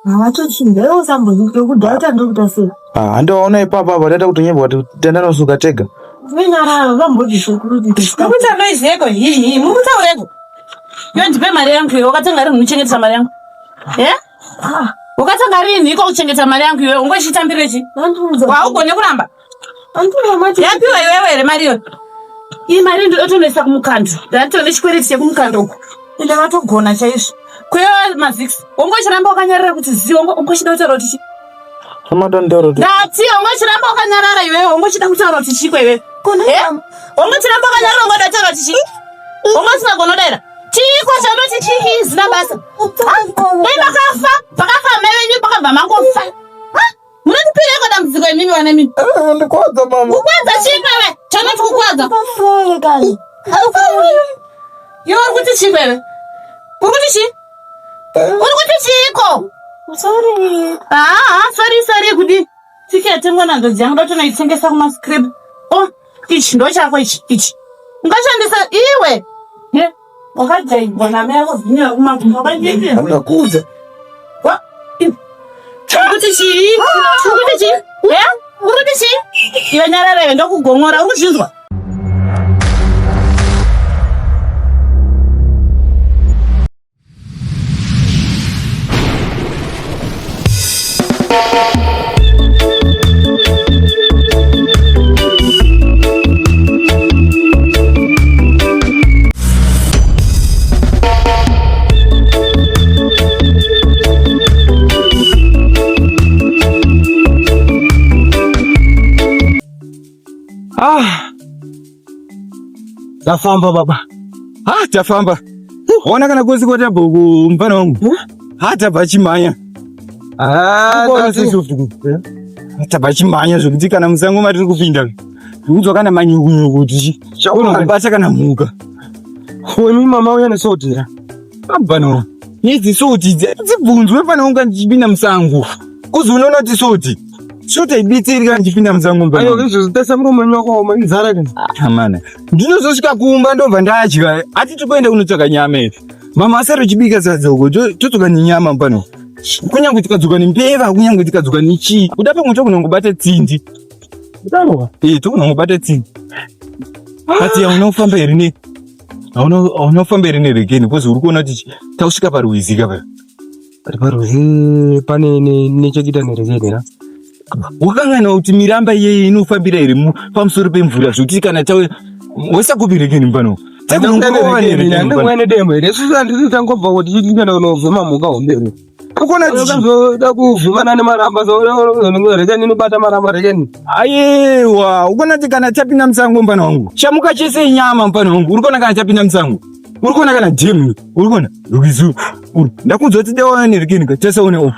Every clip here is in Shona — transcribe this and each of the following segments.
Awatochindewo sambozi kudhata ndokutase. Andoona ipapa vatata kutonyebwa kuti tenda nosuka tega. Vinara vamboti shukuru kuti. Mukuta noizeko hihi mukutaureko. Yo ndipe mari yangu iwe wakatanga rini kuchengetesa mari yangu. Wakatanga rini iko kuchengeta mari yangu iwe ungochitambire chi? Waugone kuramba. Anduna mati. Yapiwa iwewe ere mari yo. Iyi mari ndotonesa kumukando. Ndatone chikwereti chekumukando uko. Ende vatogona chaizvo. Kweyo mazix. Ungochiramba wakanyarara kuti ziyo ungochida kutaura kuti chi? Amadandoro. Ndati ungochiramba wakanyarara iwewe ungochida kutaura kuti chi kwewe. Ungochiramba wakanyarara ungoda kutaura kuti chi? Ungosinga gonodera. Chiko chanoti chi zina basa. Bakafa mewe bakabva mangofa. Munotipireko dambudziko imimi wane mimi. Ndikwadza mama. Ukwadza chikwewe. Chanoti kukwadza. Kafoye kali. Yo urikuti chikwewe. Urikuti chi? Urikuti chiko. Sorry. Sorry kudi. Tikete mwana ndozi yangu ndotona itengesa kuma script. Ichi ndo chako ichi. Ungashandisa iwe. Wakajaimbona meko zinywa kumagumba wakajaimbona. Ndakuza. Urikuti chi? Urikuti chi? Urikuti chi? Iwe nyarara ndokugongora urikuzvinzwa. Tafamba baba. Tafamba. Ona kana kuzi kwata bhuku mpana wangu. Hata pachimanya. Hata pachimanya zvokuti kana musango matiri kupinda. Udzo kana manyuku kuti unobata kana mhuka. Foni mama uya nesotira. Abano. Idzi soti dzibvunzwe pana unga ndichipinda musango. Kuzoona kuti soti. Sota ibitiri kana ndichipinda musango mpana. Ayo izvo zvitasa muromo wako wamalizara kana. Amana. Ndinozosvika kumba ndobva ndadya. Atiti kuenda kunotsvaka nyama idzi. Mama asari chibika sadza uko todzoka nenyama mpano. Kunyange tikadzoka nembeva, kunyange tikadzoka nechi. Kuda pamwe tokunongobata tsindi. Kudaro? Tokunongobata tsindi. Ati unofamba here ne? Unofamba here nerekeni kozi uri kuona kuti tausvika parwizi kapa. Parwizi pane nechekuita nerekeni ra. Wakangana kuti miramba iyeyi inofambira here pamusoro pemvura zvokuti kana tawe wasakupirekeni mpano. Ndingwane demo ere suza nditangobva kuti chingana unovhima mhuka homberi. Ukona da kuvhimana nemaramba rekeni inobata maramba rekeni. Aiwa, ukona kuti kana chapinda musango mpana wangu. Chamuka chese nyama mpana wangu. Uri kuona kana chapinda musango. Uri kuona kana jemu. Uri kuona rukizu. Ndakunzwa kuti dewa nerekeni katesa one off.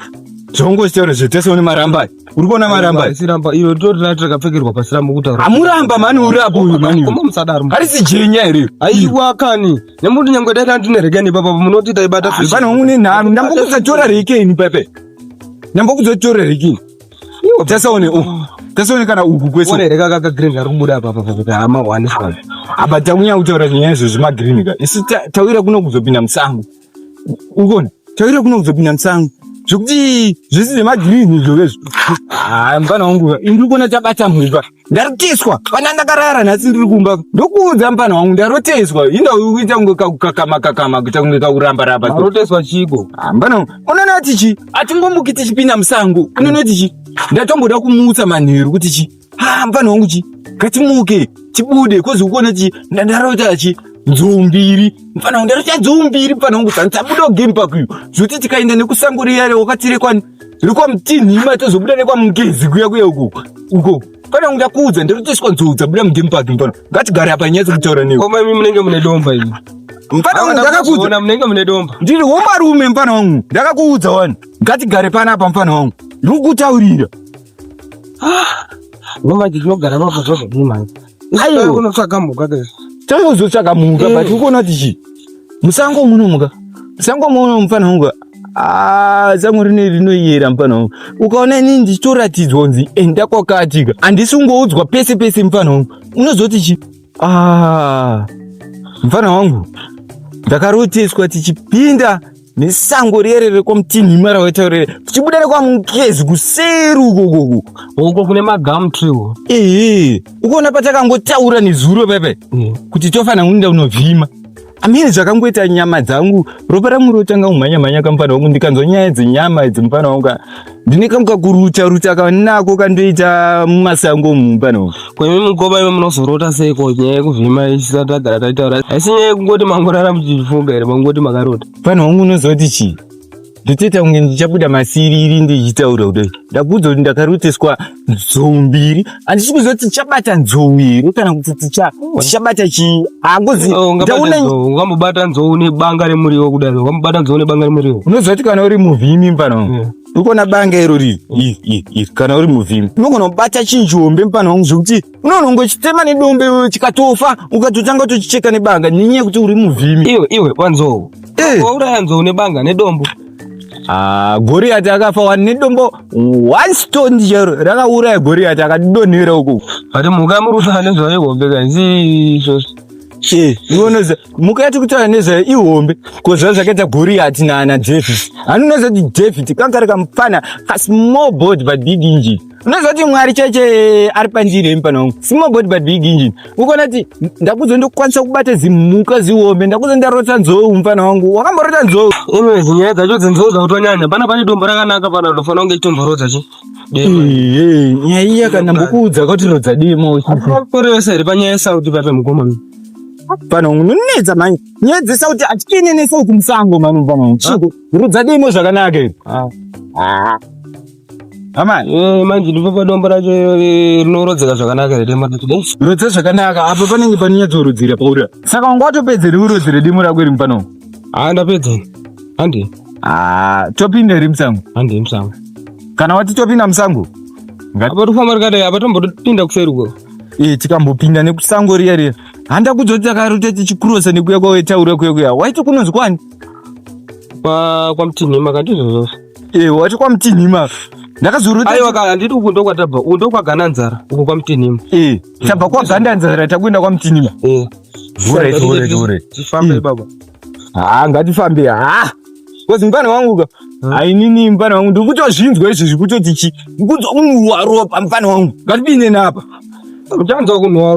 Zongo story zvetesa one maramba. Uri kuona maramba. Siramba iyo ndotina takapfekerwa pasiramba kutaura. Amuramba mani uri apo mani. Koma musadaro. Harisi jenya here. Aiwa kani. Nemuti nyangwe data ndine rekeni papa munoti taibata fish. Pana une nhamu ndambokuzotora rekeni pepe. Ndambokuzotora rekeni. Tesa one off. Tesa one kana uku kwese. One reka kaka green ari kubuda papa papa ama one squad. Aba tamunya kutaura nyaya zvima green ka. Isi tawira kuno kuzopinda musango. Ukona? Tawira kuno kuzopinda musango. Zvokuti zvisi zvemagirini izvokezvo. Mpana wangu ndiri kuona tabata mhirwa. Ndaroteswa pana ndakarara nhasi ndiri kumba. Ndokuudza mpana wangu ndaroteswa. Inda uita kunge kakama kuita kunge kauramba. Ndaroteswa chiko. Mpana wangu unoona kuti chi atingomboki tichipinda musango. Unoona kuti chi ndatomboda kumutsa manheru kuti chi mpana wangu chi ngatimuke tibude kozi ukuona kuti ndarota chi nzombiri mfana wangu ndarota nzombiri mfana wangu tabuda game park iyo zvoti tikaenda nekusango riyare wakatirekwa rikwa mutinhima tozobuda nekwa mugezi kuya uko mfana wangu ndakuudza ndaroteswa nzodza buda mugame park mfana ngatigare apa nyatsi kutaura newe. Koma imi munenge mune domba imi. Mfana wangu ndakakuudza munenge mune domba. ndiri womarume mfana wangu ndakakuudza wani ngatigare panapa mfana wangu ndiri kukutaurira. Ngoma ndinogara papa zvoga mimai. Ayo unotsvaka mhuka ke. Tozotsvaka mhuka but ukuona kuti chi musango munomuka. Musango muno mfana wangu sango rinoyera mfana wangu. Ukaona inini ndichitoratidzwa kunzi enda kwakatika handisi ungoudzwa pese pese mfana wangu. Unozoti chi mfana wangu ndakaroteswa tichipinda nesango rierere kwamtinhima rawataurere tichibudare kwamungezi kuseri ukoko uko kune magamu tree ukoona patakangotaura nezuro pepe kuti tofanira kunida unovhima amene zvakangoita nyama dzangu ropa rangu rotanga kumhanya-mhanya kamufana wangu ndikanzwa nyaya dzenyama dzemufana wangu ndine kamukakuruta kanako kandoita mumasango mufana wangu kwemi mukoma ime munozorota seiko nyaya yekuvhima isati tagara taitaura asi nyaya yekungoti mangorara muchifunga here mangoti makarota mufana wangu unozoti chii ndotoita kunge ndichabuda masiriri ndichitaura kudai ndakudza kuti ndakarotiswa nzou 2 handichi kuzoti tichabata nzou here kana kuti tichabata chii angozi ungambobata nzou nebanga remuriwo kudai ungambobata nzou nebanga remuriwo unozoti kana uri muvhimi mpana wangu ukona banga iro riri kana uri muvhimi unogona kubata chinjombe mpana wangu zvokuti unonongochitema nedombe chikatofa ukatotanga tochicheka nebanga nenyaya yekuti uri muvhimi iwe wanzou wauraya nzou nebanga nedombo Goriati akafa wani nedombo 1 stone chero rakauraya Goriati akadonhera uko ati muka murusa nezvaihombe iwonoza muka yati kutaura nezvayo ihombe kozva zvakaita Goriati naana David hanonoza kuti David kankari kamufana kasmall boat but big engine unoza kuti Mwari cheche ari panjira empana wangu small boat but big engine ukona kuti ndakudza ndokwanisa kubata zimuka zihombe ndakudza ndarota nzou mufana wangu wakamborota nzou imwe zinyaya dzacho dzenzou dzakutonyanya pane dombo rakanaka pana ndofana kunge chitonhorodza chi nyaya iya kana mbokuudza kuti rodza demo korevesa here panyaya yesauti pape mukoma pano unonetsa manje nyaya dzesauti atikenenesa kumusango manu pano chiko rodza demo zvakanaka here manje ndipo padombo racho rinorodzeka zvakanaka here rodza zvakanaka apa panenge panonyadzorodzera paura saka wanga watopedzere kurodzere demo rako iri mupano ndapedza handi topinda iri musango handi musango kana wati topinda musango apa tofamba rikadai apa tombotopinda kuseri uko tikambopinda nekusango riya riya handa kudzoti takarota tichikurosa nekuya kwawetaura kuya waiti kunonzi kwani kwamtinhima kandizvozvose wati kwamtinhima ndakazorota aiwa handiti uku ndokwatabva uku ndokwagananzara uku kwamtinhima tabva kwagandanzara takuenda kwamtinhima tifambe baba ngatifambe kozi mupana wangu hainini mupana wangu ndikutozvinzwa izvozvi kutoti chi ndikuzokunhuhwa ropa mupana wangu ngatipinde napa muchanzwa kunhuhwa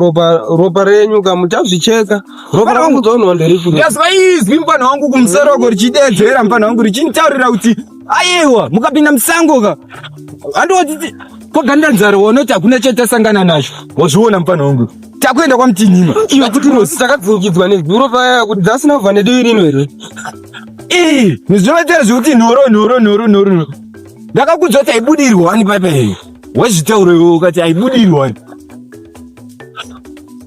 ropa renyu muchazvicheka ropa rangu dzaunhuhwa nderifuri ndazva izwi mupana wangu kumusoro uko richidedzera mupana wangu richinitaurira kuti aiwa mukapinda musango ka handoti kwagandanzara wanoti hakuna chatasangana nacho wazviona mupana wangu takuenda kwamtinhima takadzingidzwa neropa yaya kuti dzasina kubva nedivi rino here nezvinoitera zvekuti nhoro ndakakudza kuti haibudirwani pape wazvitaura iwe ukati haibudirwani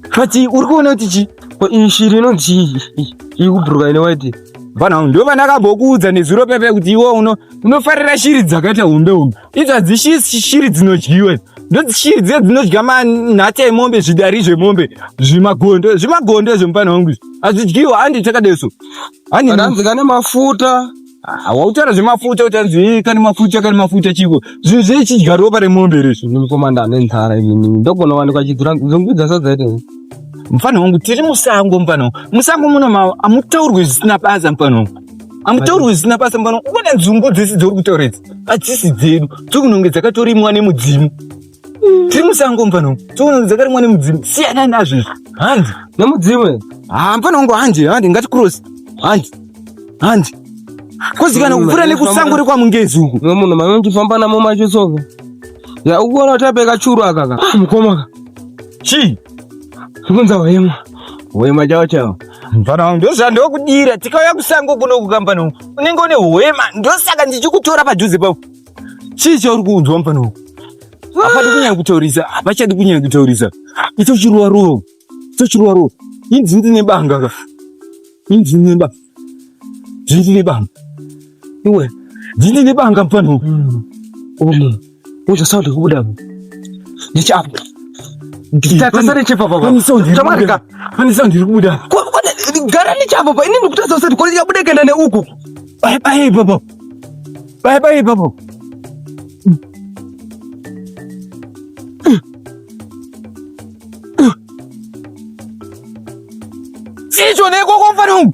kati uri kuona kuti chi shiri inonzi ikubhuruka ine waiti vanhu ndo vandakambokuudza nezuro pepe kuti iwe unofarira shiri dzakaita hombe idzo hadzishiri shiri dzinodyiwa ndoshiri dziye dzinodya manhata emombe zvidari zvemombe zvimagondo zvemupana wangu hazvidyiwa handi takadeso anzika nemafuta wautaura zvemafuta utanzi kane mafuta chiko zvinhu zvechidya ropa remombe rezvo mukomanda anenthara ndogona wanikwa chidzura zongudza sadzaite mufana wangu tiri musango mufana wangu musango muno amutaurwi zvisina basa mufana wangu amutaurwi zvisina basa mufana wangu ukona nzungu dzese dzori kutaura idzi hadzisi dzedu tikunonge dzakatorimwa nemudzimu tiri musango mufana wangu tikunonge dzakarimwa nemudzimu siyana nazvo izvi handi nemudzimu mufana wangu handi ngatikurosi handi kozikana kupfuura nekusango rekwamungezi uku munhu manonchifamba namo macho soko ukuona kuti apeka churu akaka mukomaka chii tikunza hwema chavo mufana wangu ndozvandokudira tikauya kusango kuno kukambana uku unenge une hwema ndosaka ndichikutora padhuze pavo chii chauri kuunzwa mufana wangu hapadi kunyanya kutaurisa hapachadi kunyanya kutaurisa itochiruwa ruwa inzi ndine banga iwe ndine banga mufana wangu uchasaundi kubudapo ndichapo panisa ndiri kubuda gara nichapo pa inini kutadza usati kodi ndikabudekenda neuku bye baba icho nekoko mfana wangu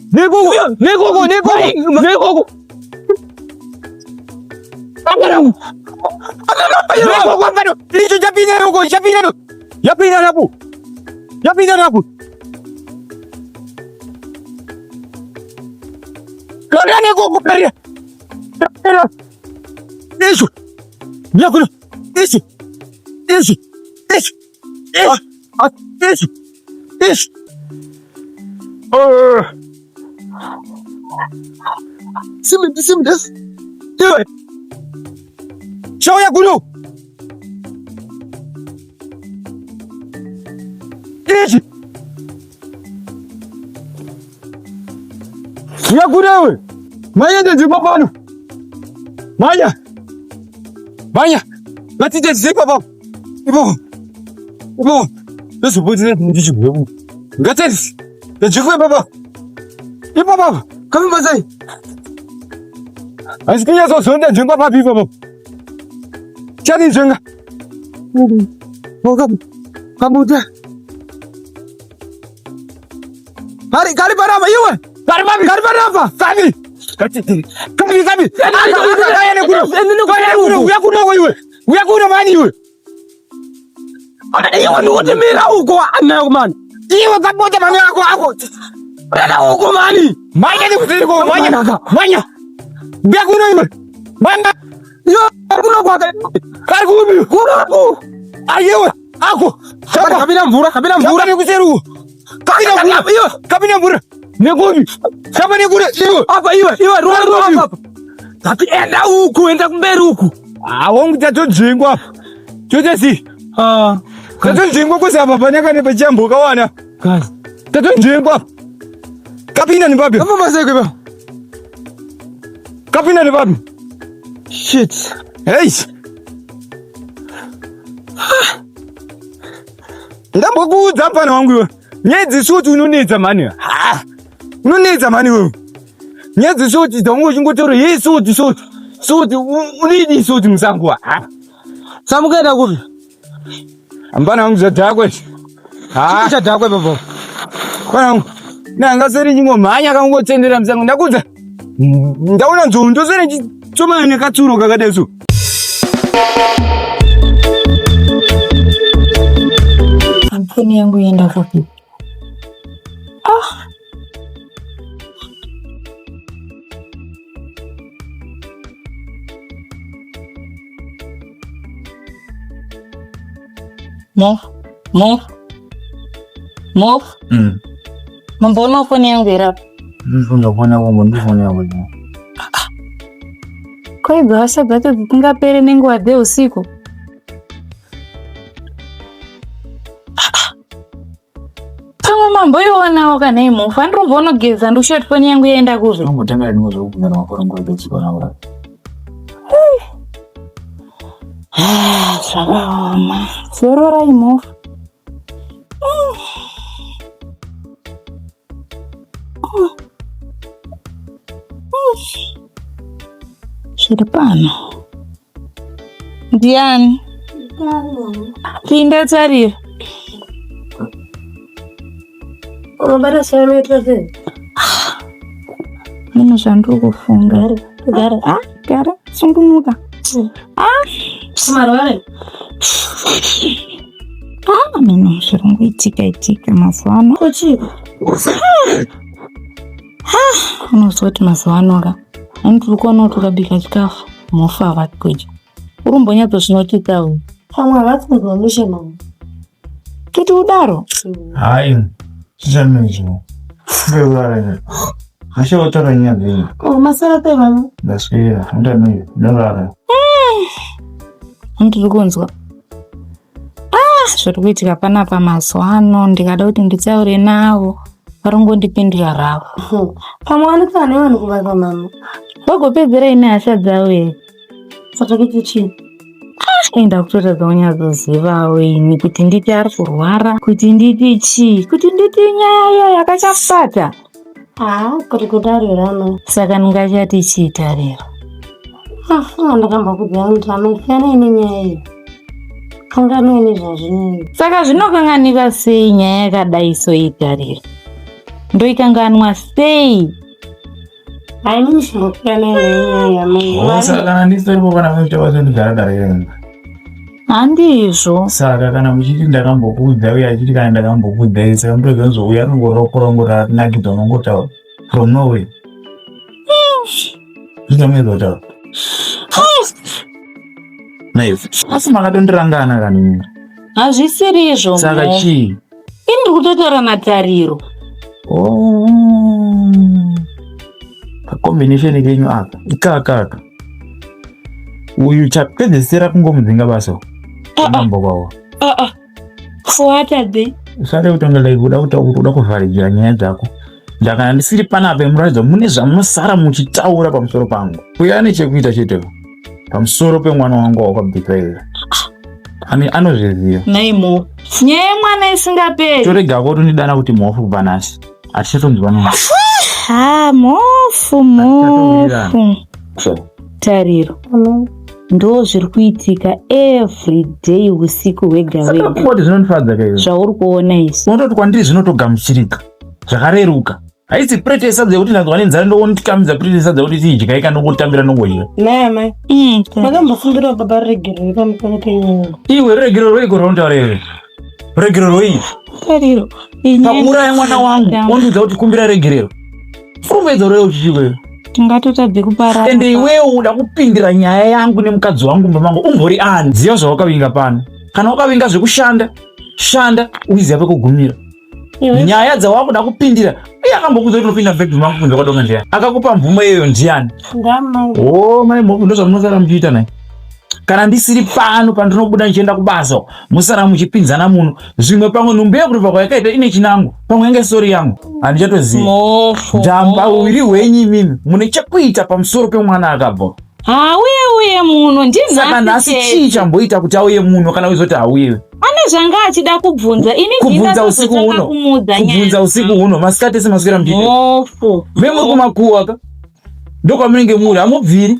nekoko Licho chapina huko, chapina. Yapina hapo. Yapina hapo. Karani huko karia. Licho. Nyakuna. Licho. Licho. Licho. Licho. Licho. Sim das. Do it. Show ya kuno. Licho. Ya kuno. Maya da zipapano. Maya. Lati da zipapano. Ibo. That's what it is. Got it. The jigwe baba. Ibo baba. Come on, Asikia so sonda jenga papi baba. Chani jenga. Boga. Kamuda. Hari kali barama iwe. Kali barama. Kali. Kali. Kaya ne kuno. Uya kuno iwe. Uya kuno mani iwe. Ana iwe nuote mira huko ana man. Iwe kabote mami yako. Ana huko mani. Manya ni kusiko manya. Biar kuno iwe. Manda. Yo kuno kwa kali kubi. Kuno. Ayewe. Ako. Kabina mvura. Ni kuseru. Kabina mvura. Negobi. Saba ni kule. Iwe. Ruwa hapa. Tapi enda huku, enda kumberi huku. Wongu tato jingwa. Chote si. Tato jingwa kwa sababu banyaka ne bajambo kawana. Kazi. Tato jingwa. Kabina ni babi. Kama masai kwa. Kabina ni babi. Shit. Hey. Ndambo kuudza pana wangu iwe. Nyedzi suti unonedza mani. Unonedza mani wewe. Nyedzi suti dongo chingotoro ye suti. Suti unidi suti msangu wa. Samukaenda kupi? Ambana wangu za dhakwe. Chicha dhakwe baba. Kwa wangu. Nanga seri nyingo manya kango tsendera msangu ndakuza. Ndaona nzondo seri choma nekatsuro kakadeso. Kampuni yangu ienda kupi? Mof. Mbona phone yangu ira? Ndabona kwa mwandu phone yangu. Kwa hivyo hasa bado ngapere nengo ade usiku. Kama mambo yona wakana imof andro mbono geza ndusho phone yangu yaenda kuzo. Ngotanga ndimozo kumera makorongo betsi bana ora. Salama. Sorora imof. Shirpano. Dian. Pinda tari. Bara sare tade. Mino sandu kufunga. Gara. Sungumuka. Marwale. Mino shirungu itika maswano. Kochi. Unosoti maswano ga. Antulikuwa notukabika chikafu mofa vatikoje urumbonya tosinochitawo Kama watu ngomesha mama. kitu udaro Hayi. Sizamenzo. Ngewala. Ashe watara nyabe. Masala te mama. Ndasikia. Ndano. Ndara. Ndirikunzwa zviri kuitika panapa maswano ndikada kuti nditsaure nawo varongondipindira ravo Pamwe anotsa nevanhu kuvaka mama. vagopedzera ine hasha dzavo here Saka kuti chini? enda kutotadza unyazozivawo ini kuti nditi ari kurwara kuti nditi chii kuti nditi nyaya yakachafata Kuti kudarirana. saka ndingachati chiitariro Ndakamba kubhuya kuti anosiyana ine nyaya iyi. Kangano ine zvazvinei. saka zvinokanganika sei nyaya yakadai soitariro ndoikanganwa sei Saka kana ndistoripo kana kuti wazondigara yena. Handizvo. Saka kana muchiti ndakambokudza uye achiti kana ndakambokudza saka mutozouya anongorokora nakidza unongotaura from nowhere. Ndinomezotaura. Naive. Asi makatondirangana kanini. Hazvisiri izvo. Saka chii? Ini kutotora natariro. Combination kenyu aka. Ikaka. Uyu chapedzesera kungomudzinga basa. Mambo kwawo. Fuata Usare utongela kuda kuvharidzira nyaya dzako. Ndakana ndisiri panape muradzo mune zvamunosara muchitaura pamusoro pangu. Uya ane chekuita chete pamusoro pemwana wangu wakabhikaira. Anozviziva. Naimo. Nyaya yemwana isingaperi. Torega kutondidana kuti mofu panasi. Achatonzwa nomusi. Mofu. Tariro. Ndo zviri kuitika every day usiku wega wega. Kuti zvinondifadza kaizvo. Zvauri kuona izvi. Unototi kwandiri zvinotogamuchirika. Zvakareruka. Haisi prete sadza kuti ndazwa nenzara ndondikamidza prete sadza kuti tidya ikandongotambira nongodya. Mai. Makambofundira baba regero pamusoro penyu. Iwe regero roiko rauntaurere. Regero roi. Tariro. Pakuuraya mwana wangu wondudza kuti kumbira regerero. Furumedzo reo chichiwewe. Tingatotadze kuparara. Ende iwewe uda kupindira nyaya yangu nemukadzi wangu mbamangu umbori ziva zvawakavinga pano. Kana wakavinga zvekushanda, shanda uiziva pekugumira. Nyaya dzawakuda kupindira iye akambokudza kuti unopinda bedroom yangu kunze kwadonga ndiani. Akakupa mvumo iyoyo ndiani? Mai moku ndozvamunosara muchiita naye. Kana ndisiri pano pandinobuda ndichienda kubasa musara muchipinzana munhu zvimwe pamwe nhumbi yekuti kwayakaita ine chinango pamwe yange sori yangu handichatoziva. Ndamba uviri hwenyu imimi mune chekuita pamusoro pemwana akabva. Uye munhu saka nhasi chii chamboita kuti auye munhu kana uzoti hauyewe? Ane zvanga achida kubvunza. Kubvunza usiku uno. Kubvunza usiku uno masikati semaswera muchiita. Vemwe kumakuwaka ndokwamunenge muri hamubviri.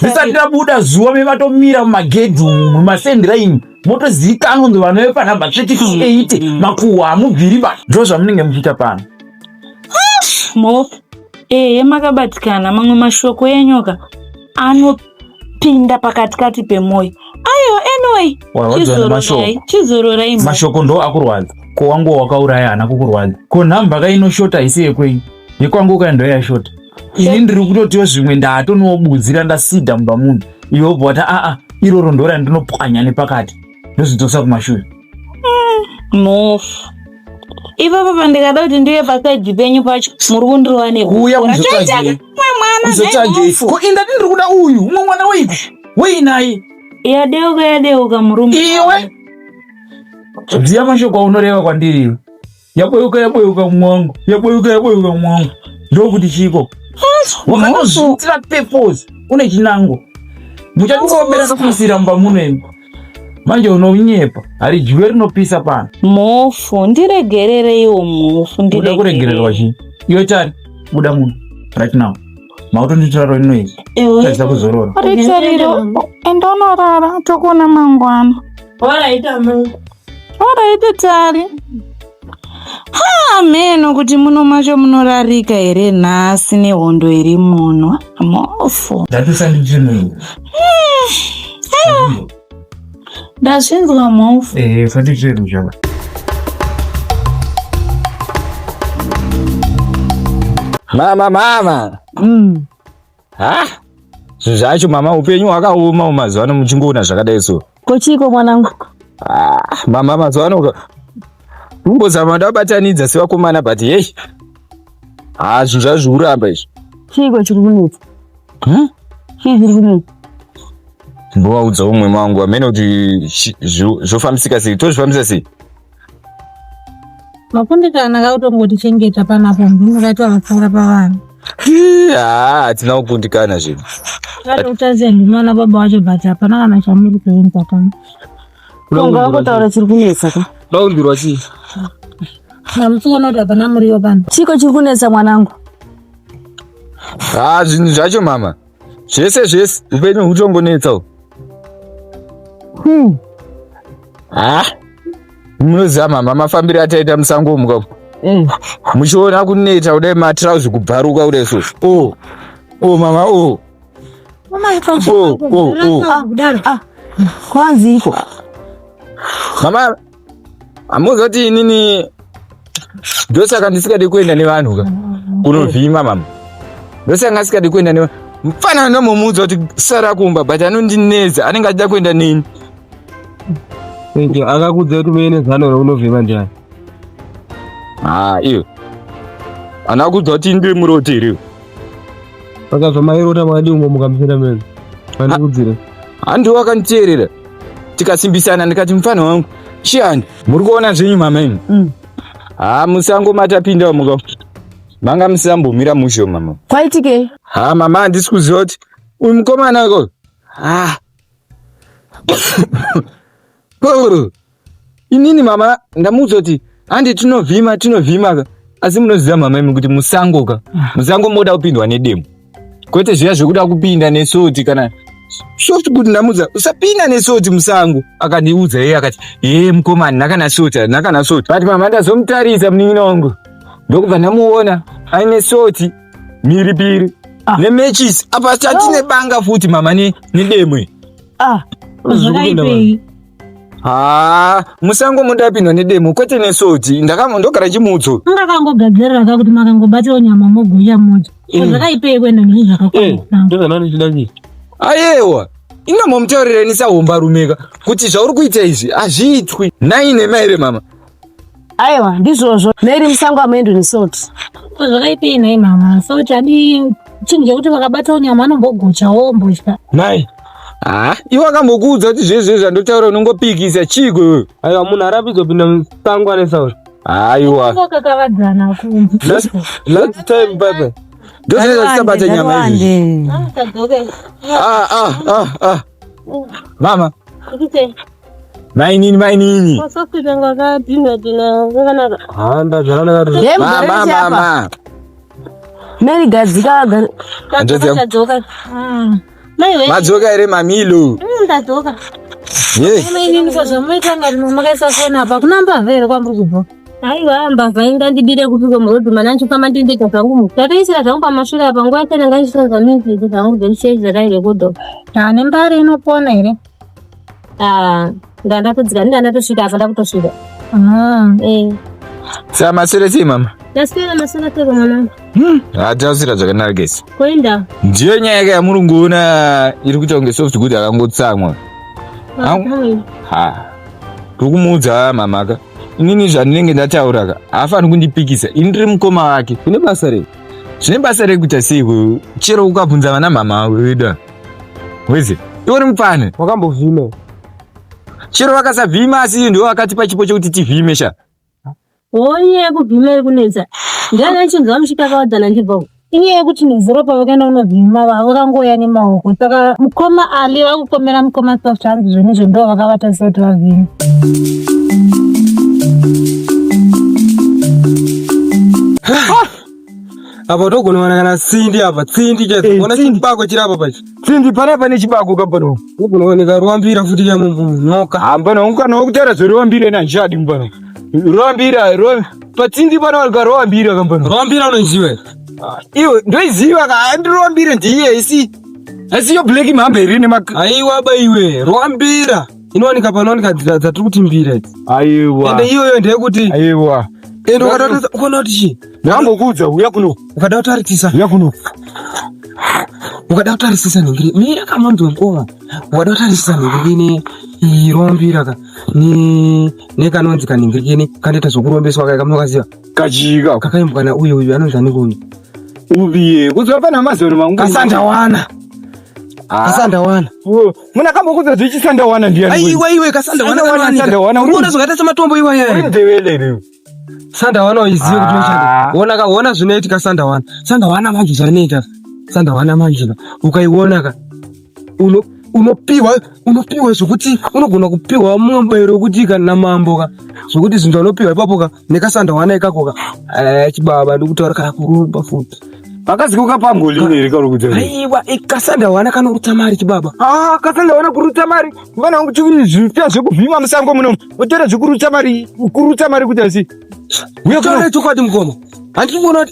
Zisati rabuda zuva mevatomira mumagedhumu mumasendiraini motozivikanwa kuti vanhu vepanhamba 38 makuhwa hamubviri ba. Ndo zvamunenge muchiita pano. Makabatikana mamwe mashoko enyoka anopinda pakatikati pemwoyo. Anyway. Chizororai. Mashoko ndo akurwadza. Ko wangu wakauraya hana kukurwadza. Ko nhamba kainoshota isi yekwenyu. Yekwangu kaendo yashota. Ini ndiri kutotiwo zvimwe ndatonobudzira ndasidha mumba munhu. Iwe wobva iroro ndora ndinopwanya nepakati. Ndozvidzosa kumashure. Mofu. Ipapa pandikada kuti ndiye pasaidhi penyu pacho muri kundirova nekuuya kuzotsvagei. Ko indati ndiri kuda uyu umwe mwana weiku weinaye. Yadeuka murumba. Iwe ziya mashoko aunoreva kwandiri iwe. Yaboyuka mwangu. Ndokuti chiko. Wakatozvitira purpose une chinango. Muchatobereka kumusira mumba muno. Manje unonyepa. Hari jwe rinopisa pano. Mofu ndiregerere iwo mofu Uda kuregererwa chii? Iwe tari buda munhu right now. Mautonditara ino izvi. Tadzisa kuzorora. Tariro. Endonorara tokona mangwana. Waraita mungu. Waraita tari. Meno kuti muno macho munorarika here nhasi nehondo iri muno. Mofu. Ndatisanditino. Ndazvinzwa mofu. Fanditiro zvaba. Mama. Zvacho mama upenyu hwakaoma mazuva ano muchingoona zvakadai so. Kochiko mwanangu? Mama mazuva ano kumbozama ndabatanidza sevakomana but hey. Zvinhu zvazviuramba izvi. Chiko chiri kunetsa? Chii chiri kunetsa? Ndinovaudza umwe mangu amene kuti zvofambisika sei. Tozvifambisa sei? Makundikana kautongotichengeta panapo ndinokati vakura pavanhu. Hatina kukundikana zvinhu. Utaziya ndimwana baba wacho but hapana kana chamuri kuenza pano. Unga wakotaura chiri kunetsa ka? Ndaundirwa chii? Namuchiona kuti hapana muriwo pano. Chiko chiri kunetsa mwanangu? Zvinhu zvacho mama. Zvese upenyu hutongonetsa. Munoziva mama mafambiro ataita musango muka. Muchiona kuneta kudai matrauzi kubvaruka kudai so. Mama Kwanzi iko. Mama amuzoti inini ndosaka ndisikadi kuenda nevanhu ka kunovhima mama. Ndosaka ngasikadi kuenda nevanhu. Mfana ndomumudza kuti sara kumba but anondineza anenge achida kuenda neni. Akakudza kuti uene zano unovhima ndiani? Iyo. Anakudza kuti ndi muroteri. Pakazva mairota makadi umwe mukamusenda mezi. Pandikudzire. Andu wakantierera. Tikasimbisana ndikati mfana wangu. Chiani, muri kuona zvenyu mama imi? Musango matapinda muka. Manga musambomira musho mama. Kwaitike? Mama handisi kuziva kuti uyu mukomana ko. Inini mama ndamuudza kuti handi tinovhima ka. Asi munoziva mama imi kuti musango ka. Musango moda kupindwa nedemo. Kwete zviya zvekuda kupinda nesoti kana soft kuti ndamuudza usapinda nesoti musango. Akandiudza yeye akati mukomana nakana soti. But mama ndazomutarisa munin'ina wangu. Ndokubva ndamuona aine soti mhiripiri nemechisi apa tatine banga futi mama nedemwe. Zvakaipei? Musango mundapindwa nedemo kwete nesoti. Ndogara chimudzo. Ndakangogadzirira kuti makangobatawo nyama mogonya moto. Zvakaipei kwenda nezvakakwana? Ndozvanani chida chii? Ayewa. Inomomutaurira sahomba rumeka kuti zvauri kuita izvi hazviitwi. Naine maire mama. Aiwa, ndizvozvo. Neri musango amuendi nesoti. Zvakaipei nai mama? Soti adi chinhu chekuti vakabatawo nyama anombogochawo mbotya. Nai. Iwe akambokuudza kuti zvezvo zvandotaura unongopikisa chiko iwe. Aiwa munhu arapizopinda musango ane sauri. Aiwa. Kakavadzana kumbi. Last time baba. Ndozveza tisabata nyama izvi. Mama. Mainini. Mama. Meri gadzika. Madzoka ere mamilo. Ndadzoka. Inini kozvamuita ngati makaisa fona apa kunamba vere kwambiri kubva. Aiwa mbavha ingandibire kupika murodhi mana ndichifamba ndindega zvangu mu. Tatoisira zvangu pamashure apa nguva yachena ngandisonza music zvangu zvechechi zvakaire kudho. Nembari inopona here? Ndandatosvika ndandatosvika apa ndakutosvika. Saka masereti mama. Ndaswera masereti mwana. Tausira zvakanaka gesi. Koenda. Ndiyo nyaya yake yamuri kuona iri kuita kunge soft good akangotsamwa. Ndokumuudza mamaka. Inini zvandinenge ndataura ka hafaniri kundipikisa. Ini ndiri mukoma wake. Une basa rei? Zvine basa rekuita seiko chero ukabvunza vana mama weda. Weze, iwe uri mupane. Wakambovhima. Chero vakasavhima asi ndiwo akatipa chipo chekuti tivhime sha. Inyaya yekuvhima iri kunetsa. Ndiani chinzwa musvika akawadzana ndibva. Inyaya yekuti nezuro pavakaenda kunovhima vakangoya nemaoko. Saka mukoma ali vakukomera mukoma soft hands zvenizvo ndo vakavata soti vavhima. Apa togonowana kana tsindi apa tsindi ona chibako chiri apa pachi. Tsindi pane chibako kapano. Unooneka ruambira futi ya munoka. Hambana ungana wokutaura zveruambira nanjadi mbano. Ruambira patsindi pano ruambira kambano. Ruambira unoziva. Iwe ndoiziva ka ndiruambira ndiye isi. Asi yo black mamberi nemaka. Aiwa baiwe ruambira. Inowanika panowanika dzatiri kuti mbira idzi. Aiwa. Ende iyoyo ndeyekuti. Aiwa. Ende ukadauta ukona kuti chii? Ndambokuudza uya kuno. Ukadautarisisa. Uya kuno. Ukadautarisisa ningiri. Mira kama mtu mkoma. Ukadautarisisa ningiri irombira ka. Ni kanonzi kaningiri kandeta zokurombeswa kaya kamunokaziva. Kachika. Kakaimbukana uyu anonzani kuni. Ubiye. Kuzva pana mazoro mangu. Kasandawana. Kasandawana. Muna kambokuudza zvichisandawana ndiani. Aiwa kasandawana. Unoona zvakaita sematombo iwa yaya. Ndewelere. Sandawana uizive kuti unoshanda. Ona zvinoitika Sandawana. Sandawana manje zvanoita. Sandawana manje ukaiona ka unopiwa zvokuti unogona kupiwa mubairo wekuti kana mambo ka zvokuti zvinhu zvanopiwa ipapo ka nekasandawana ikako ka chibaba ndikutaura kana kurumba futi Akazikuka pangoli iri karukudza. Aiwa ikasanda wana kana rutamari chibaba. Kasanda wana kuruta mari. Vana vangu chikuri zvita zvekuvhima musango muno. Utora zvekuruta mari kuti asi. Uyakuona chokwadi mukoma. Andikuona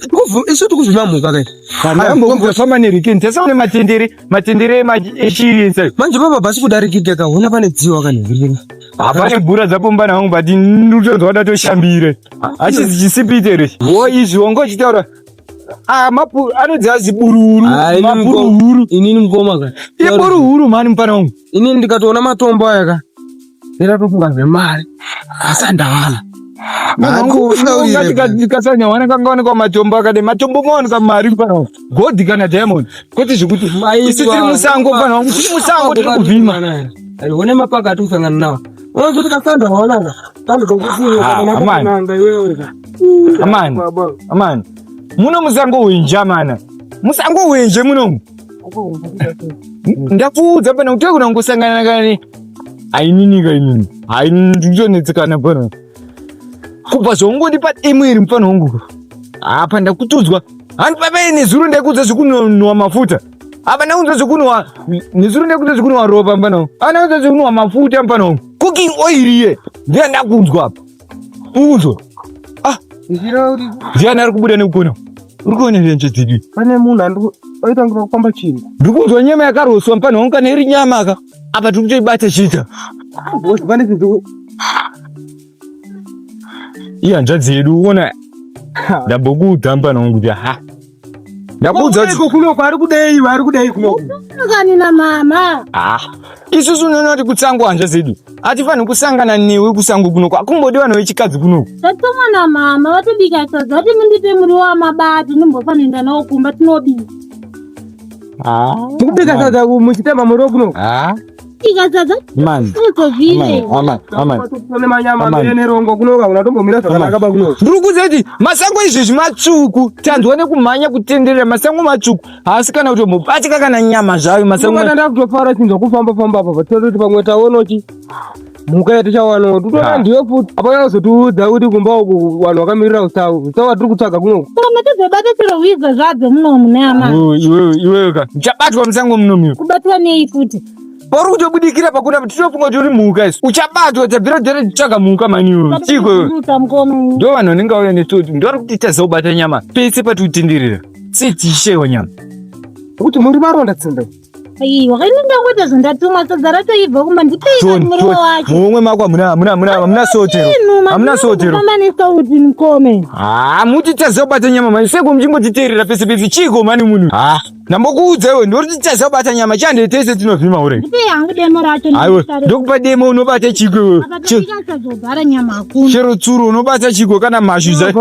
isu tikuvhima muka kai. Kana mbombo famba nerikeni tasaone matendere eshiri sai. Manje baba basi kudarikika kaona pane dziwa kanhirira. Hapana bhura dzapo mbana wangu bati ndotozwa datoshambire. Achisi chisipitere. Wo izvi wangu chitaura. Mapu anodziva zibururu. Mapuruhuru. Inini mukoma kai. Iburuhuru mani mpana wangu. Inini ndikatoona matombo aya ka. Ndatofunga zvemari. Asandawana. Kasanya wana kangaonekwa matombo akade matombo maonekwa mari mpana wangu. Godhi kana diamond. Kuti zvikuti isi tiri musango mpana wangu. Tiri musango tiri kuvhima. One mapaka atusangana nawo. Kuti kasanda wana ka. Amani. Muno musango wenja mana. Musango wenje muno. Ndafuudza pana kuti kuna ngosangana kane. Aininika inini. Ndizonetsekana pana. Kubva zvongodipa imwiri mpana wangu. Apa ndakutudzwa. Handipapai nezuro ndaikudza zvekunwa mafuta. Apa ndaunza zvekunwa nezuro ndaikudza zvekunwa ropa mpana wangu. Anaunza zvekunwa mafuta mpana wangu. Cooking oil ye. Ndiye ndakunzwa apa. Unzwa. Ndiani ari kubuda nekupona. Uri kuona njenje dzidi. Pane munhu aita ngura kufamba chini. Ndikunzwa nyama yakaroswa mpana wangu kana iri nyama aka. Apa tiri kutoibata chita. Pane zvinhu. Hanzvadzi yedu uona. Ndambokuudza mpana wangu kuti ndakuudza kuti kunoko ari kudei kunoko. Kani na mama. Isusu unoona kuti kutsango hanzvadzi yedu. Atifanhi kusangana newe kusango kunoko. Akumbodi vanhu vechikadzi kunoko. Tatomwa na mama vatobika sadza vati mundipe muriwo wamabati nimbofanenda nawo kumba tinobika. Tikubika sadza muchitema muriwo kunoko. Bika sadza? Mani. Utovile. Pane manyama nerongo kunoko unatomomira zvakanaka ba kunoko. Ndiri kuudza kuti masango izvezvi matsvuku. Tanzwa nekumhanya kutenderera masango matsvuku. Asi kana kuti mubatika kana nyama zvayo masango. Ndanda kutofara chinzwa kufamba apa patoti pamwe taonochi. Muka yetu chawano tutoona ndiyo futi apa yazotiudza kuti kumba uku vanhu vakamirira usawu tiri kutsvaga kunoko. Kama tizobata chiro hwiza zvadzo muno mune ama. Iwewe ka uchabatwa musango muno miyo. Kubatwa nei futi? Pari kutobudikira pakuda tinofunga kuti uri mhuka isi. Uchabatwa tabvira dzere titsvaga mhuka maniwe. Chiko ndo vanhu vanenge vauya nesoti ndo vari kuti tazobata nyama pese patikutenderera. Setishewa nyama. Kuti muri maronda tsinda. Aiwa kainenda ngoita zvandatumwa sadza ratoibva kumba ndipei muriwo wacho. Mumwe mako hamuna sotero. Hamuna sotero. Mama nesauti mukome. Muti tazobata nyama mani seko muchingotiteerera pese pese chiko mani munhu. Ndambokuudza iwe ndori kuti tazobata nyama chande tese tinovhima ure. Ndipei hangu demo racho. Aiwa ndokupa demo unobata chiko iwe. Tazobara nyama hakuna. Chero tsuro unobata chiko kana mhashu zai.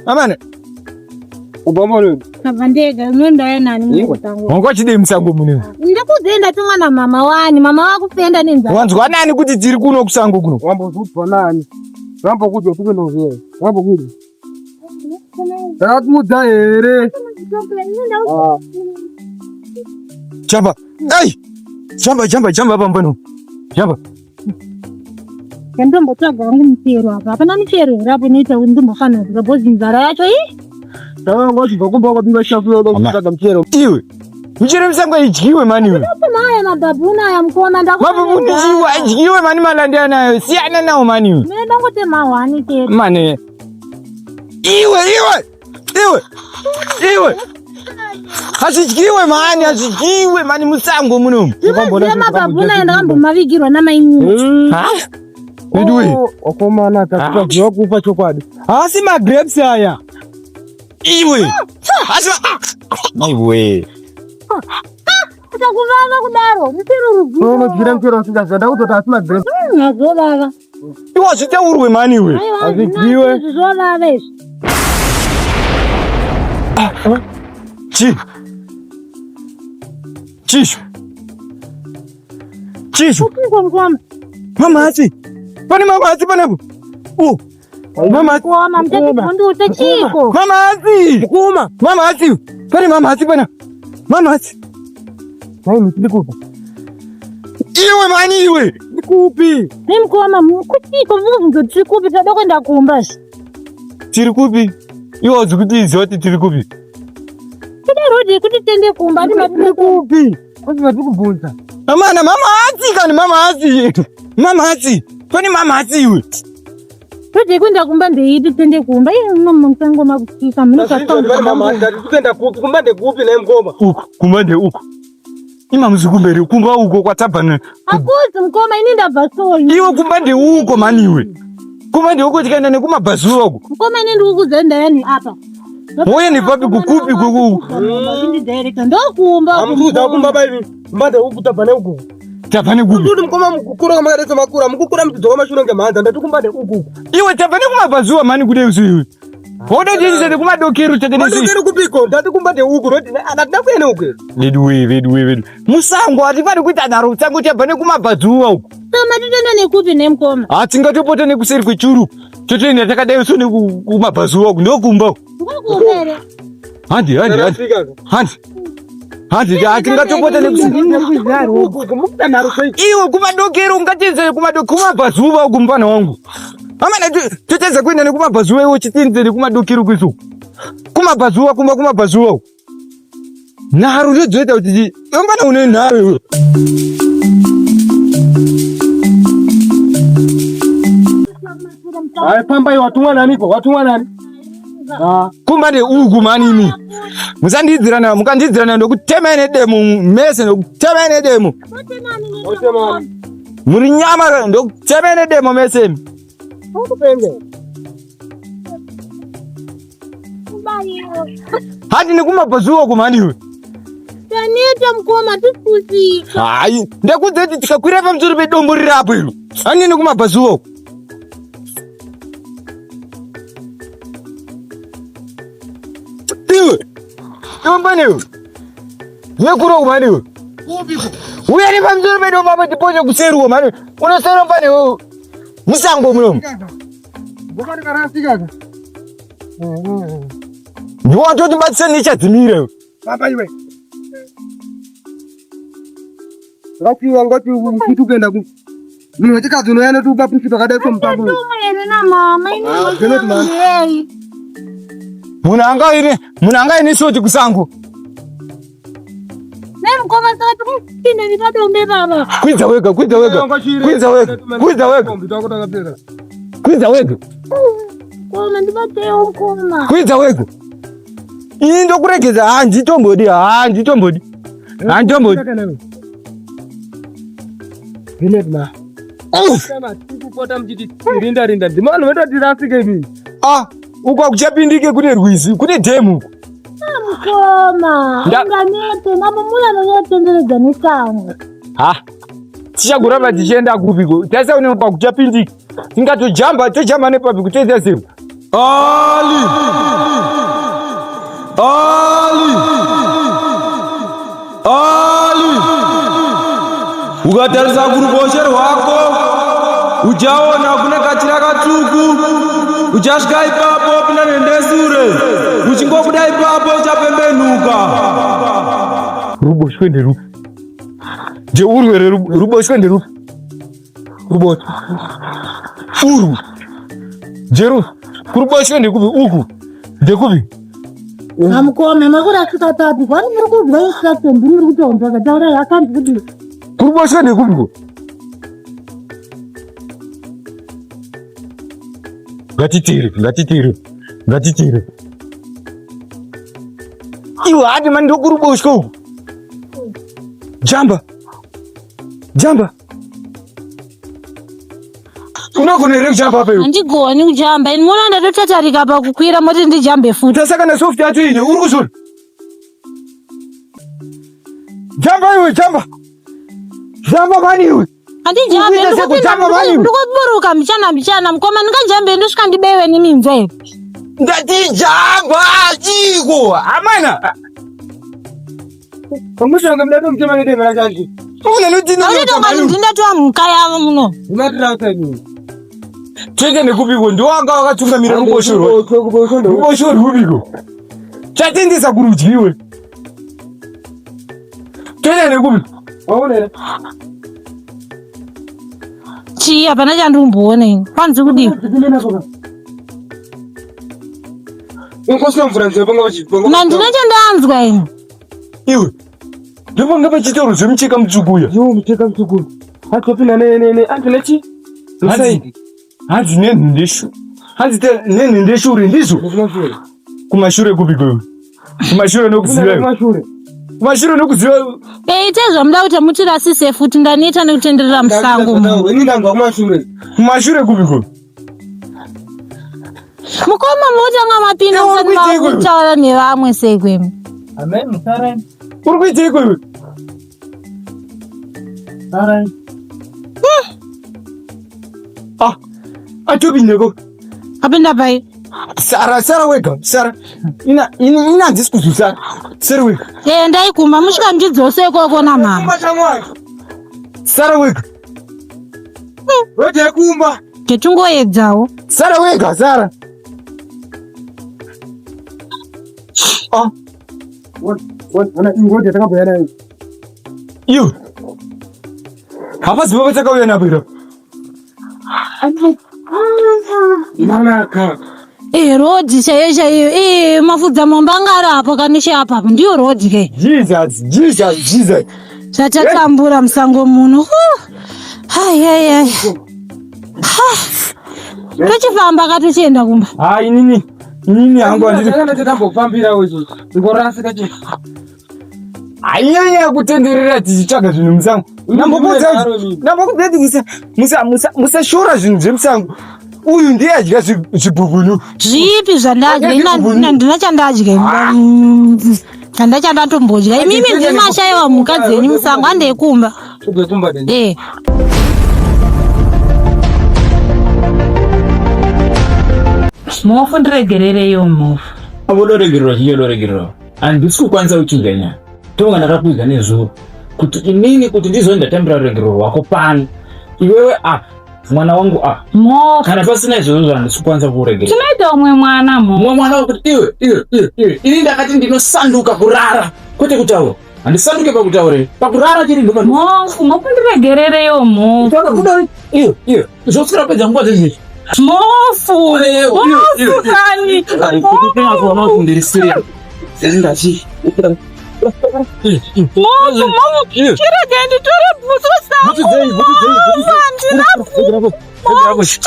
Amane. Ubamore. Navandega nondaye nani mutango. Wangu chide musango muno. Ndakuzenda tumwa na mama wani, mama wakupenda nenza. Wanzwa nani kuti tiri kuno kusango kuno? Wambozutwa nani? Wambokudya tuke nozwe. Wambokudya. Ndakudza here. Chamba. Ai! Chamba apa mbano. Chamba. Ndombo tsvaga wangu mutero apa. Apana mutero rapo noita ndombofana zikabhozi nzara yacho Iwe, uchere musango idyiwe mani iwe. Maya mabhabhuna aya mukona Mabhabhuna idyiwe mani malandi anayo. Siyana nawo mani iwe. Mene dangote mahwani kete. Mane. Iwe. Hasidyiwe mani musango muno. Iwe mabhabhuna aya ndakambomavigirwa namainyu. Ndiwe. Okomana takutwa kupa chokwadi. Asi magrapes aya. Iwe. Iwe. Utakuvava kudaro. Mutero rudziro. Mpiro singazanda kutota asima grapes. Nazovava. Iwe zvitaurwe mani iwe. Azvidziwe. Zvovava izvi. Chishu. Mamatsi. Pane mamatsi panapo. Mamatsi. Kuoma mtaki ndote chiko. Mamatsi. Kuoma. Mamatsi. Pane mamatsi pana. Mamatsi. Hai mtikupa. Iwe mani iwe. Ndikupi? Nimkuoma mukutiko mvuzo tikupi tada kwenda kumba. Tiri kupi? Iwo zikuti izoti tiri kupi? Tida rudi kuti tende kumba ndi matende kupi kuti matikubvunza Amana mama hatsi kana mama hatsi. Mama hatsi. Pani mama hatsi iwe. Rudi kwenda kumba ndi tende kumba. Iye mama mtango makufika mnika Ndati mama ndati kutenda kupi kumba ndekupi naye mkoma Uku kumba ndi uku. Ima muzikumberi kumba uko kwatabana. akuti mkoma ini ndabva soi. Iwe kumba ndi uko mani iwe. Kumba ndi uko tikaenda nekumabhazuwa uko. Mkoma ini ndikuzenda yani apa. Moye ni papi kukupi kuku. Ndi direct ndokumba. amuzuza kumba baivi kumba ndekutabane uku Tabane kuku. kuti mkoma mukukura kama kadetsa makura mukukura mtidzoka mashuno ngemanza ndati kumba ndekuku Iwe tabane kumabhazuwa mani kude usiwe. Hoda jinse kumadokero takenesi. madokero kupiko ndati kumba ndeuku roti anatina kuene uku Vedu. Musango atifani kuita naro sango tabane kumabhazuwa uko. Tama titenda nekupi nemkoma. Atingatopota nekuseri kwechuru. Totenda takadai usone kumabhazuwa uko ndokumba. Ngokumere. Handi. Atingatopota nekuseri. Iwe kumadokero ungatenzere kumabhazuwa uko mpana wangu. Amana totenza kuenda nekumabhazuwa iwe chitinzere kumadokero kwesu. Kumabhazuwa kumabhazuwa uko. Naro ndozoita kuti mpana une naro. Hai pamba hiyo watumwa nani? Kumba ndi uku manimi. Musandidzirana mukandidzirana ndokutemene demo mese ndokutemene demo. Muri nyama ndokutemene demo mese. Ukupenge. Hadi nikumabhazuwa kumaniwe. Taneta mkoma tikusika. Hayi ndakuzeti tikakwira pamusoro pedombo rirapo iro. Hani nikumabhazuwa. Iwe mbaniwe. Yekuro kumaniwe. Uya ni pamusoro pedombo apa tiponye kuseruwa mani. Unosero mbaniwe. Musango munomu. Bokari karasika ka. Ndiwatoti batseni nichadzimire. Papa iwe. Ngati mkitu kenda ku. Mimi chikazi no yana tu bapu tukadai kwa mtambo. Tumere na mama ini. Munanga ine soti kusango. Ne mkoma sasa tukinde nitatombe baba. Kwiza wega. Koma ndibate ukoma. Kwiza wega. Ini ndokuregeza handitombodi. Vinetma. Kama tikupota mjiti rinda ndimano weta tirasike hivi. Uko kuchapindike kune rwizi kune dhemu. Mkoma. Nganete mabumula nonyetenderedza nesango. Tichaguramba tichienda kupiko. Tasa une pa kuchapindike. Tojamba nepapi kutedza semu. Ali. Ukatarisa kuruboshwe rwako uchaona kune kachira katsvuku uchasvika ipapo pinda nendesure uchingobuda ipapo uchapembenuka. Ruboshwe nderupi? Ndeurwere ruboshwe nderupi? Ruboshwe uru jeru kuruboshwe ndekupi uku ndekupi? Amkome makurasika tatu kwani muri kubva instruction ndiri kutonza kataura yakanzi kuti kuruboshwe ndekupiko? Ngatitire. Iwe hadi mani ndokuruboshwe uku. Jamba. Unogona here kujamba apa iwe? handigoni kujamba ini mona ndatotatarika pakukwira moti ndijambe futi. Tasaka na soft yacho ine uri kuzona. Jamba iwe jamba mani iwe. Handijambe ndikoburuka mchana mkoma ndingajambe ndosvika ndibewe nimimve. Ndati jamba chiko amana. Pamushanga mdato mtema ngede mara chanji. Auditongani ndindatova mhuka yavo muno. Unatirauta nini? Twende nekupiko ndiwanga wakatungamira ruboshwe rwupiko. Chatendesa kurudyi iwe. Twende nekupiko. Waonera. Chii hapana chandimboona ini kwanzi kudii. Ngosina mvura nzwe panga pachipanga. Na ndinochandanzwa ino. Iwe. Ndopanga pachitoro zvemucheka mutsuguya. Yo mucheka mutsuguya. Atopina ne antolechi. Hazi. Hazi nenhindeshu. Hazi nenhindeshure ndizo. Kumashure kupiko. Kumashure nokuziva. Kumashure nokuziva. Itezva muda kuti mutirasise futi ndaniita nekutenderera musango. Ini ndanga kumashure. Kumashure kupiko. Mukoma mutanga mapinda musani makutaura nevamwe sekwemi. Amen, mutara. Uri kuita ikwewe? Tara. Atopindeko. Apinda pai. Sara wega. Sara. Ina handisi kuzusara. Sara wega. Ndaikumba musvika muchidzose ikoko namama. Sara wega. Wega kumba. Ketungoedzawo. Sara wega, Sara. Wana ingoti takabhuya nayo. Iyo. Hapazi baba takauya napo. Manaka. Rodhi chaiyo mafudza mambangara apo kanishe apa ndiyo rodhi ke. Jesus. Chatakambura musango muno. Hai. Tochifamba katochienda kumba. Nini hangu andiri. Ndakambofambira wezo. Ngorasika che. Ayaya kutenderera tichitsvaga zvinhu musango. Nambokudza musashora zvinhu zvemusango. Uyu ndiye adya zvibhubhunu. Zvipi zvandadya? Ndina chandadya. Chandachatombodya. Imimi ndimashayiwa mhuka dzenyu musango andeikumba. Tobekumba deni. Mofu ndiregerereyo mofu. Abodoregererwa chiyodoregererwa. Handisi kukwanisa kuchinganya. Tonga ndakakuudza nezuro kuti inini kuti ndizoenda tambira ruregerero rwako pano. Iwewe mwana wangu Mofu. kana pasina izvozvo handisi kukwanisa kuregerera. Tinoita umwe mwana mofu. Umwe mwana wekuti iwe. Ini ndakati ndinosanduka kurara. Kwete kutaura. Handisanduke pakutaura. Pakurara chiri ndopano. Mofu ndiregerereyo mofu. Iwe. Zvoswera pedza nguva dzezvezvi. Mofu kani. Chirege nditore bhutsu sangu. Chitora bhutsu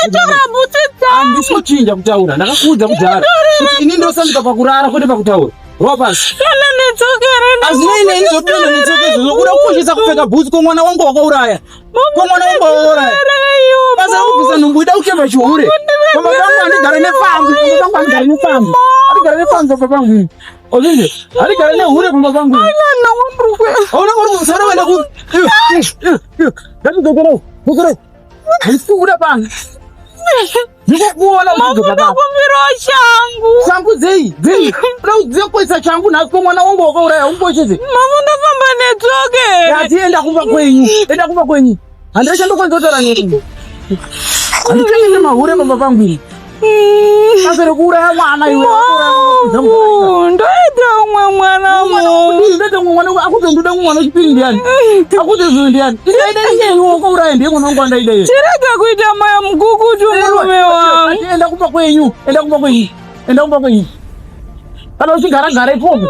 dzangu. Handisochinja kutaura. Ndakakuudza kudhara. Ini ndosanduka pakurara kwete pakutaura. Ropasi. Azvino ine ndizopinda netseke zvokuda kukoshesa kupfeka bhutsu kwamwana wangu wakauraya. Basa kubvisa nhumbu ida kuchema chihure. Mama vangu andigara nefambi. Andigara nefambi papa vangu. Ozvizve. Andigara nehure papa vangu. Auna uri musoro wenda ku. Ndakudzokerewo. Ndikubuda pano. Ndikukuona uchidzoka pano. Shangu dzei. Unoziva kuisa changu nhasi kwamwana wangu wakauraya umbocheze. Mama ndafamba netsoke. Yati enda kumba kwenyu. Handichandokwanisa kutaura neni. Handichandise mahure baba vangu. Sasa rekuuraya mwana iwe. Ndoita umwe mwana Ndoita umwe mwana akutondoda mwana chipiri ndiani. Akutozvo ndiani. Ndaida wakauraya ndiye mwana wangu andaida iye. chirega kuita maya mukukutu murume wangu. Enda kumba kwenyu. Kana uchigara ipopo.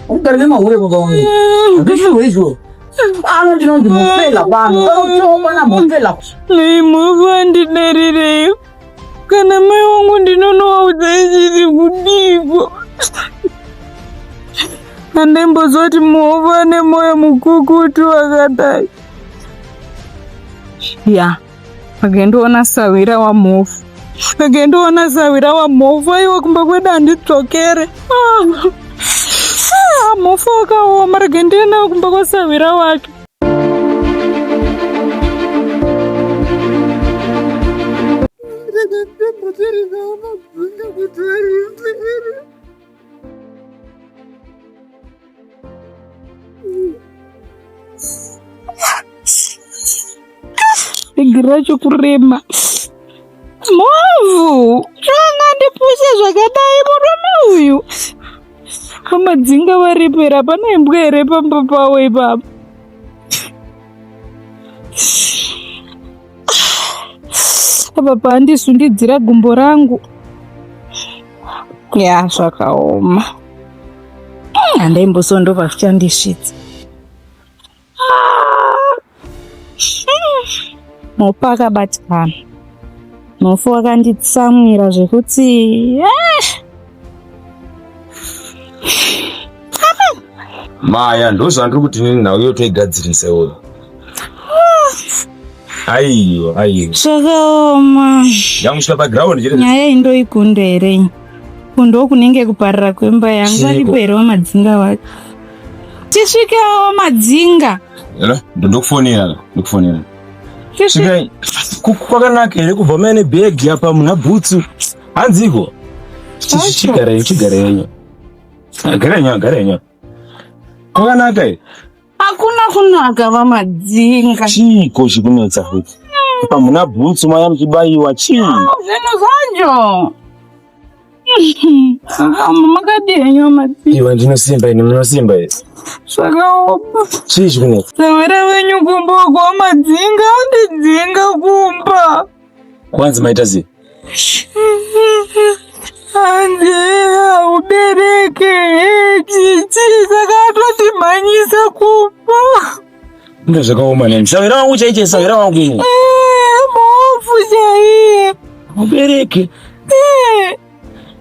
Ugare nemahure baba vangu. Ndizvo izvo. Ndinonzi mufela pano. Unochoma mufela. Mufa ndidarireyo. Kana mai wangu ndinonovaudza ichiri kudiko. Handaimbozoti mufa nemoyo mukukutu wakadai. Pakendoona Sawira wamofu. Aiwa kumba kwedu handidzokere. Mofu wakaoma. Rege ndienda kumba kwaSawira wake. Igiracho kurema. Movu changa ndipuse zvakadai murume uyu. Pamadzinga varipera pane imbwa here pamba pawo ipapa. apa pandisundidzira gumbo rangu ya zvakaoma. Handaimbosondova zvichandisvitsa. Mopa akabatikana. Mofu wakanditsamwira zvekuti Maya ndozvandiri kuti nini nawe yotoigadzirisa uyo. Aiyo. Zvakaoma. Yamusvika paground chete. Nyaya indoikundo here. Kundo kunenge kuparira kwemba yangu ariperwa madzinga wacho. Tisvikewo madzinga. Hello, ndokufonera. Svika kwakanaka here kubva maine bag apa muna bhutsu. Hanziko. Chigara yenyu. Kwakanaka here. Hakuna kunaka vamadzinga. Chiko chikunetsa futi. Apa muna bhutsu maya muchibayiwa chii. Zvinhu zvacho. Makadenya madzinga. Iwe ndinosimba ine munosimba here. Zvakaoma. Chii chikunetsa? Zavira venyu kumba kwa madzinga undidzinga kumba. Kwanzi maita sei? Hanzi ubereke chichi zvakatotimhanyisa kumba. Ndo zvakaoma neni. Savira wangu chaiche savira wangu. Mofu chaiye. Ubereke.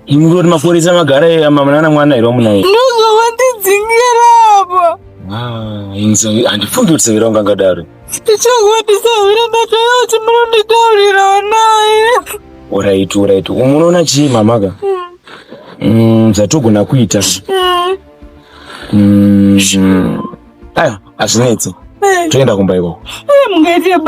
Imuroti mapurisa magara mama mwana iro munaye. Ndozvo vandidzingira apa. Inzo andifundi kuti savira wangu angadaro. Ndichogoti savira ndatayoti munonditaurira naye. Alright. Unoona chii mamaka? Zvatogona kuita. Aya, azvinetsi. Toenda kumba ikoko. Mungaite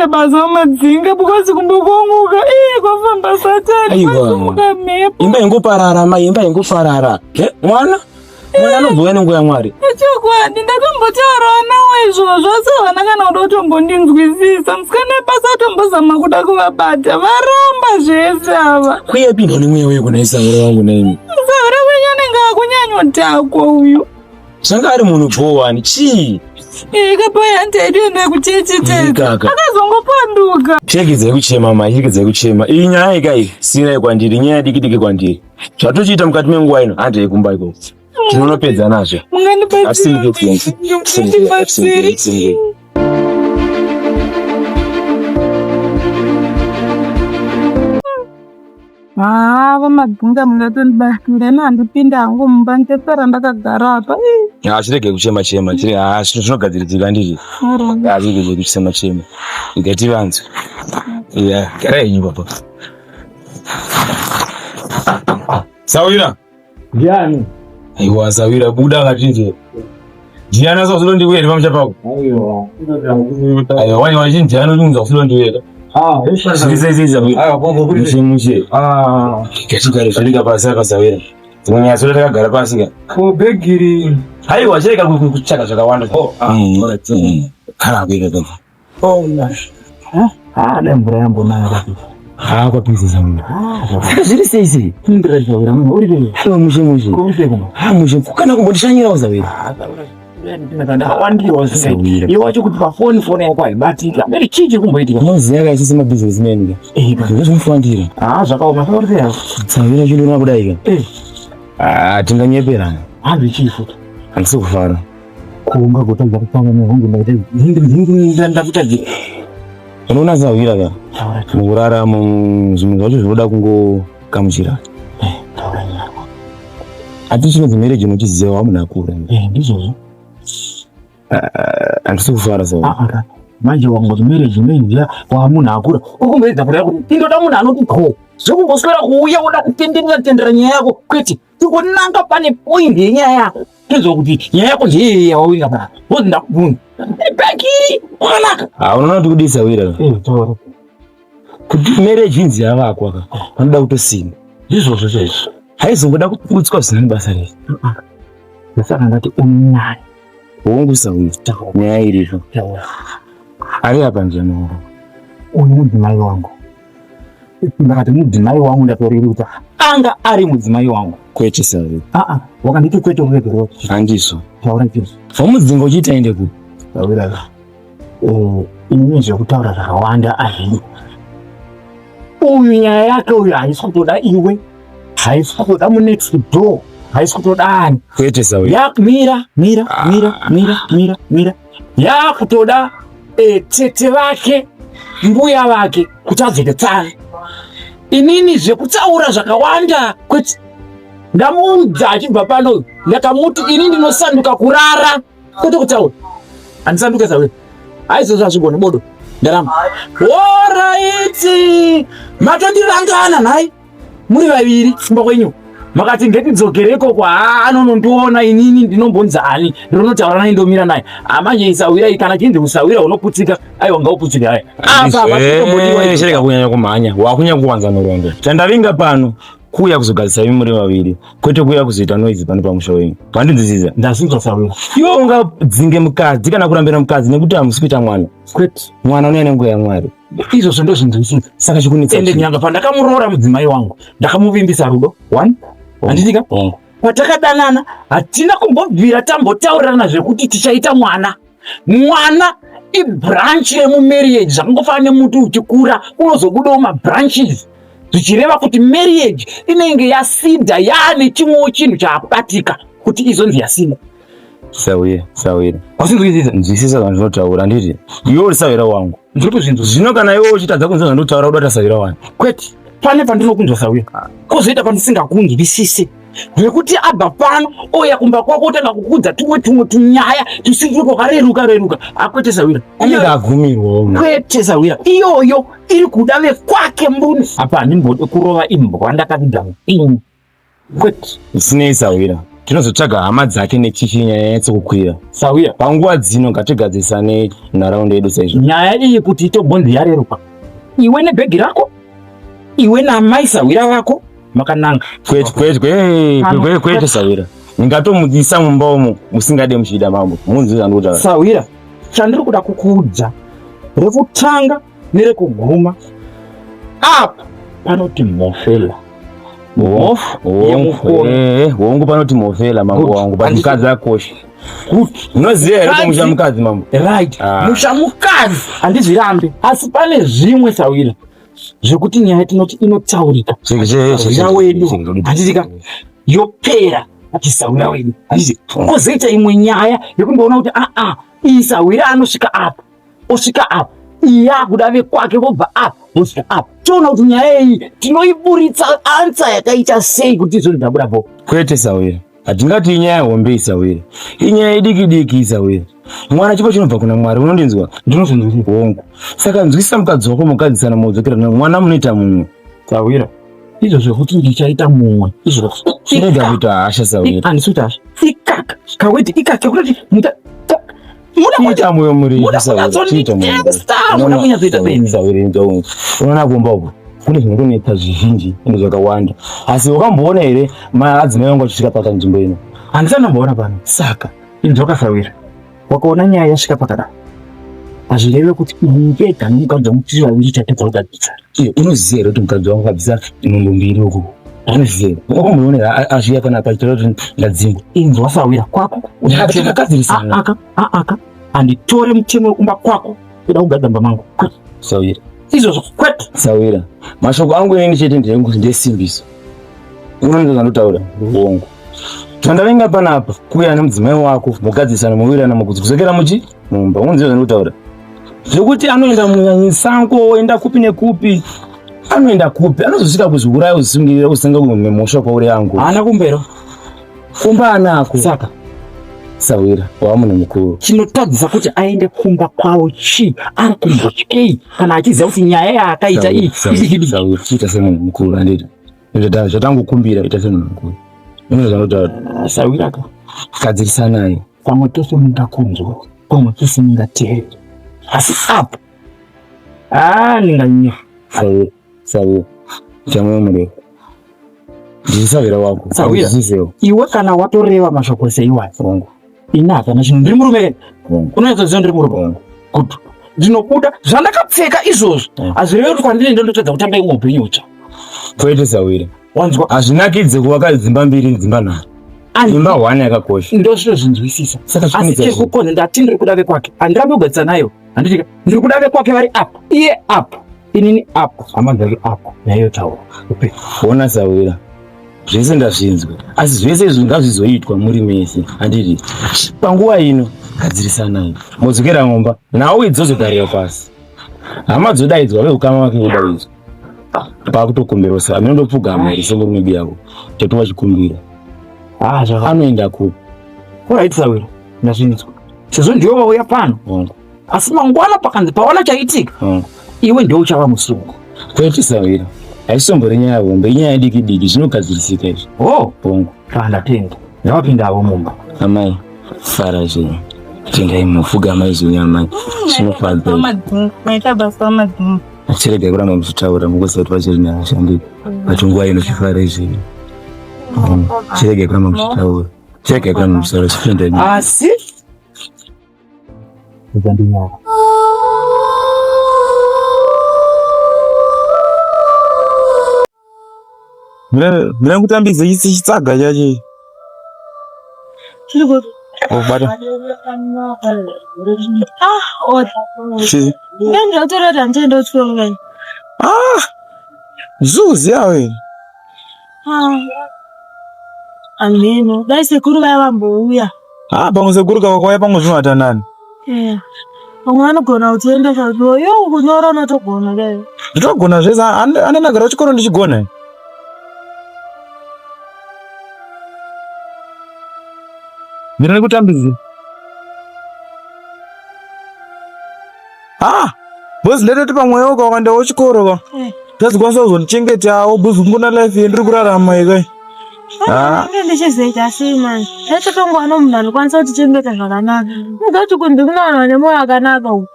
basa madzinga bukwazi kumbokonguka. Kwafamba satani. Kwafamba mhepo. Imba ingoparara mai, imba ingoparara. Mwana anobhuya nenguva yaMwari. Chokwadi ndatombotaurawo nawo izvozvo asi havana kana kuda kutombondinzwisisa. Musikana basa atombozama kuda kuvabata. Varamba zvese ava. Kuyepindwa nemweya weyu kuna isavira wangu naimi. Savira wenyu anenge akunyanyodhakwa uyu. Zvanga ari munhu bhowani chii? Kapaya ntaitoenda kuchechi tete. Akazongopanduka. Chekedzai kuchema mai, chekedzai kuchema. Iyi nyaya ikai sirai kwandiri, nyaya diki kwandiri. Zvatochiita mukati menguva ino handei kumba ikoko. Tinonopedza nazvo. Mungandibatsiri. Vamadzinga mungatondibatsira nandipinda hangu mumba nditesara ndakagara apa. Chirege kuchema. Zvinogadziridzika ndizvi. Chirege kuchema. Ngati vanzu. Gara yenyu papa. Sawira. Ndiani? Aiwa Sawira buda katije. Jiana sasa ndiwe pamusha pako. Aiwa wani jiana unza usilo ndiwe. Ziza. Mushe. Kachigara zvirika pasi akasawira. Dzimwe yazo takagara pasi ka. Ko begiri. Aiwa cheka kuchaka zvakawanda. Kana kuika kana. Nash. Nemvura yambonaya. Kwapisa mimi. Zviri sei? Ndira Sawira uri mushe. Mushe kana kumbondishanyira Sawira. Ndawandiwa Sawira. Iwacho kuti pafoni yako aibatika. Mberi chiji kumboitika. Muziya kaisi mabusinessmen ka. Zvazvimufandira. Zvakaoma Sawira. Sawira chindona kudaika. Tinganyeperana. Chifu. Handisi kufara. Kuunga kutanga kupanga nehungu ndakutadzi. Unoona Sawira ka. Mukuraramo zvinhu zvacho zvinoda kungokamuchira. Ati chino marriage unochiziva wamunhu akura. Ndizvozvo. Handisi kufara Sawira. Manje wangu marriage unoinzira wamunhu akura. Ukumboedza kuda kuti tindoda munhu anoti ko. Zvokumboswera kuuya uda kutenderera nyaya yako kwete. Tikonanga pane point yenyaya yako. Tizwa kuti nyaya yako ndiye yawawira pa. Wozi ndakubvunza. Baki mwanaka. Unoona kuti kudii Sawira. Taura. Kuti marriage inzi yavakwa ka. Vanoda kutosimba. Ndizvozvo chaizvo. Haizongoda kuputswa zvinhu basa rese. Saka ngati unyanya. Hongu Sawira. Nyaya iripo. Ari apa njani? Uyu mudzimai wangu. Ndakati mudzimai wangu ndatoriruta. Anga ari mudzimai wangu. Kwete Sawira. Wakanditi kwete uregero. Handiso. Taura chizvo. Famudzinga uchiita ende ku. Sawira. Ini zvekutaura zvakawanda azvini. uyu nyaya yake uyu haisi kutoda iwe, haisi kutoda munext door, haisi kutoda ani. Kwete Sawira. Mira. Yakutoda tete vake, mbuya vake kuti adzoketsane. Inini zvekutaura zvakawanda kwete. Ndamuudza achibva pano ndakamuti ini ndinosanduka kurara kwete kutaura. Andisanduke Sawira. Aizvozvo azvigone bodo. Ndarama. Oraiti! Matondirangana nhai. Muri vaviri kumba kwenyu. Makati ngetidzogereko kwaanonondiona inini ndinombonzani ndinotaura naye ndomira naye. Amanje Sawira kana chindi Sawira unoputsika aiwa ngauputsika hai. Apa shereka kunyanya kumhanya. Wakunya kuwanza norongo. Chandavinga pano kuya kuzogadzisa muri vaviri. Kwete kuya kuzoita noise pano pamusha wenyu. Pandinzisiza. Ndasinza Sawira. Iwe ungadzinge mukadzi kana kurambira mukadzi nekuti hamusikuita mwana. Kwete. Mwana unoenda nguva yaMwari. Izvo ndo zvinzwisisa. Saka chikunitsa. Ende nyanga pandakamuroora mudzimai wangu. Ndakamuvimbisa rudo. 1. Andisika? Patakadanana hatina kumbobvira tambotaurirana zvekuti tichaita mwana. Mwana ibranch yemumarriage. Zvakangofanana nemuti uchikura unozobudawo mabranches. Zvichireva kuti marriage inenge yasinda yaane chimwewo chinhu chaakubatika kuti izonzi yasinda. Sawira. Wasinzwisisa? Nzwisisa zvandinotaura nditi. Iwe uri Sawira wangu. Ndiri kuzvinzwisisa. Zvino kana iwe uchitadza kunzwa zvandotaura udata Sawira wangu. Kwete. Pane pandinokunzwa Sawira. Kozoita pandisingakunzwisisi. Zvekuti abva pano oya kumba kwako otanga kukudza tumwe tunyaya tusiri kwakareruka. Akwete Sawira. Anenge agumirwawo. Kwete Sawira. Iyoyo iri kuda vekwake mbune. Apa ndimbode kurova imbwa ndakapinda mupinyi. Kwete. Isinei Sawira. Tinozotsvaga hama dzake nechichinya yanyatsokukwira. Sawira. Panguva dzino ngatigadzisane nharaunda yedu saizvo. Nyaya iyi kuti itobhonzi yareruka. Iwe nebhegi rako. Iwe namai Sawira vako. Makananga. Kwete Sawira. Ndingatomudzisa mumba umo musingade muchida mambo. Munzira ndikutaura. Sawira. Chandiri kuda kukuudza. Rekutanga nerekuguma. Apa panoti mofela. Wongu panoti mofela mambo wangu. Mukadzi akosha. Kuti unoziva here kuti musha mukadzi mambo? Right. Musha mukadzi handizvirambe. Asi pane zvimwe Sawira zvekuti nyaya tinoti inotaurika. Sawira wedu handisika yopera ati Sawira wedu. Kozoita imwe nyaya yekundoona kuti iyi Sawira anosvika apa osvika apa, iya kuda vekwake vobva apa vosvika apa. Toona kuti nyaya iyi tinoiburitsa ansa yakaita sei kuti izvo ndabudapo. Kwete Sawira. Hatingati inyaya hombe Sawira. Inyaya idiki Sawira. Mwana chipo chinobva kuna Mwari, unondinzwa? Ndinozvinzwisisa hongu. Saka nzwisisa mukadzi wako mukadzisana mudzokera mwana munoita mumwe. Sawira. Izvo zvekuti ndichaita mumwe. Izvo zvirega kuita hasha Sawira. Handisi kuti hasha. Ikaka. Kaweti ikaka kuti muta Chita moyo muri Sawira. Chita moyo. Muna kunyazoita beni Sawira ndio. Unaona kumba uko. Kune zvinonetsa zvizhinji ende zvakawanda. Asi wakamboona here madzimai vangu vachisvika paka nzvimbo ino? Handisanamboona pano. Saka inzoka Sawira. Wakaona nyaya yasvika pakadaro. Hazvireve kuti ungega nomukadzi wamutiri vaviri chatedza kugadzisa. Unoziva here kuti mukadzi wangu kabvisa nhumbu mbiri uku? Unoziva here? Wakamboona azviya pana pachitoro kuti ndadzingwa. Inzwa Sawira kwako. Ndakagadzirisana. Aka. Handitore mutemo wekumba kwako kuda kugadza mba mangu. Sawira. Izvozvo kwete. Sawira. Mashoko angu inini chete ndesimbiso. Unondinzwa zvandotaura? Hongu. Tandavenga panapa kuya nemudzimai wako mugadzisana muwirana mukudzokera mumba. Unondinzwa zvandotaura? Zvekuti anoenda musango oenda kupi nekupi. Anoenda kupi? Anozosvika kuzviuraya uzisungirira usenga kumhemhosva kwauri yangu. Haana kumbero. Kumba anako. Saka Sawira, wamunhu mukuru. Chinotadzisa kuti aende kumba kwawo chi ari kumbotyi kana achiziva kuti nyaya yaakaita iyi. Sawira, chiita semunhu mukuru handiti. Zvatangokumbira ita semunhu mukuru. Unondinzwa zvandotaura? Sawira gadzirisanayi. Pamwe tose mungakunzwa, pamwe tose mungateerera. Asi apa ndinganyanya. Sawira, chamwe mureko. Ndiri Sawira wako. Sawira, iwe kana watoreva mashoko seiwai ina hapana chinhu. Ndiri murume. Unoziva ndiri murume. Kuti ndinobuda zvandakapfeka izvozvo hazvireve kuti kwandiri ndondotedza kutanga imwe upenyu utsva. Kwete Sawira. Wanzwa? Hazvinakidze kuvaka dzimba mbiri dzimba nhatu. Imba 1 yakakosha. Ndozvinozvinzwisisa. Asi chiri kukonza ndati ndiri kuda vekwake. Handirambi kugadzisa nayo. Handiti ndiri kuda vekwake vari apa. Iye apa. inini apo amagari apo nayo taura upe Ona Sawira. Zvese ndazvinzwa. Asi zvese izvi ngazvizoitwa muri mese. Handiri. Panguva ino gadzirisana. Mudzokera ngomba. Nawo idzozogarira pasi. Hama dzodaidzwa veukama wake kudaidzwa. Pakutokumbirosa anondopfugama risengoro mebi yako. Chatova chikumbira. Anoenda ku. Alright Sawira. Ndazvinzwa. Sezvo ndiwe wauya pano. Asi mangwana pakanzi paona chaitika. Iwe ndio uchava musungu. Kwete Sawira. Haishombori nyaya hombe, inyaya diki zvinogadzirisika izvi. Oh, bongo. Ndatenda. Ndawapindawo mumba. Amai, fara zvino. Tendai mufuga amai zvino amai. Zvinofadza. Maita basa amadhuma. Achirega kuramba muchitaura mukosati pachiri neashandi. Pachinguva ino chifara izvi. Chirega kuramba muchitaura. Chirega kuramba muchitaura chifenda ni. Asi? Ndandinyawa. Mira kutambidza isi chitsaga chacho. Chiri kuti. Bata. Chi. Ndenda utorata ntendo tsonga. Zuziya we. Ameno, dai sekuru vaya vambouya. Pamwe sekuru kwauya pamwe zvinowata nani. Pamwe anogona kutienda zvazvo, kunyora unotogona dai. Nditogona zvese, andinagara kuchikoro ndichigona. Ndiri kutambidza. Bosi ndetoti pamweyo ukawandawo chikoro ka. Tazikwanisa kuzondichengetawo bosi ngona life ndiri kurarama ikai. Ndichizoita sei manje? Ndachotongwana munhu anokwanisa kutichengeta zvakanaka. Ndoti kunzi kunowanwa nemoyo wakanaka uyu.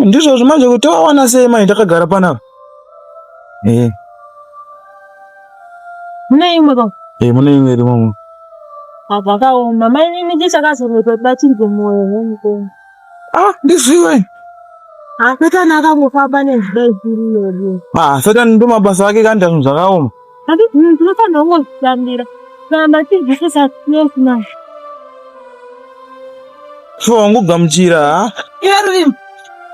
Ndizvozvo manje kuti wawana sei manje takagara panapa. Mune imwe ka? Mune imwe iri mama. Vakaoma maini ndichakazorota batirwe moyo wemukombe. Ndizviwe. Satani akangofamba nezvidai zviriyori. Satani ndo mabasa ake kandi zvinhu zvakaoma. Tapi tinofanira kungozvitambira. Kuramba tichizwisisa yesu na. Wangugamuchira. Iwe Rurimi.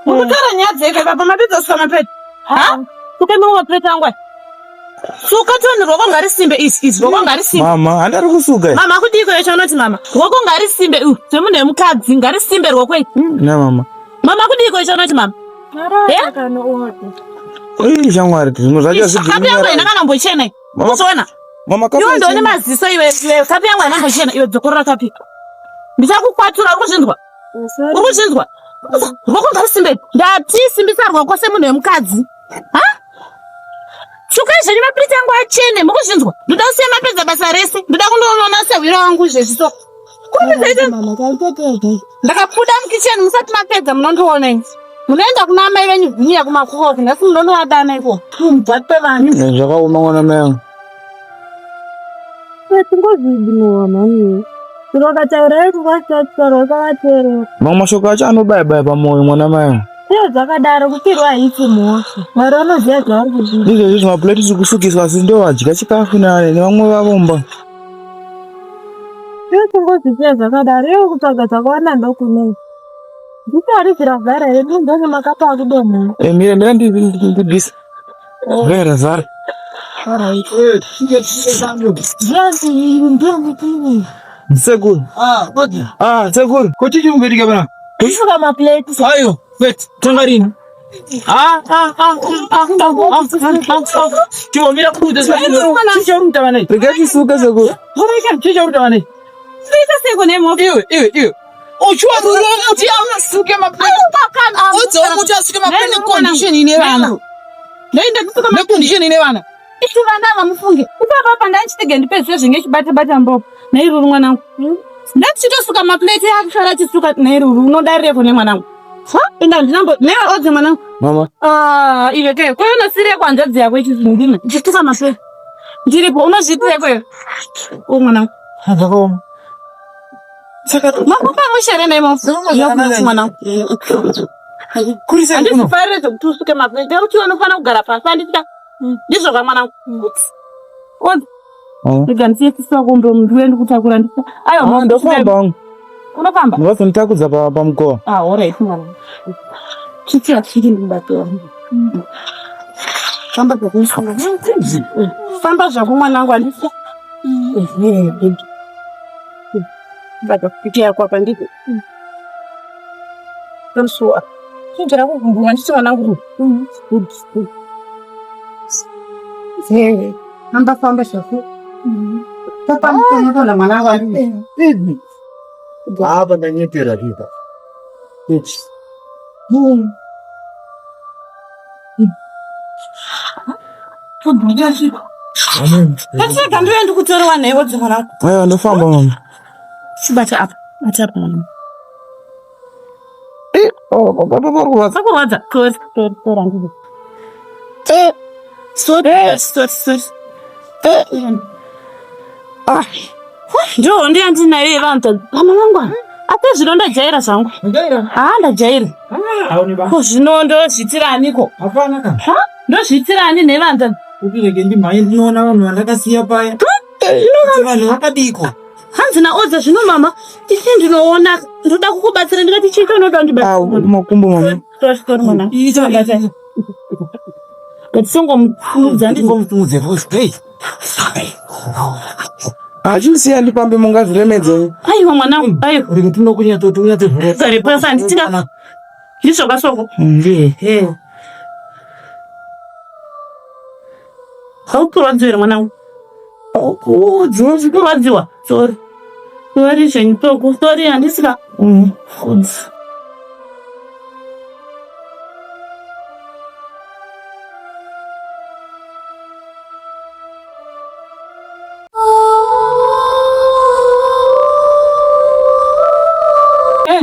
Ukutara nyaya dzeke baba mapedza suka mapedza. Ukemba mapedza angwa. Suka toni roko ngari simbe isi roko ngari simbe. Mama, handari kusuka. Mama kuti iko yecho unoti mama. Roko ngari simbe semunhu wemukadzi ngari simbe roko iri. Na mama. Mama kuti iko yecho unoti mama. Kana ote. Shamwari zvimwe zvacho zvidini. Kapi yangu inakanambochena. Unoona? Mama kapi. Iwe ndone maziso iwe kapi yangu inambochena iwe dzokorora kapi. Ndichakukwatura urikuzvinzwa. Urikuzvinzwa. Roko ngari simbe. Ndati simbisa roko semunhu wemukadzi. Suka izvi mapedza yangu achene mukuzvinzwa. Ndoda kusiya mapedza basa rese. Ndoda kundoona sewira wangu zvezviso. Ndakabuda mukicheni musati mapedza munondiona. Munoenda kuna amai venyu vhinya kumakukoki nhasi munondowadana iko. Mubvati pevanhu. Zvakaoma mwana mai. Tingozvidinowa mami. Zvakataura kuvasatsa rwakavatera. Mamwe mashoko acho anobaya-baya pamwoyo mwana mai. Zvakadaro kupirwa haisi mhosva. Mwari vanoziva zvavari kuzviita. Izvezvi zvimapuleti zviri kusukiswa asi ndovadya chikafu nevamwe vavomba. Tingozviziva zvakadaro iwe kutsvaga zvakawanda ndokunei. Ndipari zviravhara here ndindone makapa akudonha. Mira ndibvisa. Vera zara. Sekuru. Sekuru. Kuti chimbetika bana. Kusuka mapuleti. Ayo, wait. Tangarini. Chimomira kuda sekuru. Chicharuta bana. Regati suka sekuru. Chicharuta bana. Sika seko nemo. Iwe. Ochwa rurongo ti amasuke mapuleti. Odzo muti asuke mapuleti condition ine vana. Ndaenda kusuka mapuleti condition ine vana. Itu vana vamufunge. Ipapa pandanchitege ndipezwe zvinge chibata mbopo. Nairuru mwanangu. Ndachitosuka mapuleti akashara chisuka nairuru unodarire kune mwanangu. Enda ndinambo newe odze mwanangu. Mama. Iwe ke kwena sire kwanjadzi yako ichizindina. Ndichituka mapuleti. Ndiripo unozvitire kwe. Mwanangu. Zvakaoma. Saka makupa mushere nemo. Mwanangu. Kurisa kuno. Andifare kutusuke mapuleti. Uchiwa unofana kugara pasi andita. Ndizvo kwa mwanangu. Odze. Ndiganisiye kiswa kumbe mndu wendi kutakura ndisa. Ayo ndofamba. Unofamba? Ndinotakudza pamukova. Alright mwana. Chichi chiri ndibatoa. Famba kukusonga. Famba zvako mwanangu andisa. Bado kupitia kwa pandiko. Kamsua. Njira kuvumbua ndisi mwanangu. Famba zvako. Papa mkono na mwanangu andisa. Baba ndanyepera ripa. Kasi kandu yandu kutorwa newo dzimwana. Aya ndofamba mama. Sibata apa. Bata apa mama. Baba barwa. Sakuwadza. Tora ngizo. Sort. Ndio ndi naye vantu. Mama wangu. Ate zvinonda jaira zvangu. Ndaira. Ndajaira. Auni ba. Ko zvinondo zvitsiraniko. Hapana ka. Ndo zvitirani nevantu. Ukirege ndi mai ndinoona vanhu vandakasiya paya. Vanhu vakadiko. Hanzi naodza zvino mama. Tisi ndinoona ndoda kukubatsira ndikati chito unoda ndibatsira. Makumbo mama. Tori mwana. Icho ngata. Katsongo mudza ndingomutudze voice. Hey. Achisiya ndipambe mungazviremedze. Aiwa mwanangu, aiwa. Uri tinokunya totunya tevhura. Sare pasa nditika. Ndishoka soko. Ndiye. Haukurodzera mwanangu. Dzinodziwa. Sorry. Sorry chenitoko. Sorry handisika. Fudzi.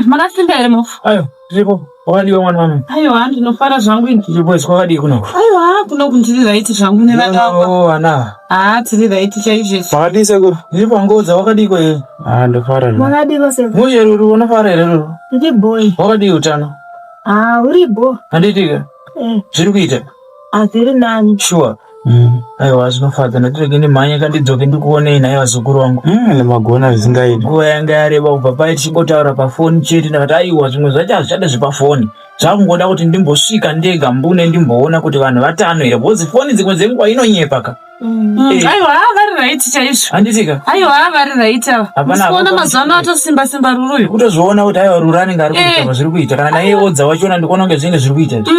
Makasinda ere mofu. Ayo, zvipo. Wakadiwa mwana mama. Aiwa, ndinofara zvangu ini. Zvipo kwakadi kuno. Aiwa, kuno kuntiri raiti zvangu nevadavo. Ana. Tiri raiti chaizvo. Wakadi sekuru. Zvipo ngodza wakadiko ere? Ndofara. Wakadiko sekuru. Muje ruru unofara ere ruru? Ndi boy. Wakadi utano. Uribo. Handitika. Zviri kuita. Zviri nani. Sure. Aiwa zvinofadza ndatirege ndimhanye kandidzoke ndikuonei naye vazukuru vangu. Nemagona zvisingaiti. Nguva yanga yareba kubva pai tichimbotaura pafoni chete ndakati aiwa zvimwe zvacho hazvichada zvepafoni. Zvakungoda kuti ndimbosvika ndega mbune ndimboona kuti vanhu vatano here bhozi foni dzimwe dzenguva inonyepa ka. Aiwa vari raiti chaizvo. Handitika. Aiwa vari raiti ava. Ndikuona mazuva ano atosimba ruruyo. Kutozviona kuti aiwa ruru anenge ari kuita zviri kuita kana naye odza wachiona ndikuona kunge zvinenge zviri kuita.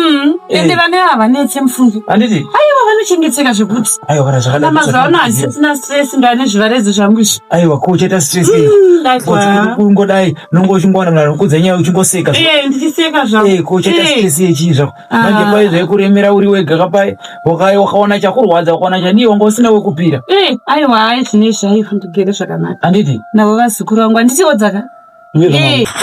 Endera neava netse mufungi. Handiti. Aiwa vanochengeteka zvekuti. Aiwa kana zvakadai. Mazuva ano hazisina stress ndane zvivaredzo zvangu izvi. Aiwa kucheta stress. Kungodai nongochingwana mwana nokudza nyaya uchingoseka. Ndichiseka zvangu. Kucheta stress yechizvo. Manje pai zvaikuremera uri wega kapai wakaona chakurwadza wakaona chadiwa ngosina wekupira. Aiwa zvinezvi aiwa ndigere zvakanaka. Handiti. Navo vazukuru vangu handitiwodzaka.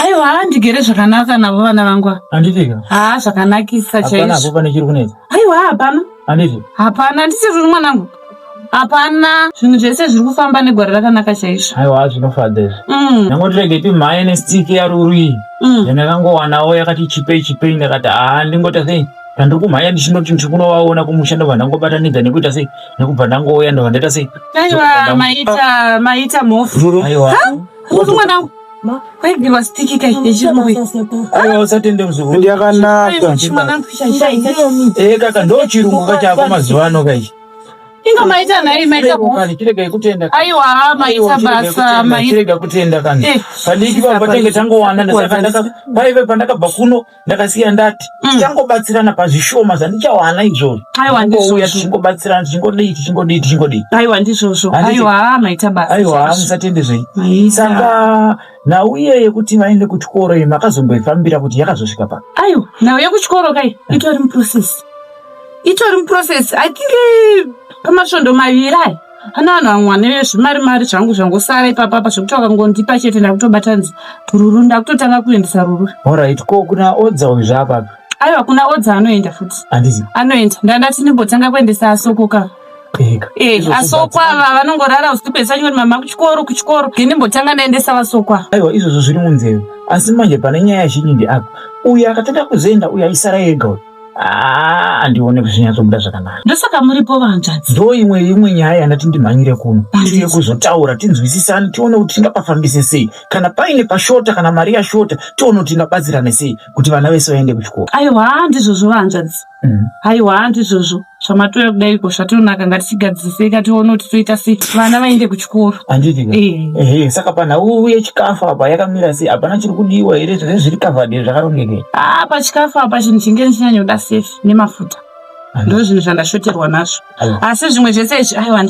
Aiwa ndigere zvakanaka navo vana vangu. Handitika. Zvakanakisa chaizvo. Hapana hapo pane chiri kunetsa. Aiwa hapana. Handiti. Hapana handisi ruri mwanangu. Hapana zvinhu zvese zviri kufamba negwara rakanaka chaizvo. Aiwa zvinofadza izvi. Nangotirege timhanye nestiki yaruru iyi. Yandakangowanawo yakati chipei ndakati ndingota sei. Ndandiri kumhanya ndichinoti ndikunovaona kumusha ndobva ndangobatanidza nekuita sei nekubva ndangouya ndobva ndaita sei. Aiwa maita mofu. Aiwa. Kuti mwanangu. Kwaigirwa stiki kai yechirumwe. Aiwa usatende muzukuru. Ndiyakanaka. Kaka ndo chirungu kachako mazuva ano kai. Inga maita naye maita kani chirega kutenda. Aiwa maita basa maita. Chirega kutenda kani. Padiki baba tenge tangowana ndasaka paive pandakabva kuno ndakasiya ndati. Tangobatsirana pazvishoma zvandichawana izvozvo. Aiwa ndouya tingobatsirana tingodii. Aiwa ndizvozvo. Aiwa maita basa. Aiwa musatende zvei. Saka nauye yekuti vaende kuchikoro iyi makazomboifambira kuti yakazosvika pa. Aiwa nauye kuchikoro kai itori muprocess. I think pamasvondo maviri aya ana vanhu vamwana vezvimari zvangu zvangosara ipapapa zvekuti vakangondipa chete ndakutobatanidza ruru ndakutotanga kuendesa ruru. Alright, ko kuna odza zvapapa? Aiwa kuna odza anoenda futi. Handiti. Anoenda. Ndandati ndimbotanga kuendesa asoko ka. Asoko ava vanongorara usiku pesa nyori mama kuchikoro ndimbotanga ndaendesa vasokwa. Aiwa izvozvo zviri munzeve. Asi manje pane nyaya zhinji ndeapo. Uyu akatanga kuzoenda uyu aisara ega. Andione kuzvinyatsobuda zvakanaka. Ndosaka muripo vanzvadzi. Ndo imwe nyaya yandati ndimhanyire kuno. Tiye kuzotaura tinzwisisane tione kuti tingapafambise sei. Kana paine pashota kana mari yashota tione kuti tingabatsirane sei kuti vana vese vaende kuchikoro. Aiwa ndizvozvo vanzvadzi. Aiwa ndizvozvo. zvamatoya kudai ko zvatonaka ngatichigadzirisei katione kuti toita sei vana vaende kuchikoro. Anditi saka panhau yechikafu apa yakamira sei? Hapana chiri kudiwa here? Zvese zviri kavhadhi zvakarongekei? Pachikafu apa chinhu chinge chinyanyoda sefi nemafuta ndo zvinhu zvandashoterwa nazvo. Asi zvimwe zvese izvi aiwa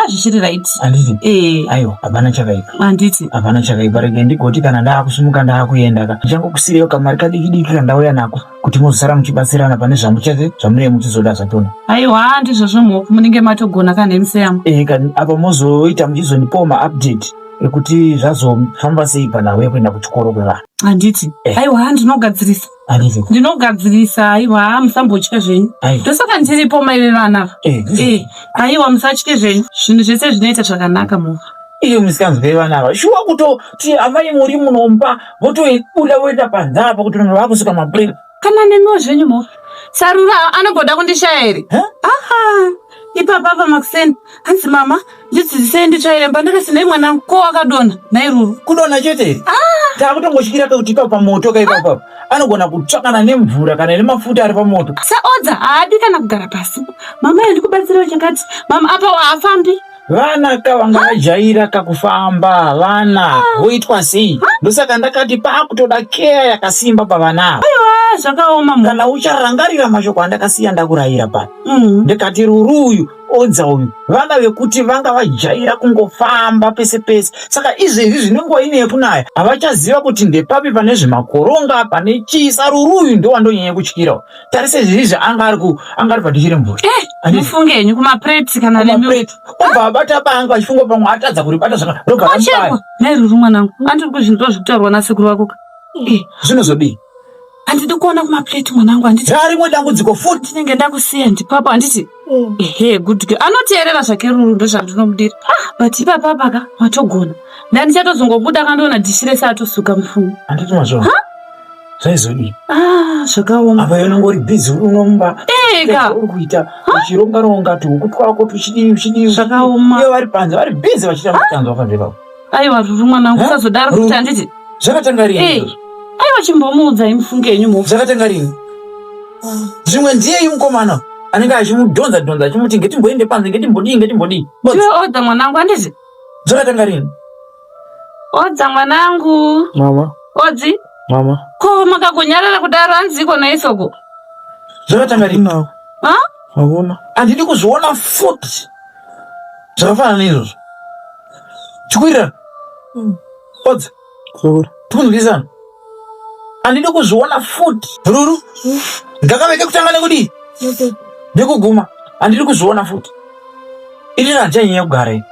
zvichiri right. Anditi aiwa hapana chakaipa. Anditi hapana chakaipa. Rege ndigoti kana ndaakusumuka ndaakuenda ka ndichangokusirewo kamari kadiki kandauya nako kuti muzosara muchibatsirana pane zvamunenge muchizoda zvatona. Aiwa ndizvozvo mhopu munenge matogona kanhemiseyamo. Apa mozoita muchizondipawo maupdate ekuti zvazofamba sei panhau yekuenda kuchikoro kwevana. Anditi aiwa ndinogadzirisa. Ndinogadzirisa aiwa musambotya zvenyu. Ndosaka ndiripo maererano aiwa musatye zvenyu. Zvinhu zvese zvinoita zvakanaka mhopu. Iyo musikanzwe vana ava shuwa kutoti amai muri munomba votobuda voenda panzapa kuti vanhu vakusuka mabreki. Kana nemiwo zvenyu mhopu. Sarura anogoda kundishaya here? Ipapa Makuseni hanzi mama ndidzidzisei nditsvaire pandakasinai mwanangu ko wakadonha nairuru. Kudonha chete takutongoshikira kuti ipapo pamoto kaipapa anogona kutsvakana nemvura kana nemafuta ari pamoto. Saodza haadi kana kugara pasi. Mama ndikubatsirawo chakati. Mama apa haafambi. Vana kavanga vajaira kakufamba vana voitwa sei? Ndosaka ndakati pakutoda keya yakasimba pavana ava. Aiwa zvakaoma mama. Kana ucharangarira mashoko andakasiya ndakurayira pano. Ndikati ruru uyu odza uyu vana vekuti vanga vajaira kungofamba pese pese. Saka izvezvi zvinongova ine yekunaya havachaziva kuti ndepapi pane zvimakoronga pane chisa. Ruru uyu ndo wandonyanya kutyirawo. Tarise zvizvi anga ari padhishi remvura. Mufungenyu kumapureti kana nemapureti. Obva abata banga achifunga pamwe atadza kuribata zvaka robva rambaya. Nairuru mwanangu andiri kuzvinzwa zvekutaurwa nasekuru vako. Zvinozodii? Handidi kuona kumapureti mwanangu. Handiti rimwe dambudziko futi. Ndinenge ndakusiya ndipapa handiti good girl anoteerera zvake ruru ndo zvandinomudira. But ipapa paka watogona ndandichatozongobuda kandoona dhishi rese atosuka mufungu. Handiti mazvo zvaizodii? Zvakaoma. Apa unongori bhizi unomba uri kuita uchironga tuhuku twako tuchidii zvakaoma. Iyo vari panze vari bhizi vachiita mutanzwa panze pavo. Aiwa ruru mwanangu usazodaro kuti handiti zvakatanga rini? Aiwa chimbomuudzai mufungenyu mhofu. Zvakatanga rini? Zvimwe ndiyei mukomana anenge achimudhonza achimuti ngetimboende panze ngetimbodii. Iwe odza mwanangu handiti? Zvakatanga rini? Odza mwanangu. Mama. Odzi? Mama. Ko makagonyarara kudaro hanziko naisoko. Zvakatanga rini nawo? Hakuna. Handidi kuzviona futi zvakafanana neizvozvo. Chikwirira. Odza. Tikunzwisana. Handidi kuzviona futi. Ruru. Ndakaveke kutanga nekudii? Nekuguma. Handidi kuzviona futi. Ini handichanyeya kugara iyi.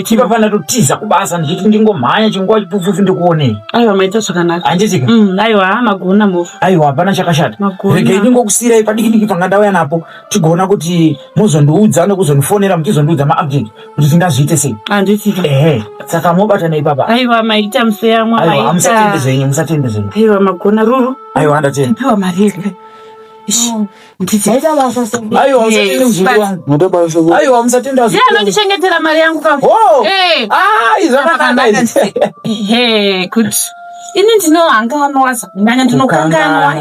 Ipapa ndatotiza kubasa ndichiti ndingomhanya chinguva chipfupi ndikuonei. Aiwa maita zvakanaka. Handitika? Aiwa magona mhofu. Aiwa hapana chakashata. Rege ndingokusiyirai padiki panga ndauya napo tigoona kuti muzondiudza nekuzondifonera muchizondiudza maupdate kuti tingazviite sei. Handitika. Saka mobatana ipapa. Aiwa maita museyamwa maita. Aiwa musatende zvenyu. Aiwa magona ruru. Aiwa ndatenda. Piwa mari here. Aiwa musatenda. Ndiye anondichengetera mari yangu kavo. Kuti ini ndinohanganwa ndanga ndinokanganwa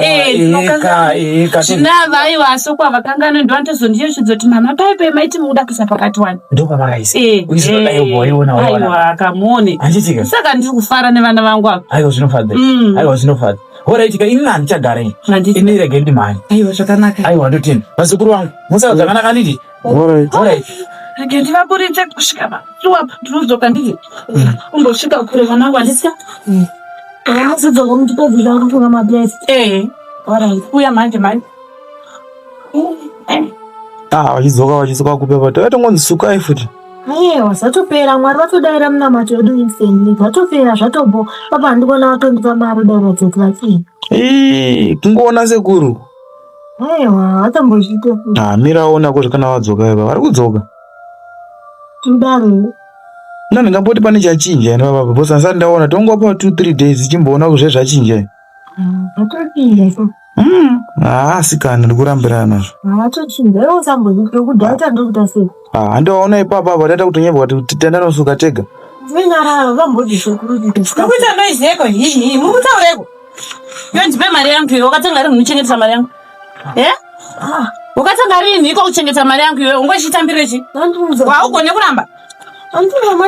zvinava aiwa asoko avakanganwa ndo andozondiyeuchidza kuti mama paipai maiti muda kuisa pakati wani aiwa kamuone saka ndiri kufara nevana vangu ava. Aiwa zvinofadza. Horaitika ini handichagarei. Ini rege ndimhanye. Aiwa zvakanaka. Aiwa ndotenda. Vazukuru vangu musawa zvakanaka nditi? Alright. Rege ndivaburitse kusvika patuapa ndinodzoka nditi umbosvika kure vanangu handisika. Unozodzoka muchitozvida kufunga mablesi. Uya manje. Vachidzoka kupepa takatongonzisukai futi. Aiwa zvatopera Mwari vatodaira munamato wedu inseni zvatopera zvatombo papa handikuona vatondipa mari daira dzokuvachii kungoona sekuru. Aiwa atombozvitofuti miraona kuti kana vadzoka ipa vari kudzoka tudaro ndingamboti pane chachinja ine papa bhosi asati ndaona tongopa 2-3 days chimboona kuzve zvachinja. Zvatopinda so asikana ndikurambirana nazvo. Vatochinja iwo sambozvito kudhaita ndokuta sei. Handiwaona ipapa apa taita kutonyebwa kuti tandanosuka tega. Zvinyararo vambozvishokuruti kuita noizeko hihi mukutaureko yondipe mari yangu iyo wakatanga ri munochengetesa mari yangu Ukatanga rini iko kuchengeta mari yangu iwe ungoshitambirechi waugone kuramba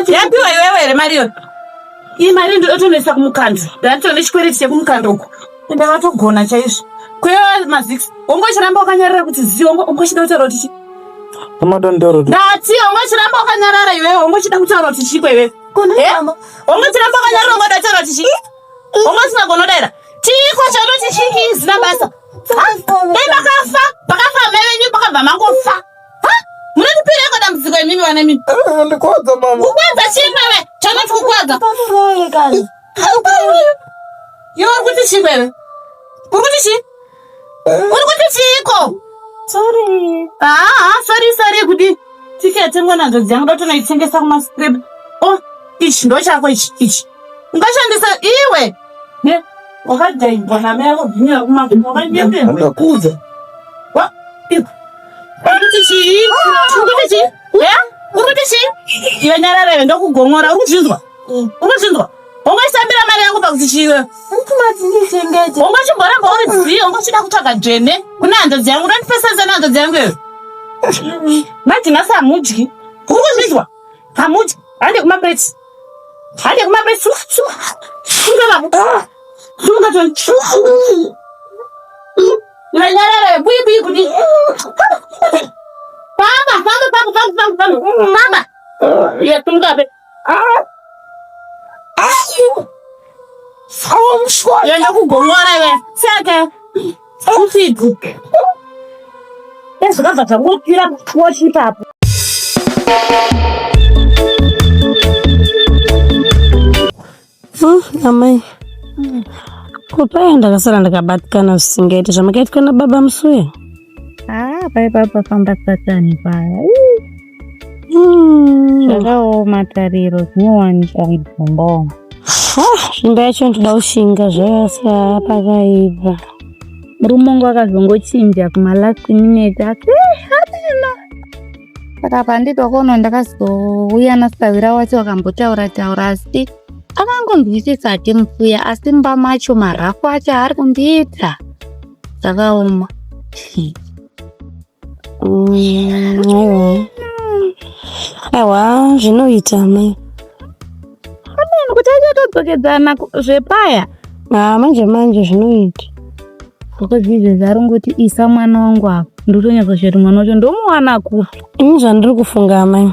yapiwa iwewe ere mari yo iyi mari ndotonesa kumukando ndatone chikwereti chekumukando uko ndakatogona chaizvo kwewa mazix ungochiramba ukanyarara kuti ziyo ungochida kutaura kuti chi ndati ungochiramba ukanyarara iwewe ungochida kutaura kuti chiko iwewe ungochiramba ukanyarara ungoda kutaura kuti chi ungosina gonodaira chiko chanoti chiki zina basa bakafa mevenyu bakabva mangofa munotipireko dambudziko imimi wana mimi kukwadza chimwewe chanoti kukwadza iwe uri kuti chimwewe uri kuti chi uri kuti chiko sorry kuti tikatengwa nadzo dzangu ndotonoitengesa kumascrib ichi ndo chako ichi ungashandisa iwe wakadhaibwa name yako bhinyira kumagumo wakanyembera urikuti iwe nyarareve ndokugomora urikuzvinzwa ungoisambira mari yangu pakuti chiwe ungachimboramba uri dziyo ungochida kutsvaga dzvene kuna hanzodzi yangu unondipesesa nehanzodzi yangu iwe madhinasi hamudyi urikuzvinzwa hamudyi hande kumapleti nyarareve bui kuti Mama. Ya tungabe. Ya nakugomora we. Saka. Usiku. Yesu kava ngokira worship hapo. Amai. Kupenda kasala ndakabatikana usingeti zvamakaitwa baba Msuya. Pai papa famba satani paya. Zvakaoma tariro zvinowanika mudzimba. Zvimba yacho ndoda kushinga zvasa pakaipa. Murumongo akazongochinja kuma last minute hapana. Saka pandito kono ndakazouya nasavira wacho akambotaura asi akangonzwisisa ati Msuya asi mba macho marafu acho ari kundiita. Zvakaoma. Aiwa zvinoita mai kuti achatodzokedzana zvepaya manje zvinoita ukazvizve zarongoti isa mwana wangu apa ndotonyazvashati mwana wacho ndomuwana kupi ini zvandiri kufunga mai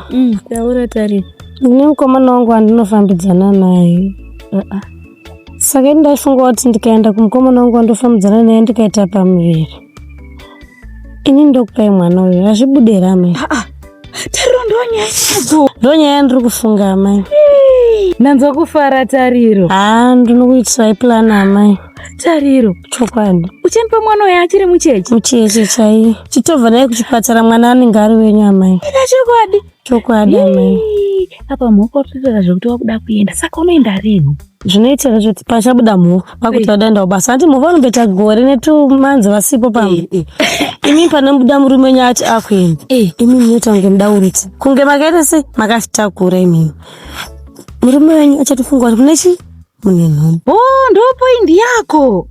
taura tariro ine mukomana wangu andinofambidzana naye saka ini ndaifunga kuti ndikaenda kumukomana wangu andofambidzana naye ndikaita pamuviri ini ndokupai mwana uyu azvibudera mai tariro ndonyaya ndiri kufunga mai nanzwa kufara tariro ndinokuitirai plani amai tariro chokwadi uchamupa mwana uyu achiri mucheche chai chitobva naye kuchipatara mwana anenge ari wenyu amai chokwadi amai apa mhoko tutira zvekuti wakuda kuenda saka unoenda rini zvinoitira kuti pachabuda mhoko pakuti wadaenda kubasa ati mhoko anomboita gore netumanzi vasipo pamwe imi panombuda murume wenyu ati akuenda imi munoita kunge mudauriti kunge makaita sei makazvitakura imini murume wenyu achatifunga kuti munechi mune nhumbu ndo poindi yako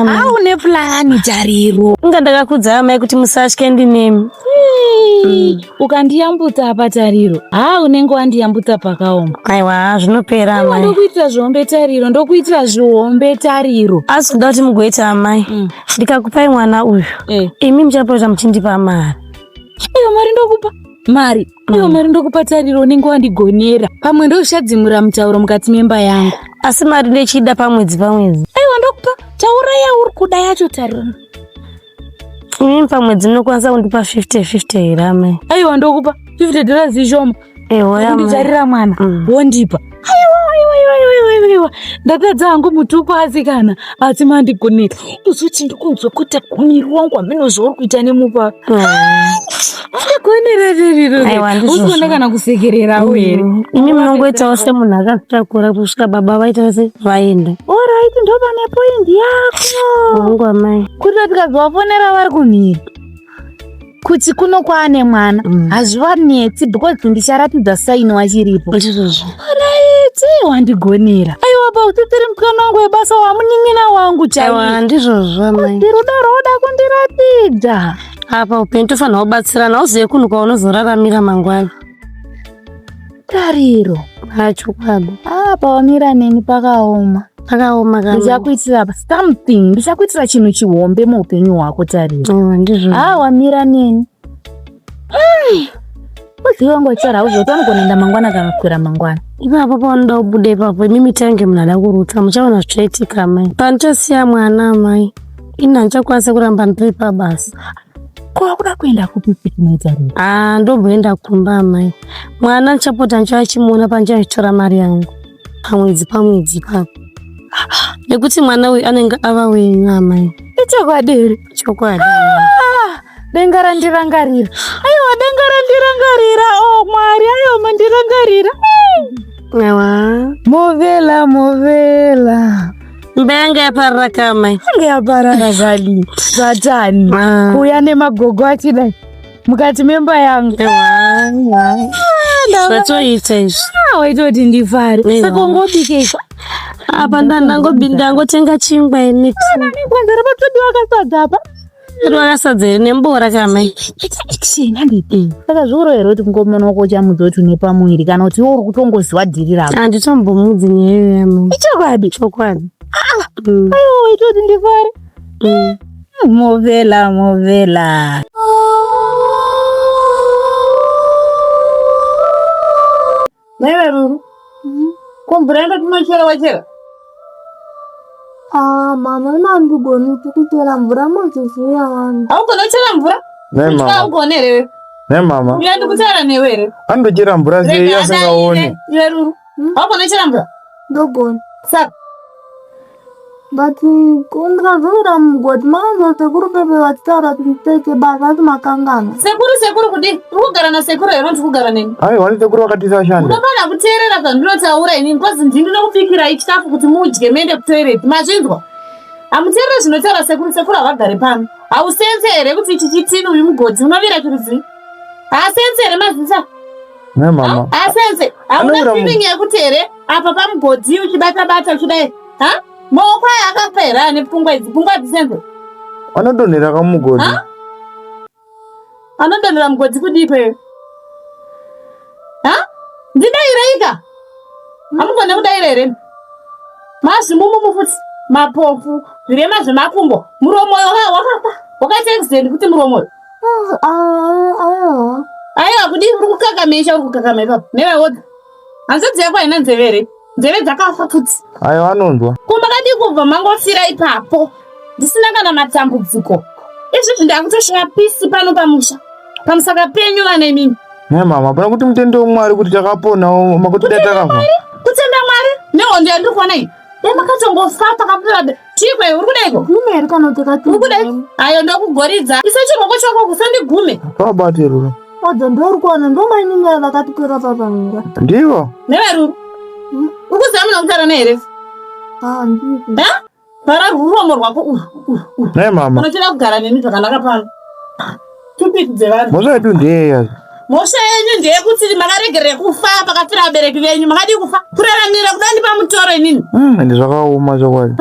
aune plani tariro inga ndakakudza amai kuti musatye ndinemi ukandiyambutsa apa tariro unenge wandiyambutsa pakaoma aiwa zvinopera amai ndokuitira zvihombe tariro ndokuitira zvihombe tariro asi kuda kuti mugoita amai ndikakupai mwana uyu imi muchapota muchindipa mari iyo mari ndokupa mari iyo mari ndokupa tariro unenge wandigonera pamwe ndoshadzimura mutauro mukati memba yangu asi mari ndechida pamwedzi aiwa ndokupa taura yauri kuda yacho tariro imi pamwedzi munokwanisa kundipa 50 here amai aiwa ndokupa $50 zvishoma unditarira mwana wondipa aiwa ndapedza hangu mutuku asikana asi mandigonera uzoti ndikunzwe kuti miri wangu haminozouri kuita nemupa ndigonera riro usiona kana kusekerera here imi munongoitawo semunhu akazvitakura kusvika baba vaita se vaenda oraiti ndo pane poindi yako wangu amai kuti tikazovafonera vari kumhiri kuti kuno kwaane mwana hazvivanetsi because ndicharatidza saini wachiripo raiti wandigonera aiwa pautitiri mukana wangu webasa wamunin'ina wangu chaiwa ndizvozvo mai ndirudo rwoda kundiratidza Apa upenyu tofanira kubatsirana, uziye kunhu kwaunozoraramira mangwana. Tariro. Chokwadi. Pawamira neni pakaoma. Pakaoma kana. Ndichakuitira something. Ndichakuitira chinhu chihombe muupenyu hwako Tariro. Ndizvo. Wamira neni. Uziwe ngochara uzotani kuenda mangwana kana kukwira mangwana. Ipapo paunoda kubuda ipapo mimi tange munada kuruta muchaona zvichaitika mai. Pandichasiya mwana mai. Ini handichakwanisa kuramba ndiri pabasa. Kwakuda kuenda kupi Tariro? Ndomboenda kumba mai. Mwana ndichapota ndichachimuona pandichatora mari yangu. Pamwedzi ipapo. Nekuti mwana uyu anenge ava wenyu mai. Ichokwadi. Chokwadi. Denga randirangarira. Aiwa denga randirangarira. Oh Mwari, aiwa mandirangarira. Ewa. Movela. Mbenga yaparara kamai. Mbenga yaparara zvali. Zvatani. Kuya nemagogo achidai. Mukati memba yangu. Ewa. Zvatoita izvi. Waitoti ndifare. Saka ungobikeiko. Apa ndangotenga chingwa ini. Kwanzara patodiwa kasadza apa. Rwakasadza nembora kamai. Saka zviuro here kuti kungomona kochamudzo kuti une pamuviri kana kuti uri kutongoziva dhiri rako. Handitombomudzi neyeyo yamai. Ichokwadi. Chokwadi. Aiwa waitoti ndifare. Movela. Naiwe Ruru. Kumbrenda tumachera wachera. Mama nandugoni kuchera mvura muchifuya wangu. Haugona kuchera mvura? Ne mama. Haugona here. Ne mama. Uyandi kuchera newe here. Andochera mvura zviye yasingaoni. Iwe Ruru. Haugona kuchera mvura? Ndogoni. Saka. Bati kundikazvira mugodi makanzoti kuri pepe vachitaura kuti nditete basa ati makangana. Sekuru kudi. Uri kugara nasekuru here unoti kugara neni? Aiwa sekuru vakatisa shanda. Unofana kuteerera zvandinotaura inini kozi ndinokupfikirai chikafu kuti mudye mende kutoireti. Mazvinzwa? Hamuteereri zvinotaura sekuru havagare pano. Hausenze here kuti ichi chitini uyu mugodzi unovira chirudzii? Haasenze here mazisa? Ne mama. Haasenze. Hauna feeling yekuti here apa pamugodzi uchibata uchidai. Maoko aya akapera nepfungwa idzi. Pfungwa dzisenze. Anodonhera kamugodzi. Anodonhera mugodzi kudipe. Ndidaireika. Hamugone kudaira here. Mazvimumu futi. Mapofu. Zvirema zvemakumbo. Muromo wakafa. Wakaita accident kuti muromo. Aiwa kudi uri kukakameisha. Newe wodza. Hanzodzi yako haina nzeve here. Nzeve dzakafa futi. Aiwa anonzwa. Kumakadi kubva mangofira ipapo. Ndisina kana matambudziko. Izvizvi ndakutoshaya pisi pano pamusha. Pamusaka penyu vana imini. Ne mama, pana kuti mutende waMwari kuti takaponawo makuti dai takafa. Kutenda Mwari? Nehondo yandiri kuona iyi. Yamakatongofa pakapera. Chikwe uri kudaiko? Gume here kana kuti kati. Uri kudaiko? Ayo ndokugoridza. Isa chiroko chako kusandigume. Pabate Ruru. Odza ndori kuona ndomainingira vakatikwira papamira. Ndivo. Newe Ruru. Ukuzamuna kutarana here? Ndiko. Para ruromo rwako. Ne mama. Unochida kugara neni zvakanaka pano. Tupiti dzevanhu. Mosha yedu ndeyeyazi. Mosha yenyu ndeyekuti makaregerera kufa pakafira abereki venyu. Makadi kufa kuraramira kudani pamutoro inini. Ende zvakaoma chokwadi.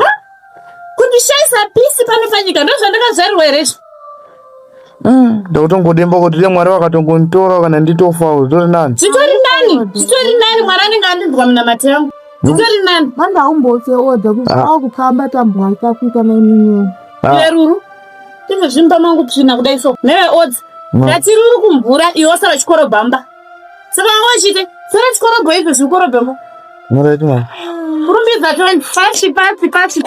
Kundishaisa pisi pano panyika ndozvandakazvarirwa here izvo. Ndakutongodemba kuti dai Mwari vakatongonitora kana nditofawo zvitori nani. Zvitori nani Mwari anenge andinzwa munamati yangu. Zvitori nani. Mandaumbotse odza kuti akupamba tambwa ikafika naiminiwo. Iwe Ruru. Ndizvo zvimba mangu tsvina kudai so. Newe odzi. Ngatiruri kumvura iwe sara chikorobhamba. Saka ngochite. Sara chikorobho izvo zvikorobhamba. Muraiti mama. Kurumbidza 20 pasi.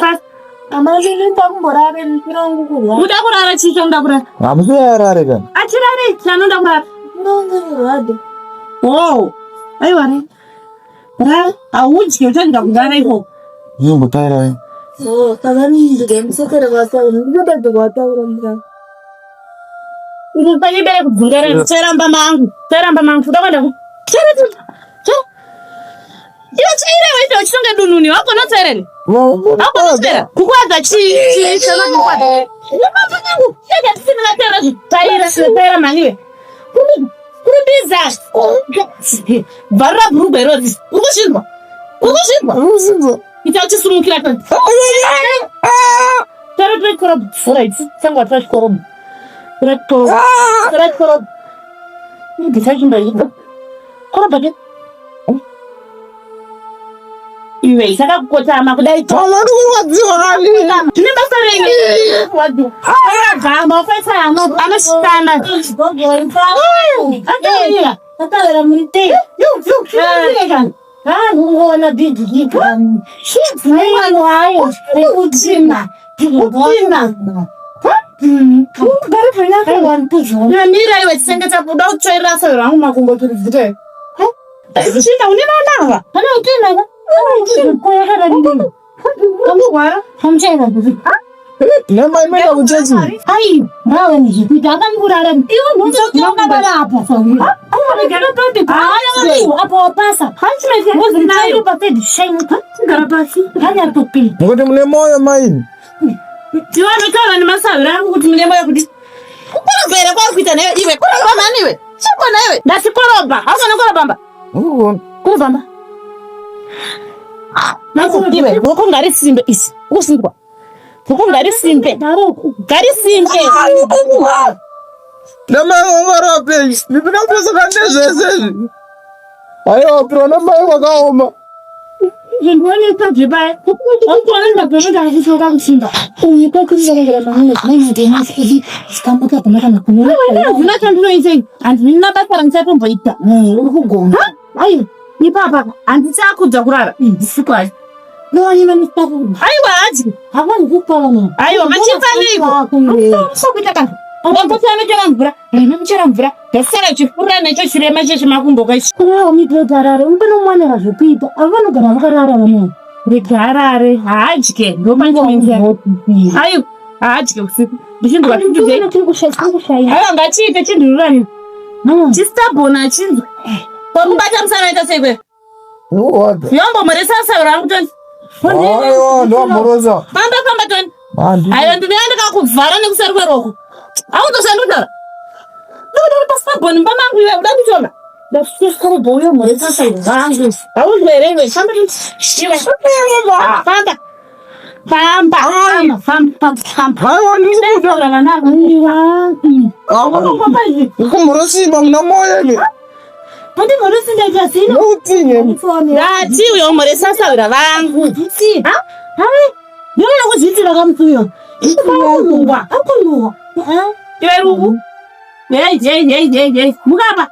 Amazini ndakumborara ndirangu kurwa. Uda kurara chicho uda kurara. Hamusiyarare kana. Achirare chanoda kurara. Ndongerwade. Wow. Aiwa ne. Ra, audye utanga kugara iko. Ndimbotaira we. Saka ndingemsekere kwataura. Ndinotadza kwataura mukana. Unopanyibere kudzingara tsaramba mangu. Uda kwenda ku. Iwe tsire weito uchinge dununi wako notserere. Wako notsera. Kukwadza chi chana kukwadza. Yamamba nangu. Yega tisina tera tsira maniwe. Kurubiza. Barra brube rodi. Ukushindwa. Itachi surumukira kana. Tara twe korob. Right. Sangwa twa korob. Tractor. Ndisachimba ipo. Kora bade. Iwe saka kukotama kudai to. wadziwa kali. Tine basa rengi. Wadu. Gamba ofesa yangu anashitana. Akaya. Akaya munte. Yo. Ngona bidi kan. Shit, mwana wayo. Udzima. Mira iwe tsengeta kuda kutsvaira sarangu makumbo turi zvite. Zvishinda une vana. Kana utena. Kamugwara. Hamchena. Nema imenda kuchechi. Ai, nawe nizvipita akamurara. Iwe muzokutonga bana apa sawa. Kana tote bana apa wapasa. Hanchime ngozinayo pasedi shame. Ngara pasi. Hanya topi. Ngoti mune moyo maini. Tiwanekana nemasavira angu kuti mune moyo kuti. Kukorobera kwa kuita nayo iwe. Korobamba niwe. Chikona iwe. Ndasikorobha. Hausana korobamba. Korobamba. Iwe, wako ngari simbe isi. Usingwa. Wako ngari simbe. Ngari simbe. Nema ngorope. Nipina pesa kanezeze. Ayo, prona mai wakaoma. Ngwani tajibai. Ukona ndapenda kusoka kusimba. Uyiko kuzongera manene kana ndena sidi. Stambuka pamaka na kunyola. Una kanduno ize. Andi nina bakara nchapo mboita. Ukugona. Ayo. Ni papa andichakuja kurara ndisikwazi no anyima nipapo aiwa aji havani kupala no aiwa machifaniko sokuita kana ndapotsa mechera mvura ndasara chifura necho chirema chechimakumbo kaishi kuna mipetarare mpano mwana razvipita avanogara vakarara vano regarare haadye ndomangomengia ayo haadye usiku ndichindwa aiwa ngatiite chindururani chistabona chinzwa Pambata msana ita sekwe. Yombo mweresa saura mtoni. Ayo, ndo moroza. Pamba toni. Ayo ndinenda kakuvhara nekusarwe roko. Autosandudara. Ndo pasaboni mbamangu iwe uda kuchoma. Ndafikira boyo mweresa saura. Auzwerewe pamba toni. Iwe. Pamba. Ayo, ndikuda. Kumorosi mna moyo ni. Ndi morosi ndajasino. Utinye. Ngati uyo mweresa saura vangu. Si. Hai. Yona kuzitira kamtuyo. Ikungwa. Akungwa. Iwe rugu. Yey. Mugaba.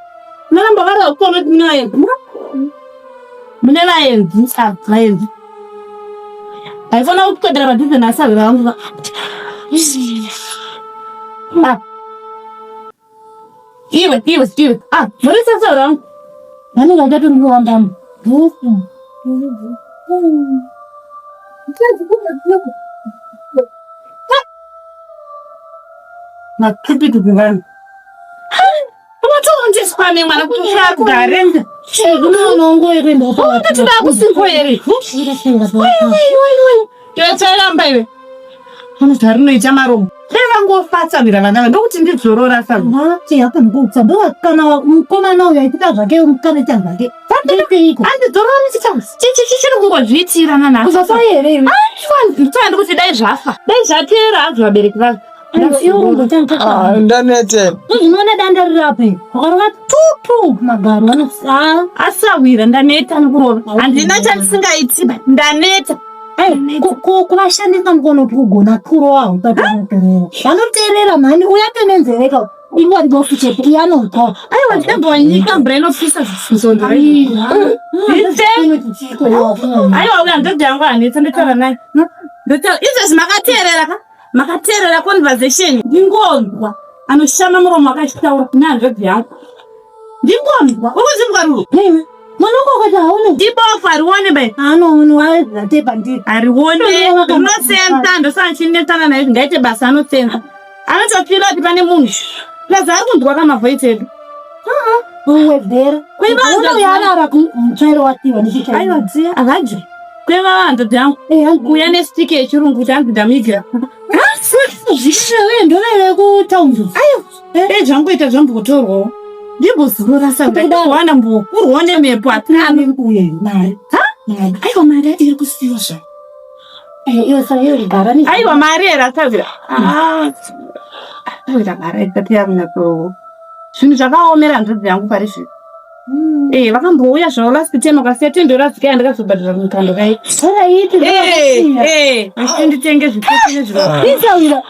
Nalamba bara ukona tinaye. Munela yenzi. Yenzi. Aifona ukukodera badise na saura vangu. Iwe. Mweresa saura vangu. Nani ngajatu nguwamba. Makipi tukivana. Umatonje swami mwana kushaka kudarenga. Chego nongo ere ndo. Tatuda kusinko ere. Yotsala mbaiwe. Unotarino ichamaromo. Leva ngofatsa vana ndokuti ndidzorora saka. Hapa ndokutsa ndokana mukomana uyo aitika zvake umukana zvake. Andidzorora chichiri kungozviitirana naso. Usafa here iwe. Nditanda kuti dai zvafa. Dai zvapera hazvo vabereki vangu. Ndanete. Unoona danda rirape. Wakarova tutu magaro asawira ndaneta nkurova. Handina chandisingaiti ndaneta. Kuvashandisa mukono kugona kuro wawo tatanotoro vanoteerera mhani uyatonenzereka ivo ndinofiche pianoto aiwa ndinogonyika mvura inopisa zvisondoaiwa uya ndodha yangu hanetsa ndotaura naye izvezvi makateerera conversation ndingonzwa anoshama muromo akachitaura kune handodha yangu ndingonzwa ukuzimbwa ruro Manoko haone dibofu arione bai ano watepa ndi arione unosenta ndosachinetana naye ngaite basa anotsenza anotopfira kuti pane munhu lazari kundwa kama voice edu uwedera kwevana yarara kumtsvairo watiwa ndichicha aiwa dziya akaje kwevana ndangu kuya nestike yechirungu changu ndamigira zvishewe ndovere kutaunzu ayo zvangoita zvambotorwawo ndibozurura sanga mbokurwa nemepo atani uye mari aiwa mari iri kusiwa zva aiwa mari era savira Zvinhu zvakaomera ndudzi yangu pari zvino. Vakambouya zvavo last time akasiya tendora zvikaya ndakazobhadhira mukando kai. Nditenge zvipfeko nezviro. Isawira.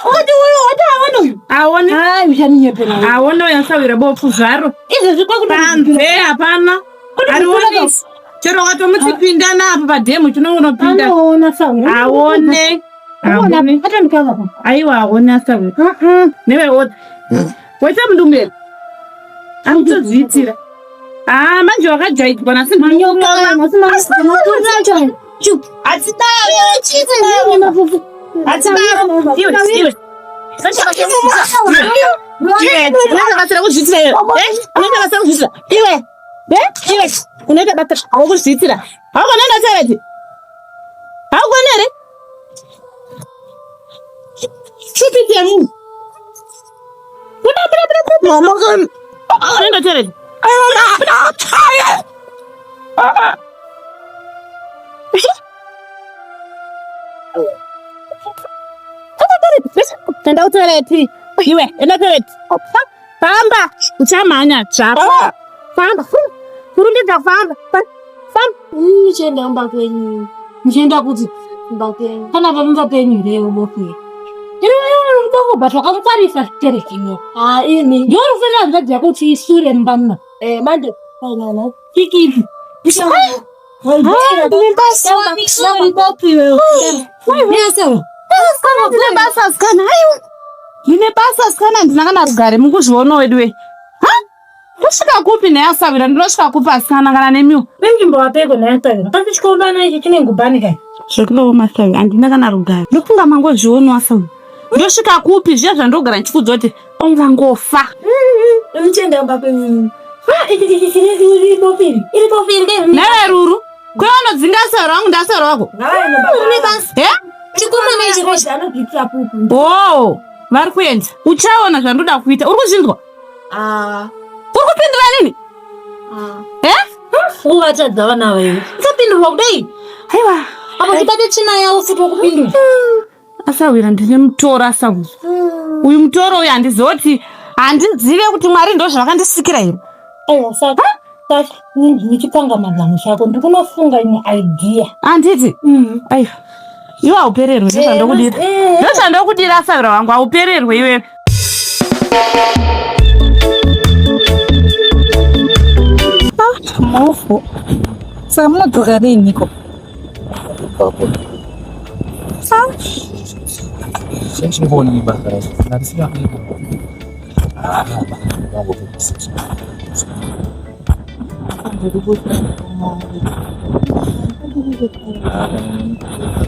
Wataona uyu. Aone. Ushaninyepera. Aone uyasawira bofu zvaro. Izvo zvikwakuda. Hapana. Arione. Chero watomutsipinda napo padhemu chinongonopinda. Anoona sawira. Aone. Hata ndikaza pa. Aiwa aone sawira. Newe wote. Waita mundumberi. Anotodziitira. Manje wakajairwa nasi Manyoka masima. Chup. Unaenda bata awukuzvitsira hakonenda sereti hakonere chupite munhu unaenda sereti enda utoileti iwe enda toileti famba uchamhanya zvako famba kurumbidza famba Nichenda mba kwenyu. Nichenda kuti mba kwenyu. Kana pamumba penyu leo bofu. Batwa kamufarisa terekino. Ini ndio rufena ngazi yako kuti isure mbamna. Mande kana kiki. Nine basa skana ndinakana rugare mukuzviona wedu we. Kusvika kupi neyasavira ndinosvika kupi asikana kana nemiwo Wengimbo wapeko nayasavira pandichikomba naye chinengubani kai zvekulowo masavi handina kana rugare ndofunga mangozviona wasavira ndosvika kupi zviya zvandogara ndichikudza kuti ungangofa Nichenda mba kwenyu Iri newe ruru kwevanodzinga savira wangu ndasavira wako vari kuenda uchaona zvandoda kuita uri kuzvinzwa urikupindura nini Uvatadza vana vewe Usapindurwa kudai Aiwa Apo tibate china yawo futi wakupindura Asawira ndine mutoro asawira Uyu mutoro uyu handizoti handizive kuti Mwari ndo zvavakandisikira here Aiwa saka nichipanga mazano chako ndikunofunga imwe idea handiti aiwa iwe haupererwe ndozvandokudira ndozvandokudira asawira wangu haupererwe iwe Maofu. Saka munodzoka riniko? Sawa. Sechibona ibasa. Narisiya kuiko.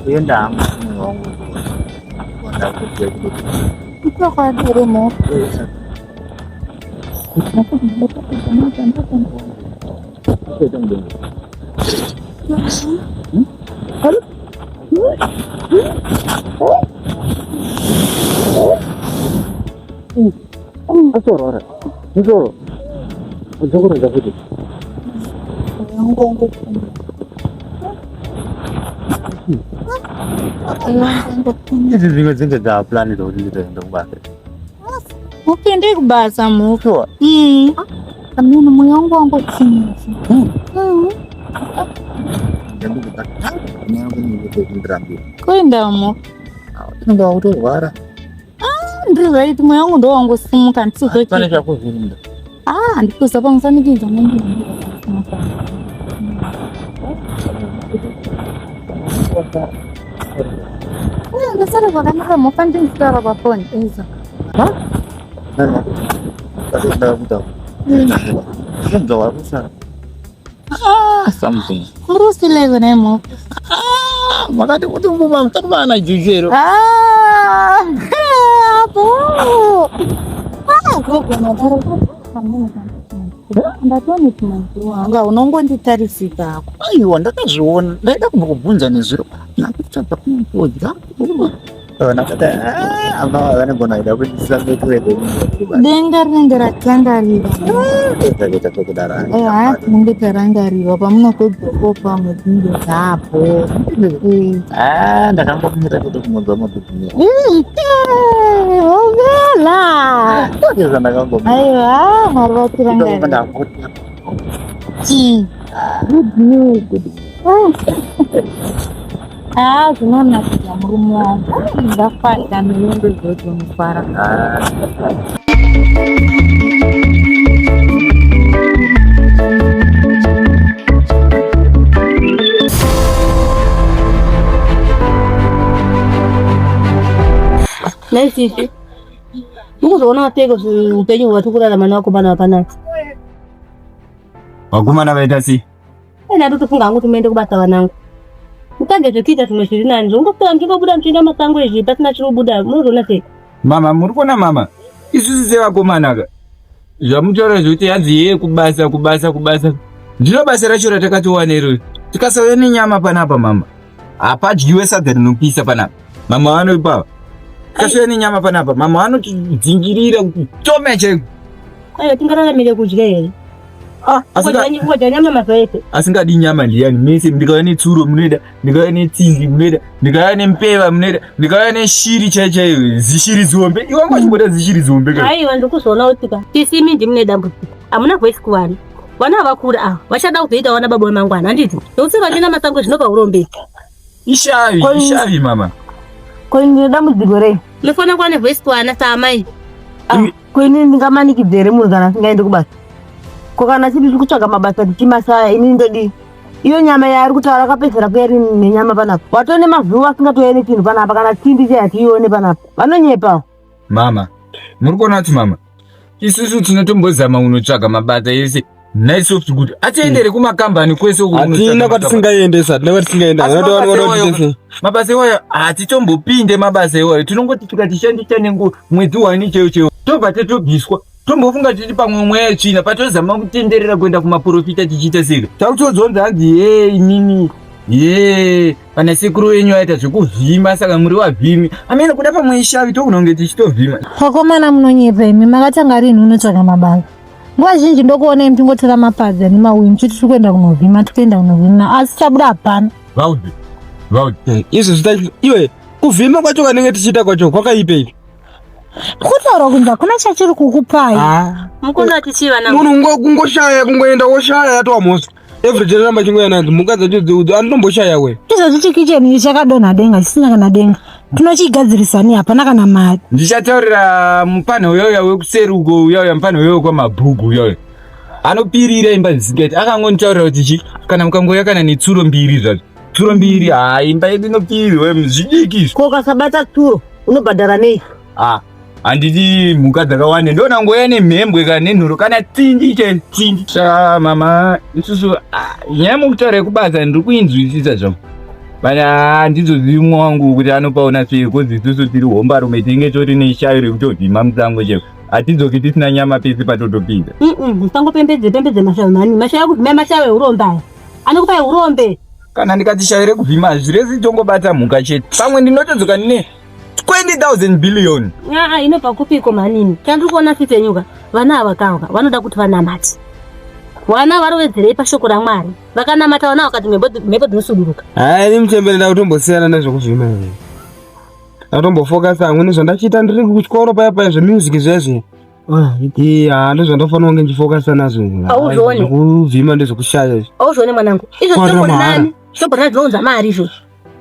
Yenda Upende kubasa muko. Kamuna moyo wangu wangu chini. Kwenda mo. ndo urwara. Ndiri zaidi moyo wangu ndo wangu simuka ntizo. Pane chakuzvinda. Ndikuza pamusanikidzo mundu. Ndasara kwakanaka mufandi mutara pafoni izo. Something. Murusile nemo. Makati kuti mbuma mtakubana jujero. Ndatoni kumanzi wanga unongonditarisika ako. Aiwa ndakazviona ndaida kubvunza nezviro. Nakutsvaga kumudza. Dengar rangarira. Mundu terangariwa pamunokopa mudzindo zapo. Ndakambomira kuti kumudzomodzimira. Ovela. Aiwa, marwa tirangarira. Good news. Zvinona kuda murume wangu ndafada milungu dzodzo mufara. Naisisi mukuzoona wateko upenyu hwatikurarama nako pana wakanaka. Wakumana vaita sei? Ena totofunga hangu tumeende kubata vanangu. Mukange zvokuita zvimwe zviri nani zvongotora ndingobuda muchienda masango izvi pasina chiri kubuda munozoona sei? Mama, muri kuona mama? Isusu sevakomanaka zvamutaura zvokuti hanzi yeye kubasa. Ndino basa racho ratakatowana irori. Tikasauya nenyama panapa mama. Hapadyiwe sadza rinopisa panapa. Mama vanoipawa. Tikasauya nenyama panapa. Mama vanotidzingirira kutoma chaiko. Aiwa tingararamire kudya here. Kudya nyama mazuva ese. Asingadi nyama ndiyani mese ndikauya netsuro munoida, ndikauya netsingi munoida, ndikauya nempeva munoida, ndikauya neshiri chaiyo, zishiri zombe. Iwe wachimboda zishiri zombe kai. Aiwa ndikuzoona kutika. Tisimi ndimune dambudziko. Hamuna voice kuwana. Vana havakura ava vachada kuzoita wana baba vemangwana handiti. Nokuti vachina masango zvinobva urombe. Ishavi mama. Koine dambudziko rei? Mufana kuva nevoice kuwana saamai. Koine ndingamanikidzwa here munhu kana asingaendi kubasa? Ko kana chiri kutsvaga mabasa tichimasaya ini ndodi iyo nyama yaari kutaura akapedzera kuya iri nenyama panapa. Watone mazuva asingatoeni chinhu panapa kana chindi chehatiione panapa. Vanonyepawo. Mama, muri kuona kuti mama, isusu tinotombozama unotsvaga mabasa ese naisoft good. Atiendere kumakambani kwese uko. Hatina kwatisingaendesa, tinenge mabasa iwayo hatitombopinde mabasa iwayo. Tinongoti tikatishandisa nenguva mwedzi wani chaiwo tobva tatobviswa. Tombofunga tiri pamwe mweya tsvina patozama kutenderera kuenda kumaprofita tichiita seka. Takutodzonza hanzi inini pana sekuru wenyu aita zvekuvhima saka muri wavhimi. Amene kuda pamwe ishavi tokunonge tichitovhima. Vakomana munonyepa imi makatanga rini unotsvaga mabasa. Nguva zhinji ndokuona imi tingotora mapadza nemauyu muchiti tiri kuenda kunovhima asi chabuda hapana. Vaudi. Izvo zvita iwe kuvhima kwacho kanenge tichiita kwacho kwakaipei. Kutaura kunza kuna chachiri kukupai. Mukunda tichiva na munhu kungoshaya kungoenda woshaya yatova mosi. Everyday ramba chingoya nanzi mukadzi acho anotomboshaya we. Izvo zvichi kicheni chakadonha denga chisina kana denga. Tinochigadzirisani hapana kana mari. Ndichataurira mupanho uyoyo wekuseri uko uyoyo mupanho uyoyo kwamabhuku uyoyo. Anopirira imba dzisiketi akangonditaurira kuti kana mukangouya kana netsuro mbiri zvacho. Tsuro mbiri imba yedu inopirirwa zvidiki. Ko ukasabata tsuro unobhadhara nei? Handiti mhuka dzakawanda ndonangoya nemhembwe kana nenhuro kana tsindi tsindi. Mama isusu nyaya mukutaura yekubasa ndiri kuinzwisisa zvangu. Bana handizozivi wangu kuti anopaona sei kozi isusu tiri hombarume tinge tori neshayo rekutovhima musango cheko. Hatidzoki tisina nyama pese patotopinda. Musangopembedze mashayo mani. Mashayo kuvhima mashayo eurombe aya. Anokupai urombe. Kana ndikati shayo rekuvhima hazvirezi tongobata mhuka chete. Pamwe ndinotodzoka nine 20,000 billion. Inobva kupiko manini. Chandiri kuona sitenyuka. Vana avakauka vanoda kuti vanamati. Vana varovedzerei pashoko raMwari. Vakanamata vana vakati mhepo dzinosuduruka. Ini Mutembere ndakutombosiyana nezvekuvhima. Ndakutombofokasa amweni zvandachita ndiri kuchikoro paya zvemusic zvezve. Ndozvandofanira kunge ndichifokasa nazvo. Auzvioni. Kuvhima ndezvekushaya. Auzvioni mwanangu. Izvo zvinombori nani? Zvinombori zvinounza mari izvo.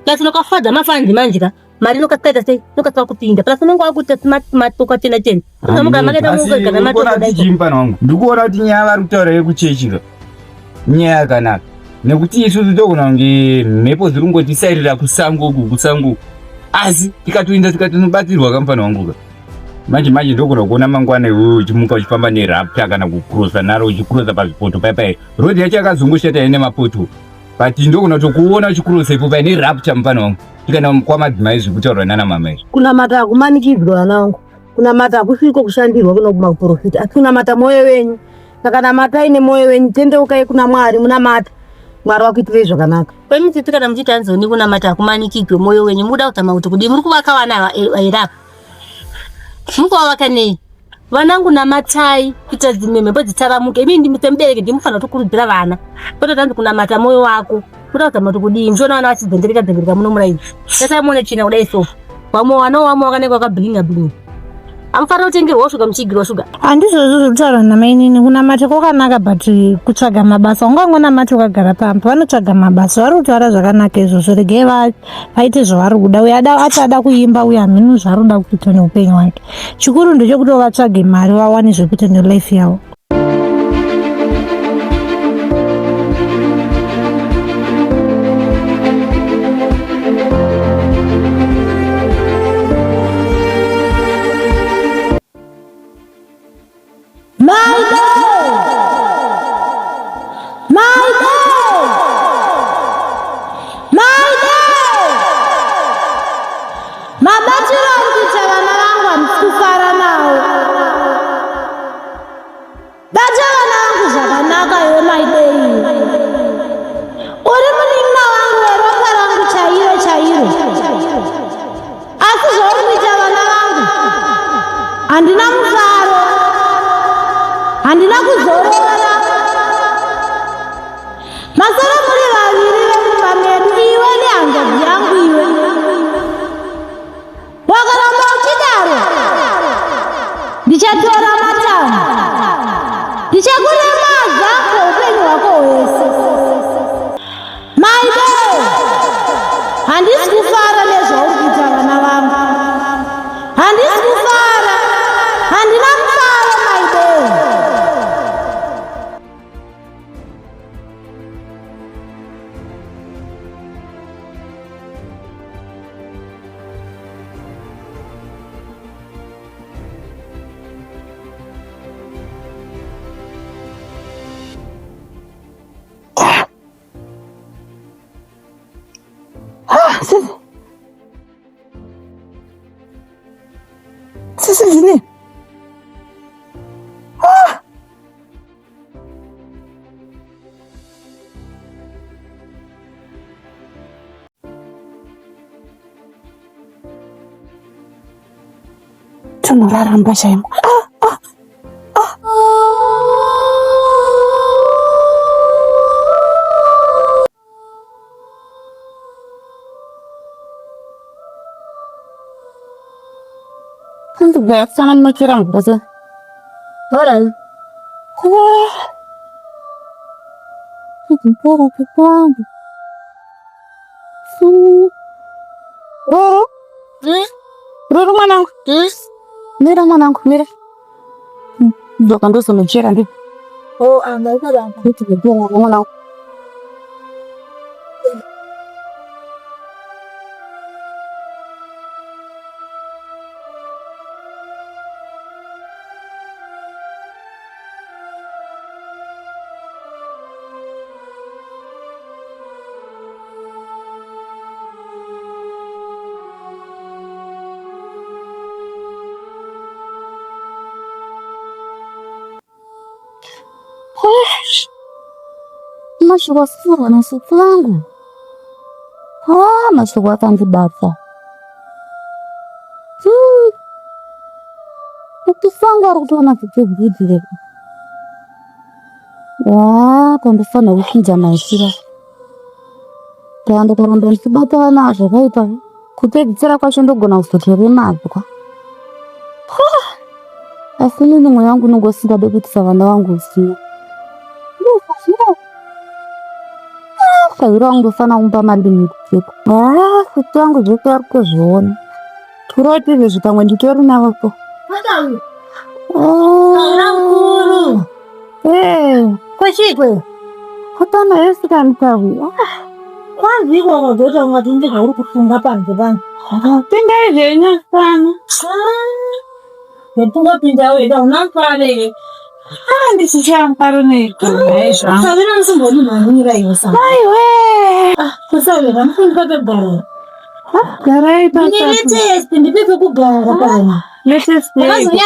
Kasi nokafadza mafanzi manjika. Mari nokasikaita sei? Nokasika kupinda. Plus unenge wakuita smart tokatena tena. Unomuka makaita muka kana matokadai. Ndikuona kuti nyaya vari kutaura yekuchechika. Nyaya yakanaka. Nekuti isusu togona kunge mhepo dziri kungotisairira kusango kusango. Asi tikatoinda tikatonobatsirwa kamufana wanguka. Manje ndogona kuona mangwana iwewe uchimuka uchifamba nerapta kana kukurosa naro uchikurosa pazvipoto paya. Rodhi yacho yakazongoshata ine mapoto. But ndogona tokuona uchikurosa ipo paya nerapta mufana wangu. Tikaenda kwamadzimai zvekutaurwa nana mama izvo. Kunamata hakumanikidzwa vana vangu. Kunamata hakusviko kushandirwa kuna kumaprofita. Asi kunamata mwoyo wenyu. Saka namatai nemwoyo wenyu. Tendeukai kuna Mwari munamata. Mwari wakuitire zvakanaka. Kwemiti kana muchiti anzoni kunamata kumanikigwe moyo wenyu muda kutama kuti kudi muri kuvaka vana vairapa. Mukuvavaka nei? Vanangu namatai kuita dzimembe dzitaramuke. Imi ndimutembereke ndimufana tokurudzira vana. Kwete tanzi kunamata moyo wako. Muda kutama kuti kudi mzvona vana vachidzendereka muno muraini. Sasa muone china kudai so. Vamwe vana vamwe vakaneka vakabhilinga bhilinga. Amufana kutengerwa shuga muchigirwa shuga. Handizvo zvekutaura namainini kunamata kwakanaka but kutsvaga mabasa ungangonamata wakagara pamba vanotsvaga mabasa vari kutaura zvakanaka izvozvo regei vaite zvavari kuda uye achada kuimba uye hamhinu zvaari kuda kuita neupenyu hwake. Chikuru ndechekuti vatsvage mari vawane zvekuita nelife yavo. Handina kuzorora. Masara muri vaviri vemumba medu iwe nehanzvadzi yangu iwe. Wakaramba uchidaro ndichatora matanda. Ndichakuremaza kweupenyu hwako hwese. My boy, handisi kufara nezvauri kuita vana vangu. Handisi kufara. Handina mufaro my boy. Sisi gini. Tunalarang bahasa yang Untuk banyak sangat macam apa? Orang. Wah. Itu pura kepuang. Roro. Roro mana? Mira mana? Mira. Bukan tu sama cerita ni. Oh, anda itu dah. Itu dia mana? Masuk wasura na supu langu. Masuk tanti bata. Ukifanga kutoka kitu gidi. Kondofana ukija na hasira. Tando korondo sibata na zvaita. Kupedzera kwacho ndogona kuzotere mabwa. Asi nini mwoyo wangu nongosingade kuitisa vana vangu usiku. Kairo wangu fana umpa madini kucheka. Kuti wangu zveko ari kuzviona. Turotire zvipamwe nditori navo. Madamu. Kaura mkuru. Kwechikwe. Hapana yesi kanikawi. Kwanziko kodota ungatindi kauri kufunga panze panze. Pinda izvenya sana. Netunga pinda weda unamfare. Ndisichamparo neko. Sabina msimboni manira iyo sana. Aiwe. Kusawe kamfunga bebara. Garai pasa. Nilete ndipeke kubara pana.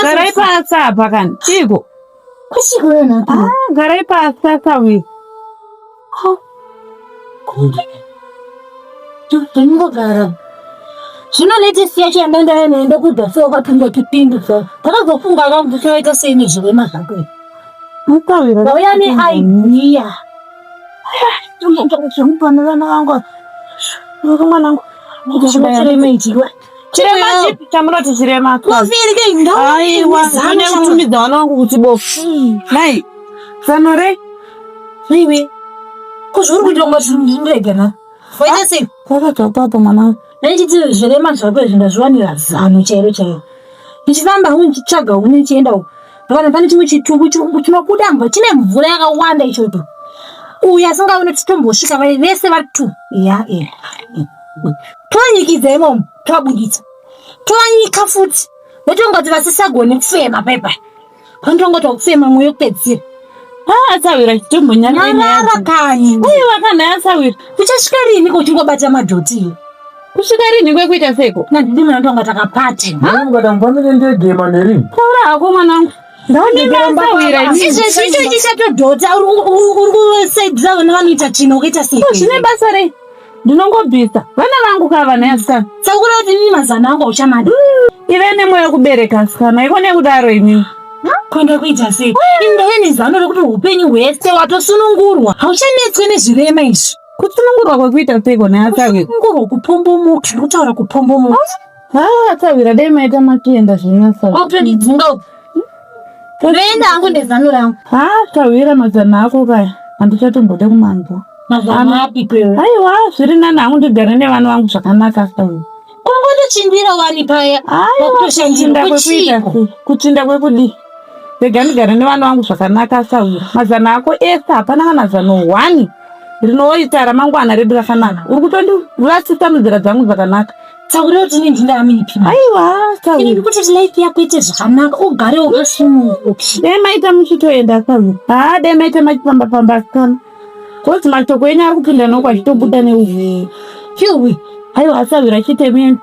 Garai pasa pakan. Kwechikwe na. Garai pasa kawi. Ndingogara. Zvino letisiya chienda nenda kudhasa wakapinda chipindu so. Takazofunga vangu kuchaita seni zvirema zvako. Mukawira. Vauya neidea. Ndinotokuchimupanana vangu. Mwanangu. Chirema ichiwa. Chirema chipi chamunoti chirema. Kufirike ndo. Aiwa, zane kutumidza vana vangu kuti bofu. Nai. Sanore. Vivi. Kuzvuri kutonga zvindege na. Foita sei? Kwakatopapo mwanangu. Nechiti zvirema zvako zvindazviwanira zano chairo. Ndichifamba ndichitsvaga ndichienda uko. Ndakana pane chimwe chitumbu chinokudamba chine mvura yakawanda ichoto. Uya asingaone chitombosvika vese vatu. Ya. Twanyikidza imomo, twabuditsa. Twanyika futi. Ndotongoti vasisagone kufema pepa. Pandongoti kufema mwoyo kupedzira. Asawira chitumbu nyanya kanyi. Uye wakana asawira. Kuchasvika rini kuchingobata madhoti? Kusvika rini kwekuita seko? Ndini ndonga takapate. Ngada mfamile ndege maneri. Kura ako mwanangu. Ndawira izvo chisatodhota uri kusaidza vana vanoita chino ukaita seko. Zvine basa rei? Ndinongobvisa. Vana vangu kava nesa. Sakura kuti nini mazana angu uchamada. Ive nemweya kubereka sikana. Ikone kudaro imini. Kwenda kuita sei? Indove nezano rekuti upenyu hwese watosunungurwa. Hauchanetswe nezvirema izvi. Kusunungurwa kwekuita seko neasawira. Kusunungurwa kupombomuka. Ndikutaura kupombomuka. Asawira dai maita makienda zvinyasa. Opedidzinga uko. Toenda hangu ndezano rangu. Asawira mazana ako kaya. Handichatombode kumanzwa. Mazana api kwewe? Aiwa, zviri nani hangu ndigare nevana vangu zvakanaka asawira. Kongotochimbira wani paya. Kutoshandira kwekuita. Kuchinda kwekudi. Ndega ndigare nevana vangu zvakanaka asawira. Mazana ako ese hapana kana zano 1 rinoita ramangwana redu rakanaka. Uri kutondirasisa munzira dzangu dzakanaka. Taura kuti ini ndinamipi. Aiwa, taura. Ini kuti life yako ite zvakanaka, ugare wakasununguka. Dai maita muchitoenda asawira. Dai maita machipamba sikana. Kuti mashoko enyu ari kupinda nokwachitobuda neuvi. Chiwi. Aiwa asawira chitemeni.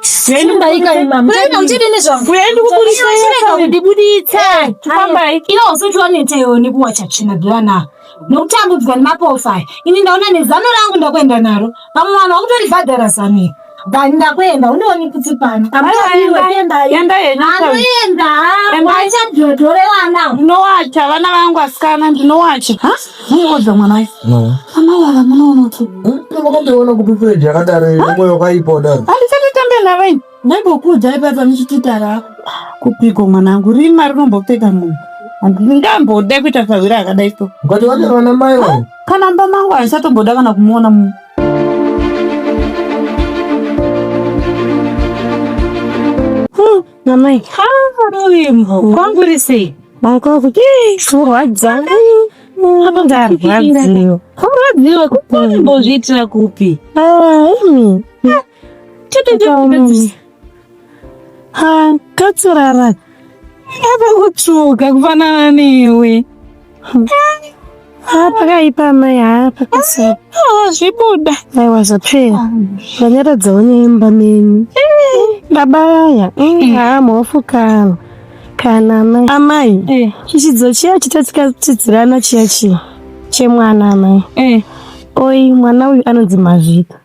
Zvendi ndaikaima mtenda uchiri nezvangu. Kuendi kubudisa yeka ndibuditsa. Tufamba iki. Ino usochiwaneteyo nekuwa chachina bwana. Nokutambudzwa nemapofa. Ini ndaona nezano rangu ndakwenda naro. Pamwe mwana wakutoribhadhara zano. Ndakwenda unioni kuti pano. Yenda yena. Anoenda. Wacha mdodore wana. Ndinowacha vana vangu asikana ndinowacha. Munoza mwana wai. No. Amawa munoona tu. Ndinoona kupipedza yakadaro nemwe wakaipa daro. Na wewe ndipo kuja hapa mchititara kupiko mwanangu rima rinombopeka munhu andingambode kuita sawira akadaiso ngati wati vana mai wao kana mba mangu asatomboda kana kumuona munhu namai roimho kwangurisi mangu kuti kurwadzana hapo ndarwadziwa kurwadziwa kumbozviitira kupi katsurara apa kutsvuka kufanana newe pakaipa mai pakasara zvibuda aiwa zvapera vanyaradzawo neimba menyu baba aya mofukana kana mai amai chichidzo chiya chitatikatidzirana chiya chemwana amai oi mwana uyu anonzi Mazvika.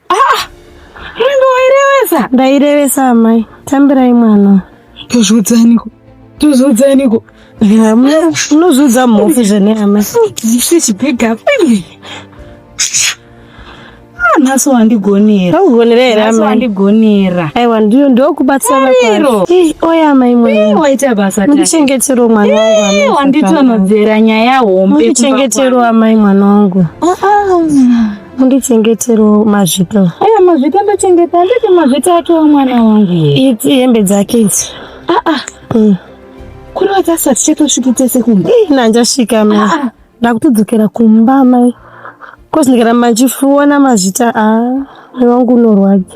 Ndairevesa amai. Tambirai mwana. Tozvudzaniko. Munozvudza mhofu zvene amai. Zvichipega pembe. Nhasi wandigonera. Paugonera here amai. Wandigonera. Aiwa ndokubatsira kwari. Oya amai mwana. Waita basa tani. Muchengetero mwana wangu amai. Wanditonodzera nyaya hombe. Muchengetero amai mwana wangu. Mundichengetero Mazvika. Aya Mazvika ndochengeta nditi Mazvika ato mwana wangu. Idzi hembe dzake idzi. Kuri watasati chetosvikite sekunde. Nanjasvika mai. Ndakutodzokera kumba mai. Kozindikira machifuona Mazvita wangu norwadza.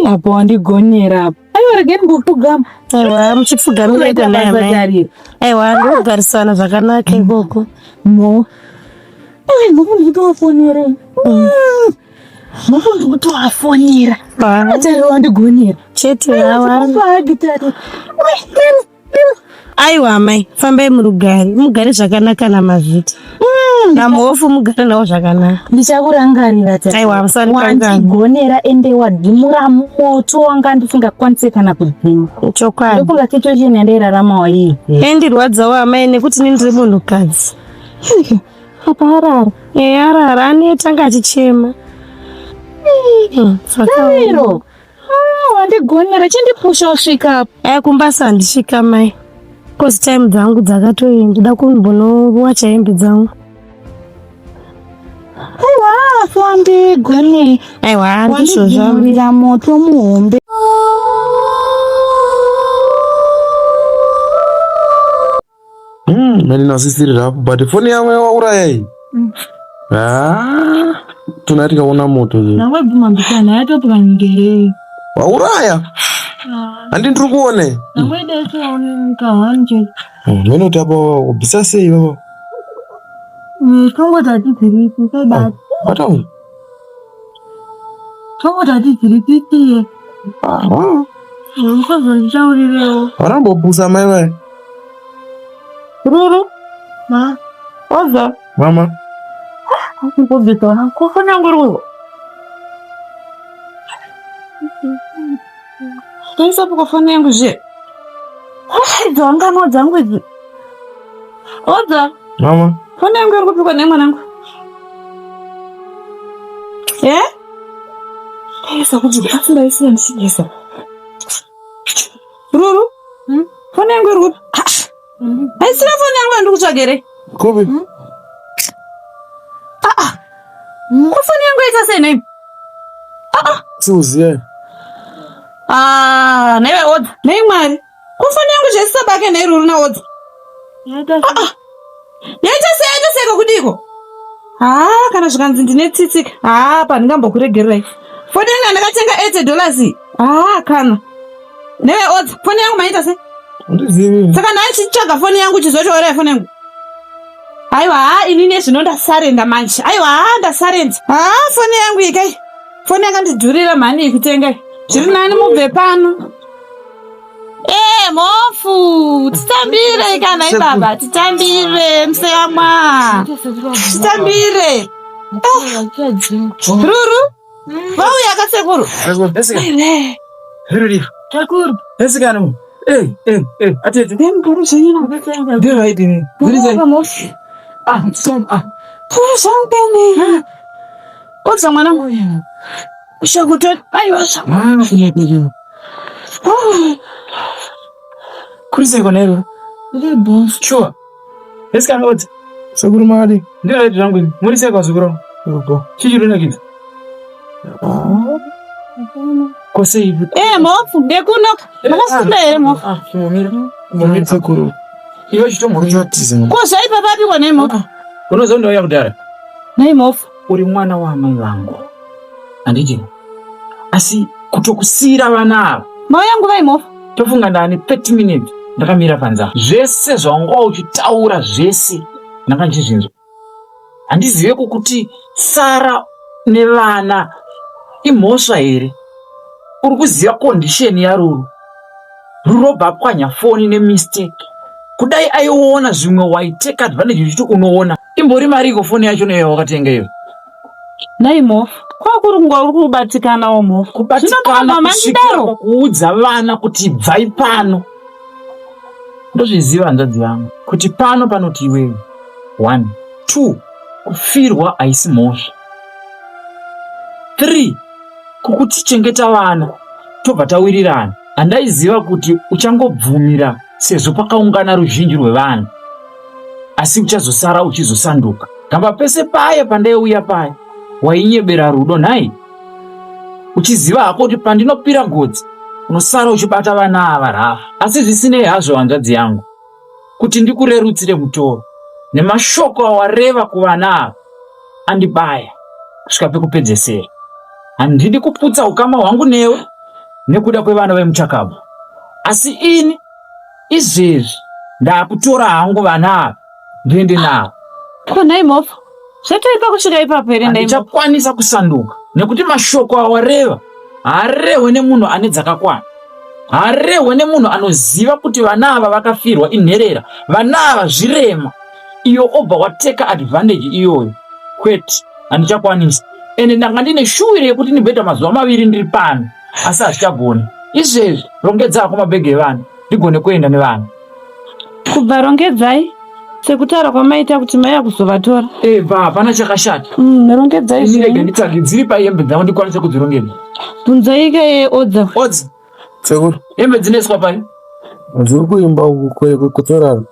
Apo wandigonera apo. Aiwa regeni mbopfugama. Aiwa muchipfugamira ita naye mai. Aiwa ndogarisana zvakanaka ikoko. Mo. Ndikutowafonera. Ndikutowafonera. Atari wandigonera. Chete hawa. Aiwa mai, fambai mugare zvakanaka namazvita. Namuofu mugare nawo zvakanaka. Ndichakurangarira tata. Aiwa musani wandigonera ende wadhimura moto wanga ndisingakwanisi kana kudhima. Chokwadi. Ndokunga chicho chine ndararama wayi. Endirwadzawo amai nekuti ndiri munhukadzi. Akarara. Arara anetanga achichema. Sakaro. Wandigonera chindipusha usvika apa. Kumbasa handisvika mai. Kozi time dzangu dzakatoenda ndida kumbonowacha hembe dzangu. Aiwa wandigone. Aiwa ndizvo zvamira moto muhombe. Mani nasisiri rapo but foni yangu yauraya hii. Tunati kaona moto je. Nawe buma mbikana yatopa ngere. Wauraya? Andi ndiri kuone. Nawe deso unikahanje. Meno tapo kubisa sei baba. Tongo tati ziriki kaba. Watamu. Tongo tati ziriki tiye. Nkozo njaulileo. Warambo busa maiwe. Ruru. Ma. Oza. Mama. Nkubito na kufanya nguru. Kaisa kufanya nguje. Zonga no zangu hizi. Oza. Mama. Fanya nguru kupikwa na mwanangu. Kaisa kujibu afunda isi nishigesa. Ruru. Fanya nguru. Aisira fanya nguru ndukuchagere. Kobe. Kufanya yangu ita sasa nini? Suzie. Newe odd. Nei mari. Kufanya yangu je sasa bake nei ruru na odd. Yaita seka kudiko. Kana zvikanzi ndine tsitsika. Pa ndingambokuregererai. Foni yangu ndakatenga $80. Kana. Newe odd. Foni yangu maita se? Ndizivi. Saka ndachichaga foni yangu chizotoora foni yangu. Aiwa, inini zvinonda sarenda manje. Aiwa, ndasarenda. Foni yangu ikai. Foni yanga ndidhurira mani ikutenga. Zviri nani mubve pano. Mofu, titambire kana ibaba, titambire mseyamwa. Titambire. Ruru. Vau yakasekuru. Ruru. Takuru. Esikano. Atete. Ndemguru zvinina kutenga. Ndiro idini. Ndirize. Kushangene. Koza mwana moyo. Ushakuto aiwa sama. Kurise konero. Ndebo. Chua. Esikano oti. Saguru mali. Ndiro idini rangu. Murise kwa saguru. Uko. Chijiru na kitu. Kose hivi. Mofu, ndekuno. Makasunda mofu. Mumira sakuru. Iyo chito murujotize. Koza ipa papi kwa nei mofu. Unozo ndo ya kudara. Nei mofu. Uri mwana wa mai vangu. Andije. Asi kutokusira vana. Mai yangu vai mofu. Tofunga ndani 30 minutes ndakamira panza. Zvese zvanga uchitaura zvese ndakanjizvinzwa. Handizive kuti Sara nevana imhosva here. Uri kuziva condition yaruru. Rurobva pwanya foni nemistake. Kudai aiona zvimwe waiteka advantage uchiti unoona. Imbori mariko foni yacho neyo wakatenga iyo. Nai mofu. Kwakuri uri kubatikana mofu. Kubatikana kusvikira kuudza vana kuti bvai pano. Ndozviziva hanzvadzi yangu kuti pano panoti iwewe. 1 2 kufirwa haisi mhosva. 3 kukutichengeta vana tobva tawirirana. Handaiziva kuti uchangobvumira sezvo pakaungana ruzhinji rwevanhu, asi uchazosara uchizosanduka. Kamba pese paya pandaiuya paya wainyebera rudo nhai, uchiziva hako kuti pandinopira godzi unosara uchibata vana ava rafa. Asi zvisinei hazvo hanzvadzi yangu, kuti ndikurerutsire mutoro nemashoko awareva kuvana ava andibaya kusvika pekupedzesera. Handidi kuputsa ukama hwangu newe nekuda kwevana vemuchakabva, asi ini izvezvi ndakutora hangu vana ava ndiende navo. Ko nhai mofu, zvatoipa kusvika ipapo here? Ndichakwanisa kusanduka nekuti mashoko awareva haarehwe nemunhu ane dzakakwana. Harehwe nemunhu anoziva kuti vana ava vakafirwa inherera, vana ava zvirema. Iyo obva wateka advantage iyoyo. Kwete, handichakwanisa. Ende ndanga ndine shuwiro yekuti ndibhedha mazuva 2 ndiri pano, asi hazvichagoni. Izvezvi rongedzako mabhegi evana ndigone kuenda nevana. Kubva rongedzai sekutaura kwamaita kuti maiya kuzovatora. Hapana chakashata. Rongedzai ndirege nditsvage dziri pahembe dzangu ndikwanise kudzirongedza. Bvunzai ke odza. Sekuru, hembe dzinoiswa pari? Dziri kuimba uku kutorara.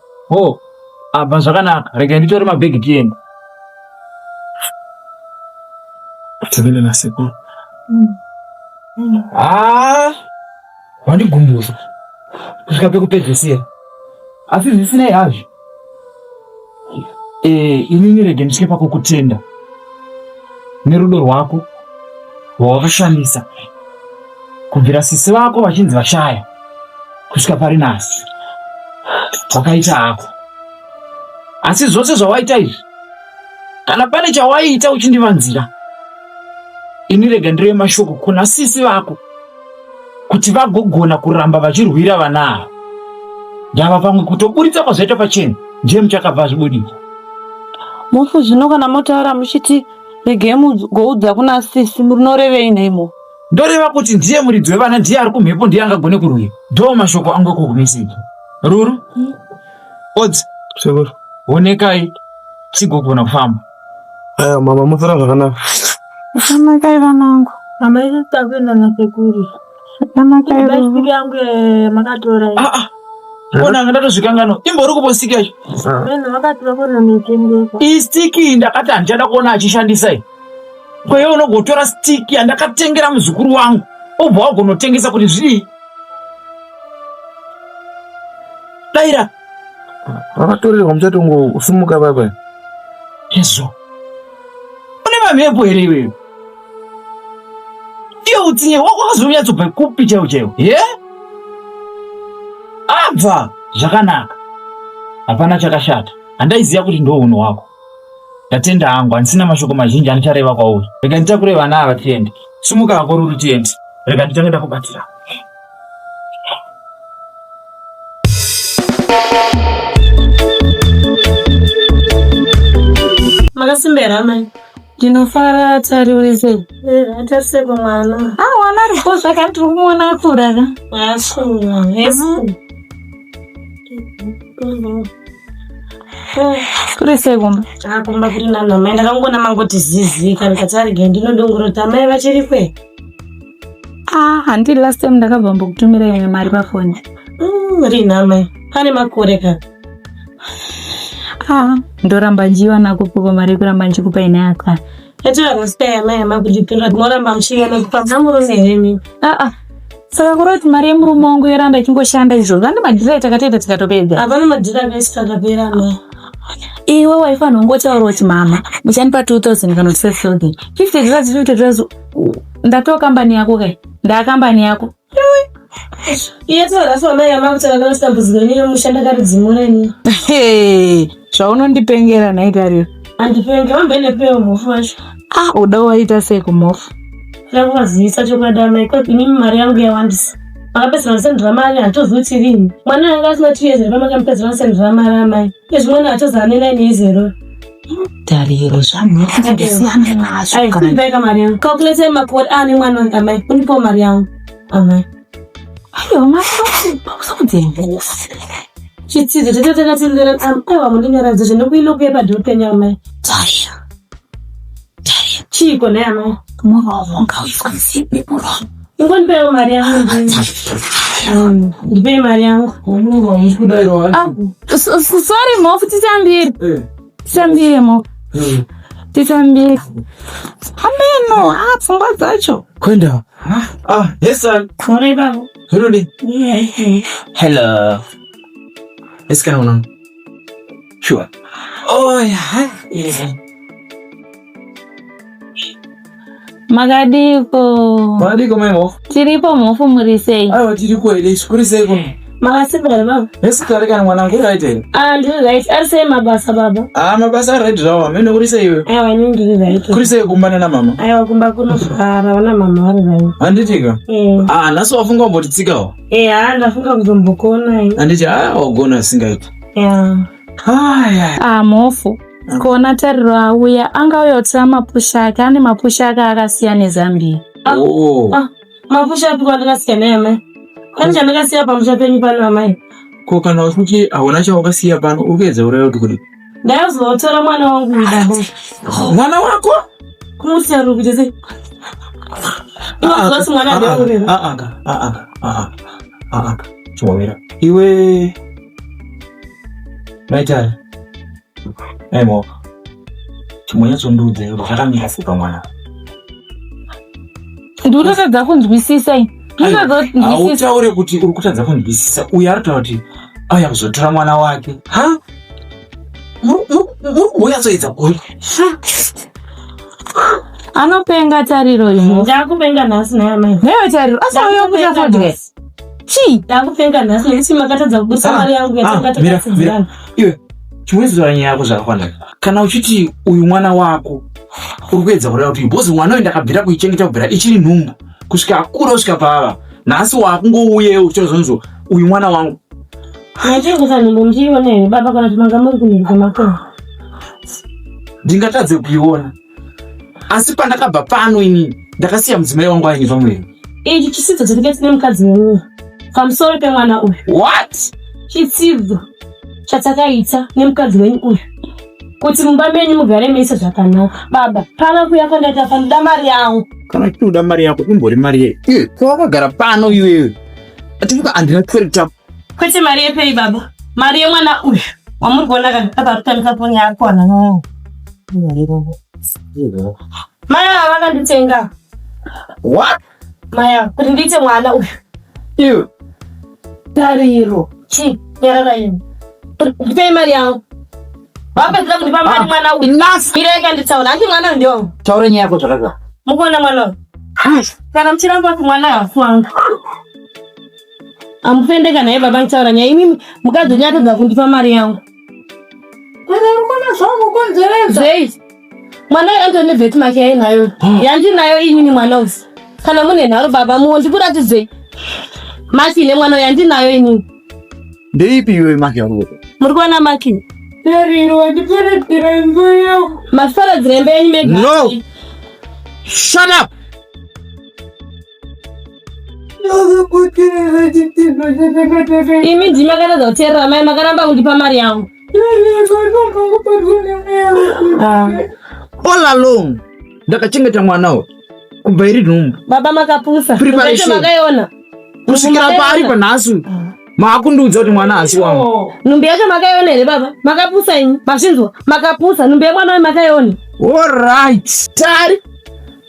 Abva zvakanaka, rege nditore mabhegi tiende. Tevele na sekuru. Wandigumbuza kusvika pekupedzisira, asi zvisinei hazvo. Inini rege ndisvike pakukutenda nerudo rwako rwawakashandisa kubvira sisi vako vachinzi vashaya kusvika pari nhasi. Wakaita hako, asi zvose zvawaita izvi, kana pane chawaita uchindivanzira, ini rega ndireve mashoko kuna sisi vako kuti vagogona kuramba vachirwira vana ava. Ndava pamwe kutoburitsa kwazvaita pachena, ndiye muchakabva zvibudisa. Mufu zvino kana motaura muchiti rege mugoudza kuna sisi, munorevei neimo? Ndoreva kuti ndiye muridzi wevana, ndiye ari kumhepo, ndiye angagone kurwira. Ndo mashoko angu ekugumisika. Ruru, Odzi, Sekuru, onekai tigogona kufamba. Mama mufara zvakanaka. Zvakanaka vanangu. Mama iri takwenda na sekuru. Zvakanaka ivo. Bhasikiti yangu makatora. Ona ngatozvika ngano. Imbori kubosiki yacho. Mene makatora kuna mitengesa. Istiki ndakati handichada kuona achishandisa iyi. Kwa hiyo unogotora stiki yandakatengera muzukuru wangu, obva wagonotengesa kuti zvii? Daira. Akatorerwa muchatongo usumuka baba. Yezo. Une mamhepo here iwewe? Iyo utsinye wako wakazonyatsobva kupi chaiwo chaiwo? Abva zvakanaka, hapana chakashata. Handaiziva kuti ndo unhu wako. Ndatenda hangu, handisina mashoko mazhinji anichareva kwauri. Rega nditakure vana ava tiende. Sumuka hako Ruru tiende. Rega nditange ndakubatira. Makasimbera mai. Ndinofara tarise. Tarise kwa mwana. Mwana aripo zvakati tiri kumuona akura ka. Kuri sei kumba? Kumba kuri nana mai. Ndakangona mangoti zizi kana katarige ndinodongorota mai vachiri kwe. Handi last time ndakabva mbokutumira imwe mari pafoni. Rina mai. Pane makore ka. Ndoramba njiwana kupupa mari kuramba nchikupa ine aka. Eto akuspaya mai makujipinda kumoramba mchiyana kupa zamuro nehemi. Saka kuroti mari yemurume wangu yoramba ichingoshanda izvo. Vandi madhira takatoita tikatopedza. Hapana madhira akaisika tapera mai. Iwe waifanira kungotaura kuti mama muchandipa 2000 kana 5000. 50 dollars ndatoa kambani yako kai. Ndakambani yako. Iye tauraso mai amakutaka kanostambudzika nini mushanda karidzimura ni. Zvaunondipengera naita rero. Andipenge wambene peo mufu wacho. Uda waita sei kumufu? Ndakuvazivisa chokwadi mai kuti inini mari yangu yawandisa. Makapedzera kusendera mari hatoziuti rini. Mwana anga asina 2 years pamakamupedzera kusendera mari amai. Nezvimweni hatozane 9 years ero. Tariro zvamunokusiyana nazvo kana ndibeka mari yangu. Calculate makore ane mwana wanga mai. Unipo mari yangu. Amai. Ayo mafoti pausakudzembo. Chitsidze tatotenga tindera aiwa mundinyaradza zvinokuilokuye padhopenya amai. Tariro. Chiko neamai. Muromo ngauswa nsipi muromo. Ingonipewo mari yangu. Ndipe mari yangu. Sorry mofu tisambiri. Tisambiri mofu. Tisambiri. Ameno, pfungwa dzacho. Kwenda. Yes son. Kore baba. Rudi. Hello. It's going on. Sure. Oh yeah. Magadiko. Magadiko mai mofu. Tiripo mofu murisei. Aiwa tiriko ile shukuri sei kuno. Makasipa baba. Esikari kana mwanangu right here. Ndiri right. Arise mabasa baba. Mabasa right zvawo. Amene kurise iwe. Aiwa ini ndiri right. Kurise kumbana na mama. Aiwa kumba kunosvara wana mama vari right. Handitika? Nhasi wafunga kumbotitsikawo? Ndafunga kuzombokona iyi. Handiti wagona singaiti. Mofu. Kuona tariro auya angauya kutsira mapusha ake. Ane mapusha ake akasiya neZambia. Mapusha api kwandakasiya naye? Kani chandakasiya pamusha penyu pano amai? Ko kana uchuti hauna chawakasiya pano ukedza uraya kuti kudi? Ndazotora mwana wangu idabo. Mwana wako? Kumusiya rukuti sei? Iwazosi mwana adeurira. Chumawira. Iwe Maitari. Emo. Chimonyatso ndudze zvakamira fuka mwana. Ndurikadza kunzwisisa iyi. Hautaure kuti uri kutadza kunzwisisa. Uyu aritaura kuti auya kuzotora mwana wake. Uyatsoedza kuri. Anopenga tariro imo. Ndakupenga nhasi naye amai. Newe tariro asauya kuita fodya. Ndakupenga nhasi nekuti makatadza kubusa mari yangu yatakatakatsidzirana. Iwe chimwezera nyaya yako zvakafanana. Kana uchiti uyu mwana wako uri kuedza kureva kuti bhozi mwana uyu ndakabvira kuichengeta kubvira ichiri nhumbu kusvika akura kusvika pava nhasi wakungouyewo uchitozonzwa uyu mwana wangu. Nachengesa nhumbu muchiiona here baba kana kuti manga muri kumhiri kwemakona? Ndingatadze kuiona asi pandakabva pano ini ndakasiya mudzimai wangu aine pamwiri. Ichi chitsidzo chatingaiti nemukadzi wemuya pamusoro pemwana uyu. What? Chitsidzo chatakaita nemukadzi wenyu uyu kuti mumba menyu mugare meisa zvakanaka. Baba pana kuya kwandaita panoda mari yangu. Kana uchitoda mari yako imbori mari yei? Iwe kwawakagara pano iwewe atifuka handina kweretapo. Kwete mari yepei baba? Mari yemwana uyu wamuri kuona akarutamika ponya akona no. Maya vakanditenga. What? Maya kuti ndiite mwana uyu. Iwe Tariro. Yarara yenu. Ndipei mari yangu. Wapedzera kundipa mari mwana uyu. Ireka nditaura. Handi mwana ndio. taura nyaya yako zvakaka. Mukuona mwana uyu? Kana muchiramba kuti mwana hafu wangu. Amupendeka naye baba ntaura nyaya. Imi mukadzi nyatodza kundipa mari yangu. Zei. Mwana uyu andone vheti make yainayo. Yandinayo inini mwana uyu. Kana mune nharo baba muondikuratidzei. Maki mwana uyu yandinayo inini. Ndeipi iwe maki yako? Muri kuona maki? Tariro wandiparadzira imba yangu. Masiparadzira imba yenyu mega. No! Shut up! Imi ndimi makatadza kuteerera mai makaramba kundipa mari yangu. All along ndakachengeta mwana uyu kubva iri nhumbu Baba makapusa. Preparation. Makaiona. kusvikira pari panhasi maakundudza kuti mwana hasi wangu. Nhumbi yacho makaiona here baba? Makapusa inyi. Masvinzwa makapusa nhumbi yemwana uyu makaiona. Alright. Tari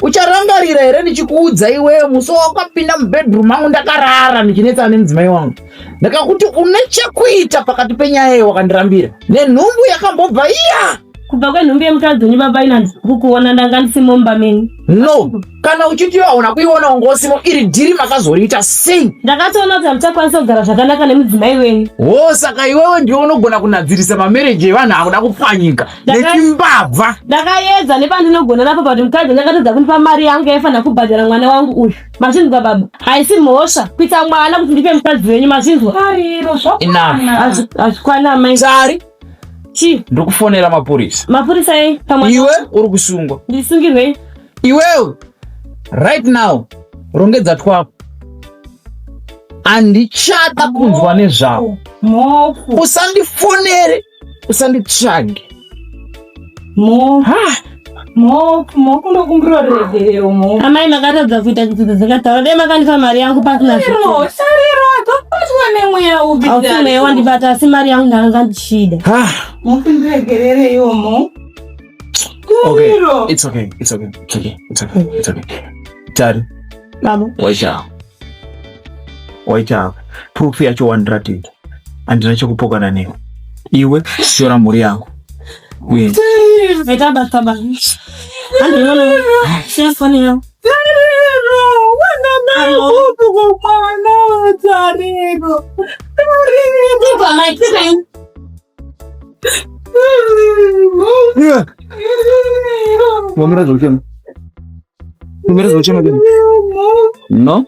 ucharangarira here ndichikuudza iwewe musi wakapinda mubedroom angu ndakarara ndichinetsa nemudzimai wangu ndakakuti une chekuita pakati penyaya iyi wakandirambira nenhumbu yakambobva iya. Kubva kwenhumbi yemukadzi wenyu baba inanzi kukuona ndanga ndisimo mumba menyu. No, kana uchiti hauna kuiona ungosimo iri dhiri makazoriita sei? Ndakatoona kuti hamuchakwanisa kugara zvakanaka nemudzimai wenyu. Saka iwewe ndiwe unogona kunadzirisa mamereji evanhu akuda kupwanyika nechimbabva. Ndakaedza nepandinogona napo kuti mukadzi ndakatadza kundipa mari yangu yaifanira kubhadhara mwana wangu uyu. Mazvinzwa baba? Haisi mhosva kuita mwana kuti ndipe mukadzi wenyu. Mazvinzwa? Hazvikwana mai. Tari chi ndokufonera mapurisa. Mapurisa ei? Iwe uri kusungwa. Ndisungirwe? Iwewe right now rongedza twako. Andichada kunzwa nezvavo. Usandifonere, usanditsvage. Moku ndokumbira regerewo mo. Amai makatadza kuita chitsidzo dzakataura. Dai makandipa mari yangu pasina Sariro atopatwa nemweya upi. Ausimweya wandibata asi mari yangu ndanga ndichida. Moku ndiregerere iwomo. Okay, it's okay. Tari. Baba. Waita. Proof yacho wandiratidza. Handina chekupokana newe. Iwe shora mhuri yangu. Uye. Veta basta baba. Andinoona. Shefoni yangu. Tariro, wana na upu kwa mwana Tariro. mai kai. Wamira zochema. Wamira zochema gani? No?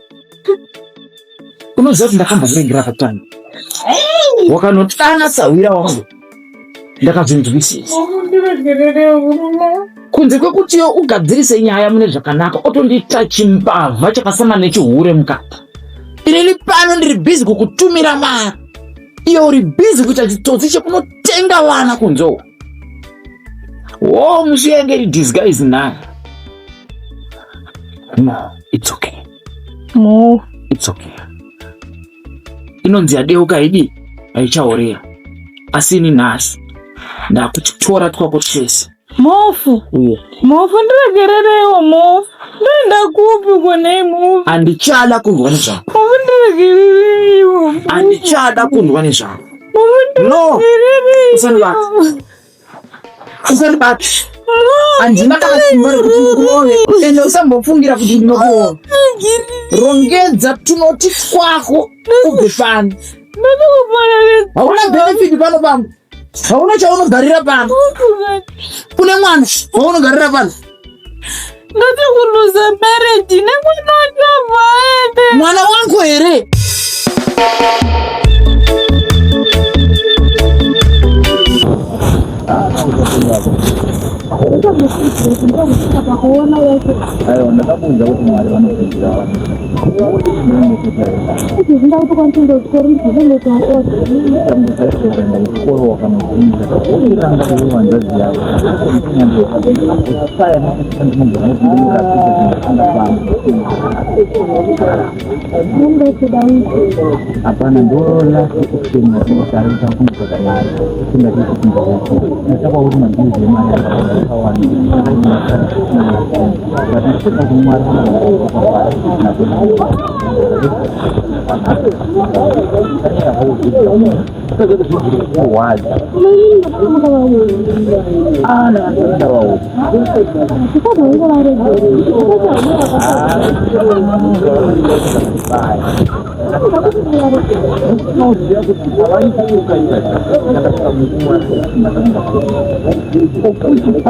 Unoziva kuti ndakambokuregera katani. Wakanotana sawira wangu. Ndakazvinzwisisa. Kunze kwekuti ugadzirise nyaya mune zvakanaka otondiita chimbavha chakasama nechihure mukati. Inini pano ndiri busy kukutumira mari. Iye uri busy kuita chitsotsi chekunotenga vana kunzo. Musiyengeri disguise nayo. No, it's okay. Mo. It's okay. Inonzi yadeuka idi aichaorera. Asini nasi. Ndakuchitora twako twese. Mofu. Mofu ndiregererewo mofu. Ndenda kupi kone mofu. Andichada kundwa nezvako. Mofu ndiregererewo. Andichada kundwa nezvako. No. Usanibata. Usanibata. Andina kana simba rekuti ndikuone. Ende usambofungira kuti ndinokuona. Rongedza tunoti kwako ubve pano. Hauna benefit pano pano. Hauna chaunogarira pano. Kune mwana waunogarira pano. Ndati kuluza marriage nemwana wachava ende. Mwana wangu here. Ayo ndakabunza kuti mwari vanopindira vanhu. Mukoro wakanopinza iranga iwe wandazi yako saya hapana ndola kusema kutarika kumkutana nataka urudi mjini mali sawa nataka kumwara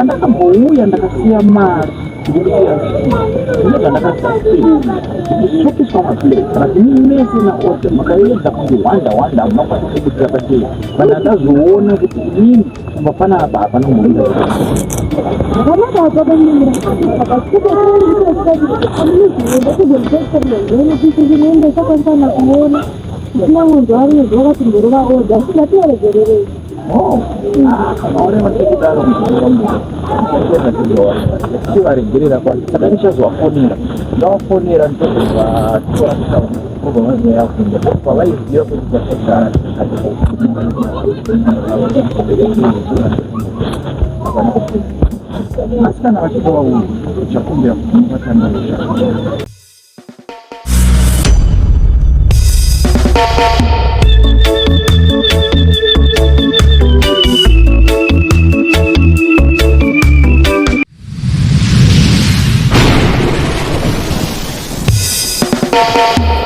ndakambouya ndakasiya mari ratimesina ose makaedza kundiwanda makwatisekuitira patei kana ndazoona kuti inini pafana apa hapana muira kana vatikudaro chivaregerera saka ndichazovafonera ndavafonera nditovatora obva vazoya kunda pavaiziva kuti vasagara asi kana vachidovauya chakumbira kuvatandisha We'll be right back.